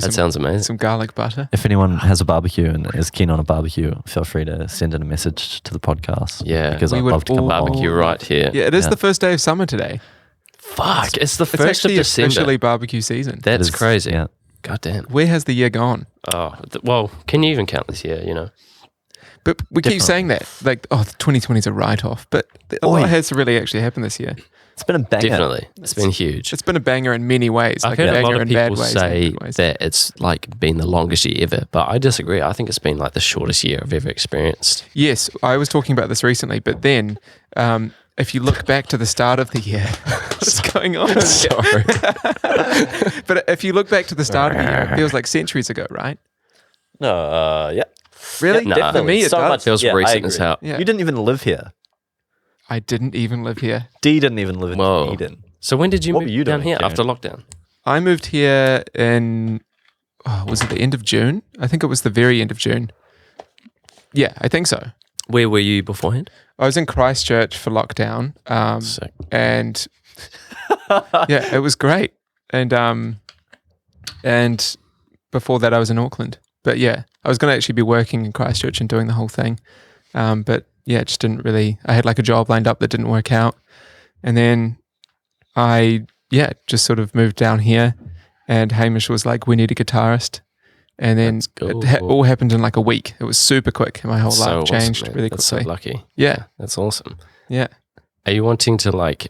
that sounds amazing. Some garlic butter. If anyone has a barbecue and is keen on a barbecue, feel free to send in a message to the podcast. Yeah, because I'd love to come barbecue right here. Yeah, it is the first day of summer today. Fuck, it's the 1st of December. It's officially barbecue season. That's crazy. Yeah. God damn. Where has the year gone? Oh, well, can you even count this year, But we keep saying that, like, 2020 is a write-off. But a lot has really actually happened this year. It's been a banger. Definitely. It's been huge. It's been a banger in many ways. I've heard a lot of people say that it's like been the longest year ever, but I disagree. I think it's been like the shortest year I've ever experienced. Yes, I was talking about this recently, but then if you look back to the start of the year, what's going on? Sorry. But if you look back to the start of the year, it feels like centuries ago, right? No, yeah. Really? Yeah, For me, it so does. much feels recent as hell. Yeah. You didn't even live here. I didn't even live here. Dee didn't even live in Whoa. Eden. So when did you move down here? Kieran? After lockdown? I moved here in, was it the end of June? I think it was the very end of June. Yeah, I think so. Where were you beforehand? I was in Christchurch for lockdown, and yeah, it was great. And before that, I was in Auckland. But yeah, I was going to actually be working in Christchurch and doing the whole thing, but yeah, it just didn't really. I had like a job lined up that didn't work out, and then I just sort of moved down here, and Hamish was like, "We need a guitarist." And then it all happened in like a week. It was super quick. My whole life changed really quickly. That's so lucky. Yeah. That's awesome. Yeah. Are you wanting to like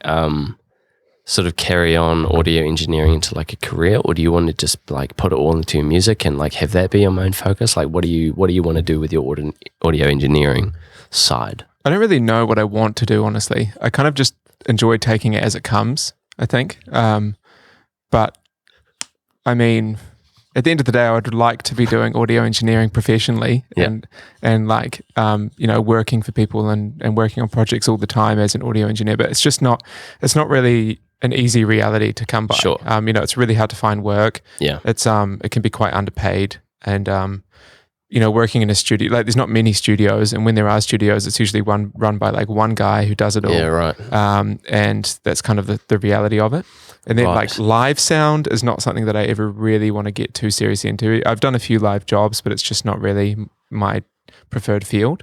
sort of carry on audio engineering into like a career, or do you want to just like put it all into your music and like have that be your main focus? Like what do you want to do with your audio engineering side? I don't really know what I want to do, honestly. I kind of just enjoy taking it as it comes, I think. But I mean, at the end of the day, I would like to be doing audio engineering professionally and like, working for people and working on projects all the time as an audio engineer, but it's not really an easy reality to come by. Sure. It's really hard to find work. Yeah. It can be quite underpaid and, working in a studio, like there's not many studios, and when there are studios, it's usually run by like one guy who does it all. Yeah, right. And that's kind of the reality of it. And then like live sound is not something that I ever really want to get too seriously into. I've done a few live jobs, but it's just not really my preferred field.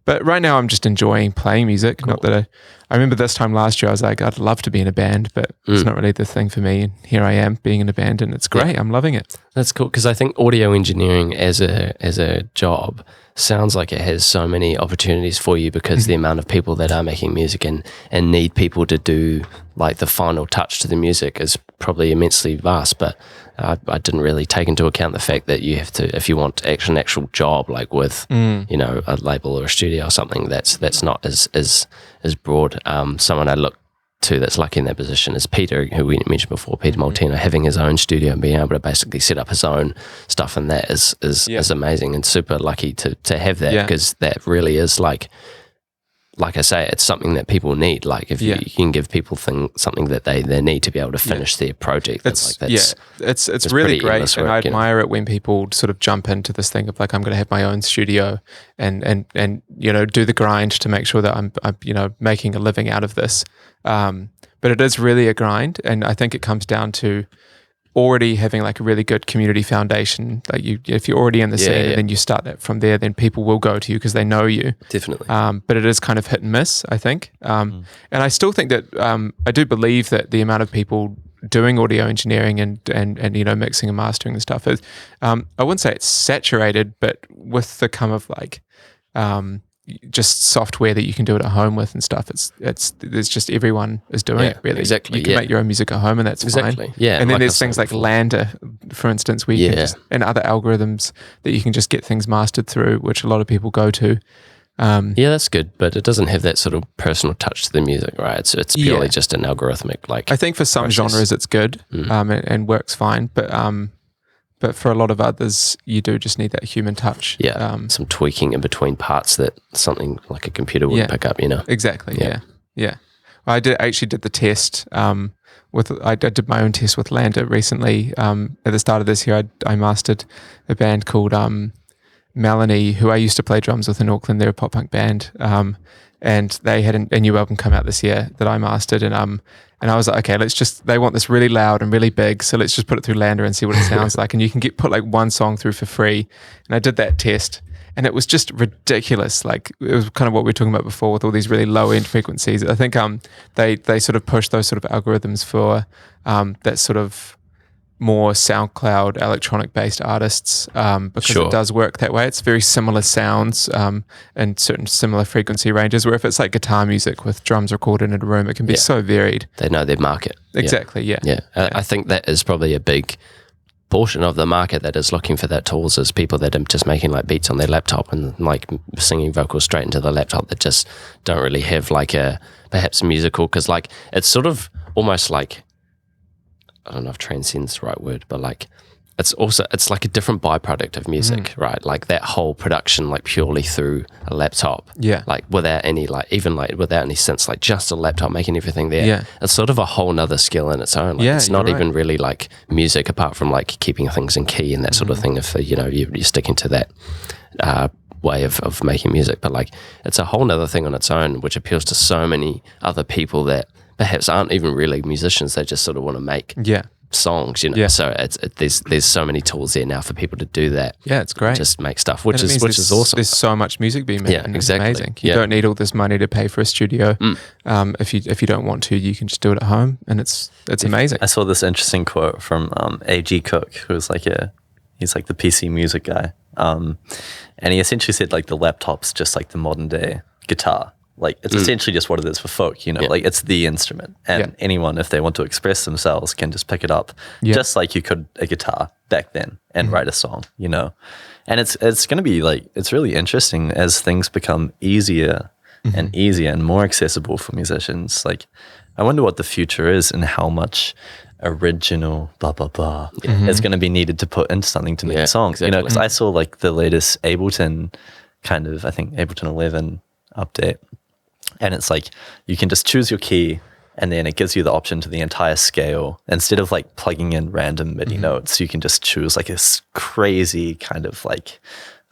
But right now I'm just enjoying playing music. Cool. Not that I remember this time last year I was like, I'd love to be in a band, but it's not really the thing for me. And here I am being in a band, and it's great. Yeah. I'm loving it. That's cool, because I think audio engineering as a job sounds like it has so many opportunities for you, because the amount of people that are making music and need people to do like the final touch to the music is probably immensely vast. But I didn't really take into account the fact that you have to, if you want an actual job like with a label or a studio or something, that's not as broad. Someone I look to that's lucky in that position is Peter, who we mentioned before, Peter Maltino, having his own studio and being able to basically set up his own stuff, and that is amazing, and super lucky to have that, because that really is like I say, it's something that people need. Like if you can give people something that they need to be able to finish their project. It's really great, and I admire it when people sort of jump into this thing of like, I'm going to have my own studio and do the grind to make sure that I'm making a living out of this. But it is really a grind, and I think it comes down to already having like a really good community foundation. Like if you're already in the scene and then you start that from there, then people will go to you because they know you. Definitely. But it is kind of hit and miss, I think. And I still think that I do believe that the amount of people doing audio engineering and mixing and mastering and stuff is, I wouldn't say it's saturated, but with the come of like just software that you can do it at home with and stuff, there's just everyone is doing it, really. Exactly. You can make your own music at home, and that's fine. Yeah. And then there's things like Lander, for instance, where you can just, and other algorithms that you can just get things mastered through, which a lot of people go to. That's good, but it doesn't have that sort of personal touch to the music, right? It's purely just an algorithmic like. I think for some genres it's good and works fine, but for a lot of others, you do just need that human touch. Yeah, some tweaking in between parts that something like a computer would pick up, Exactly, yeah. I actually did the test I did my own test with Lander recently. At the start of this year, I mastered a band called Melanie, who I used to play drums with in Auckland. They're a pop punk band. And they had a new album come out this year that I mastered, and I was like, okay, they want this really loud and really big, so let's just put it through Lander and see what it sounds like. And you can put like one song through for free. And I did that test, and it was just ridiculous. Like it was kind of what we were talking about before with all these really low end frequencies. I think they sort of push those sort of algorithms for that sort of more SoundCloud electronic based artists because it does work that way. It's very similar sounds and certain similar frequency ranges, where if it's like guitar music with drums recorded in a room, it can be so varied. They know their market. Exactly, yeah. I think that is probably a big portion of the market that is looking for that tools, is people that are just making like beats on their laptop and like singing vocals straight into the laptop that just don't really have like a perhaps musical, because like it's sort of almost like, I don't know if transcends the right word, but like it's like a different byproduct of music, right? Like that whole production, like purely through a laptop, like without any without any sense, like just a laptop making everything there. Yeah. It's sort of a whole nother skill in its own. Like it's not even really like music, apart from like keeping things in key and that sort of thing. If you're sticking to that way of making music, but like it's a whole nother thing on its own, which appeals to so many other people that perhaps aren't even really musicians. They just sort of want to make songs, you know. Yeah. So there's so many tools there now for people to do that. Yeah, it's great. Just make stuff, which is awesome. There's so much music being made. Yeah, and exactly. It's amazing. You don't need all this money to pay for a studio. If you don't want to, you can just do it at home, and it's amazing. I saw this interesting quote from A.G. Cook, who's he's like the PC music guy, and he essentially said like the laptop's just like the modern day guitar. Like it's essentially just what it is for folk, you know, like it's the instrument, and anyone, if they want to express themselves, can just pick it up, just like you could a guitar back then and write a song, you know. And it's going to be like, it's really interesting as things become easier and easier and more accessible for musicians. Like I wonder what the future is and how much original blah blah blah is going to be needed to put into something to make songs, you know, because I saw like the latest Ableton kind of, I think Ableton 11 update. And it's like you can just choose your key, and then it gives you the option to the entire scale. Instead of like plugging in random MIDI notes, you can just choose like a crazy kind of like,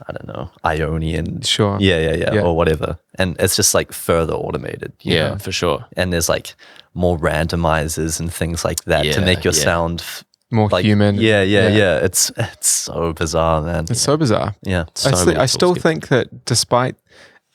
I don't know, Ionian. Sure. Yeah, or whatever. And it's just like further automated. You know? For sure. And there's like more randomizers and things like that to make your sound more like, human. Yeah. It's so bizarre, man. It's so bizarre. Yeah. I still think that despite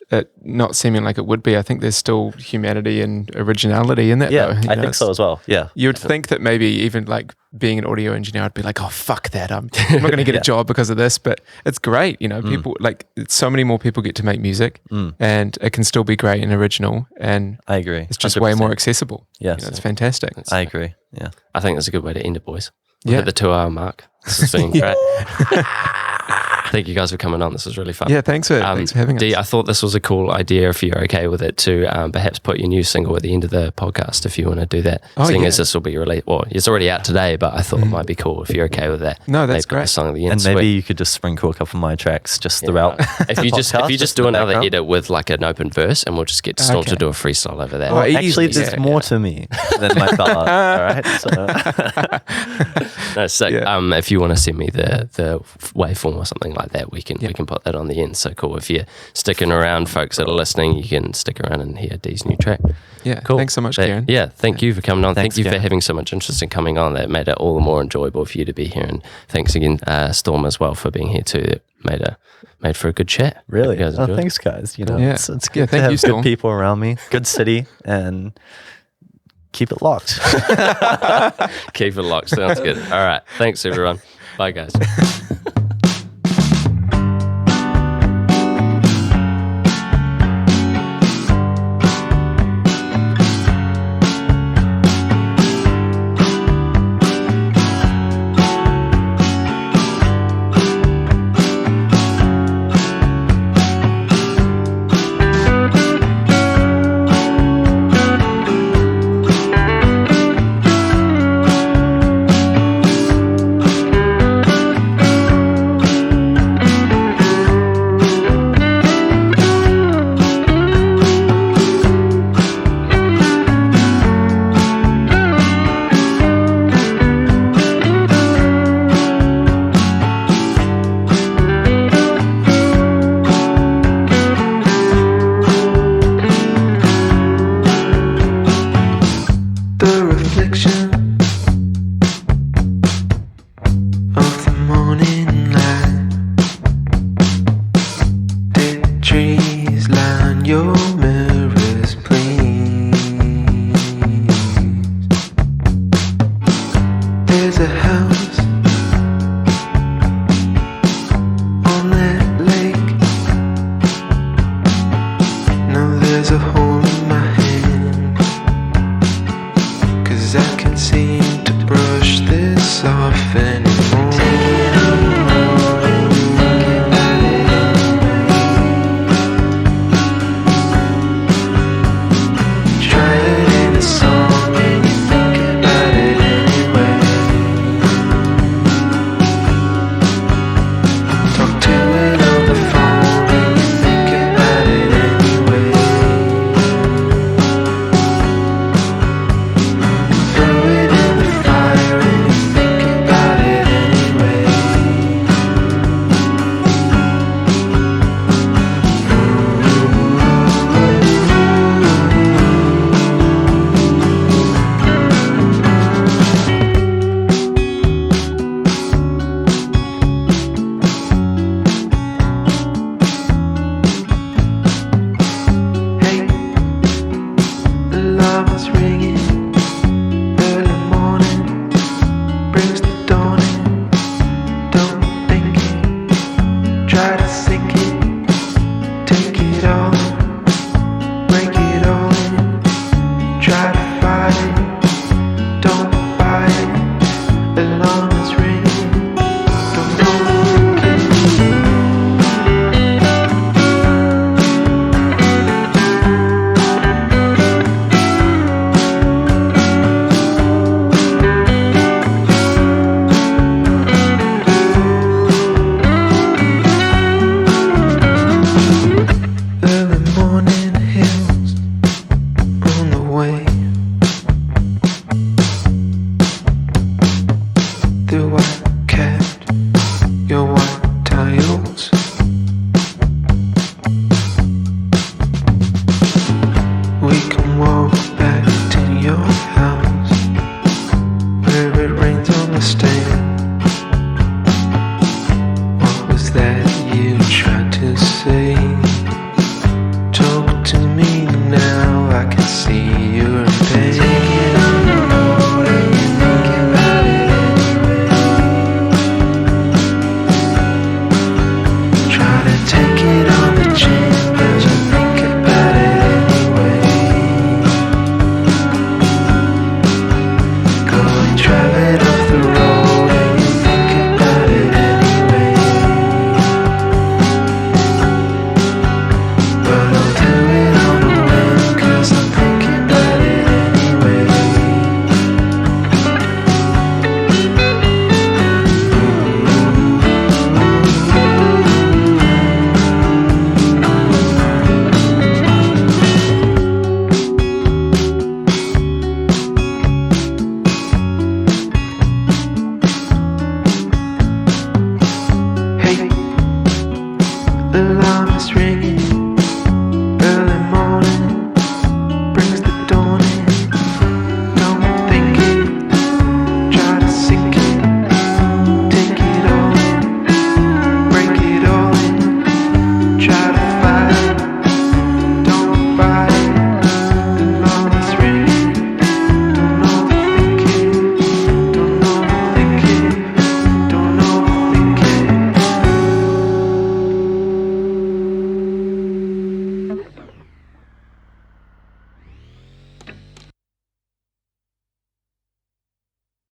it not seeming like it would be, I think there's still humanity and originality in that. Yeah, though. I think so as well. Yeah. You would think that maybe even like being an audio engineer, I'd be like, oh, fuck that. I'm not going to get a job because of this, but it's great. You know, people like so many more people get to make music and it can still be great and original. And I agree. It's just 100%. Way more accessible. Yes. You know, it's fantastic. I agree. Yeah. I think that's a good way to end it, boys. We're at the 2-hour mark. This has been great. Thank you guys for coming on. This was really fun. Yeah, thanks for having us. Dee, I thought this was a cool idea, if you're okay with it, to perhaps put your new single at the end of the podcast, if you want to do that. Seeing as this will be released, well, it's already out today, but I thought it might be cool if you're okay with that. No, that's great. The song at the end. And maybe you could just sprinkle a couple of my tracks just throughout. If you just do another edit with like an open verse, and we'll just get Staughm to do a freestyle over that. Well, actually, there's more to me than my part. All right. So. If you want to send me the waveform or something like that, we can put that on the end. So cool. If you're sticking around, folks that are listening, you can stick around and hear Dee's new track. Yeah, cool. Thanks so much, Kieran. Thank you for coming on. Thanks, thank you Kieran. for having so much interest in coming on. That made it all the more enjoyable for you to be here. And thanks again, Staughm, as well, for being here too. It made for a good chat. Really? Thanks, guys. You know, it's good to thank have you, good Staughm. people around me, good city, and keep it locked. Keep it locked. Sounds good. All right. Thanks, everyone. Bye, guys. Trees line your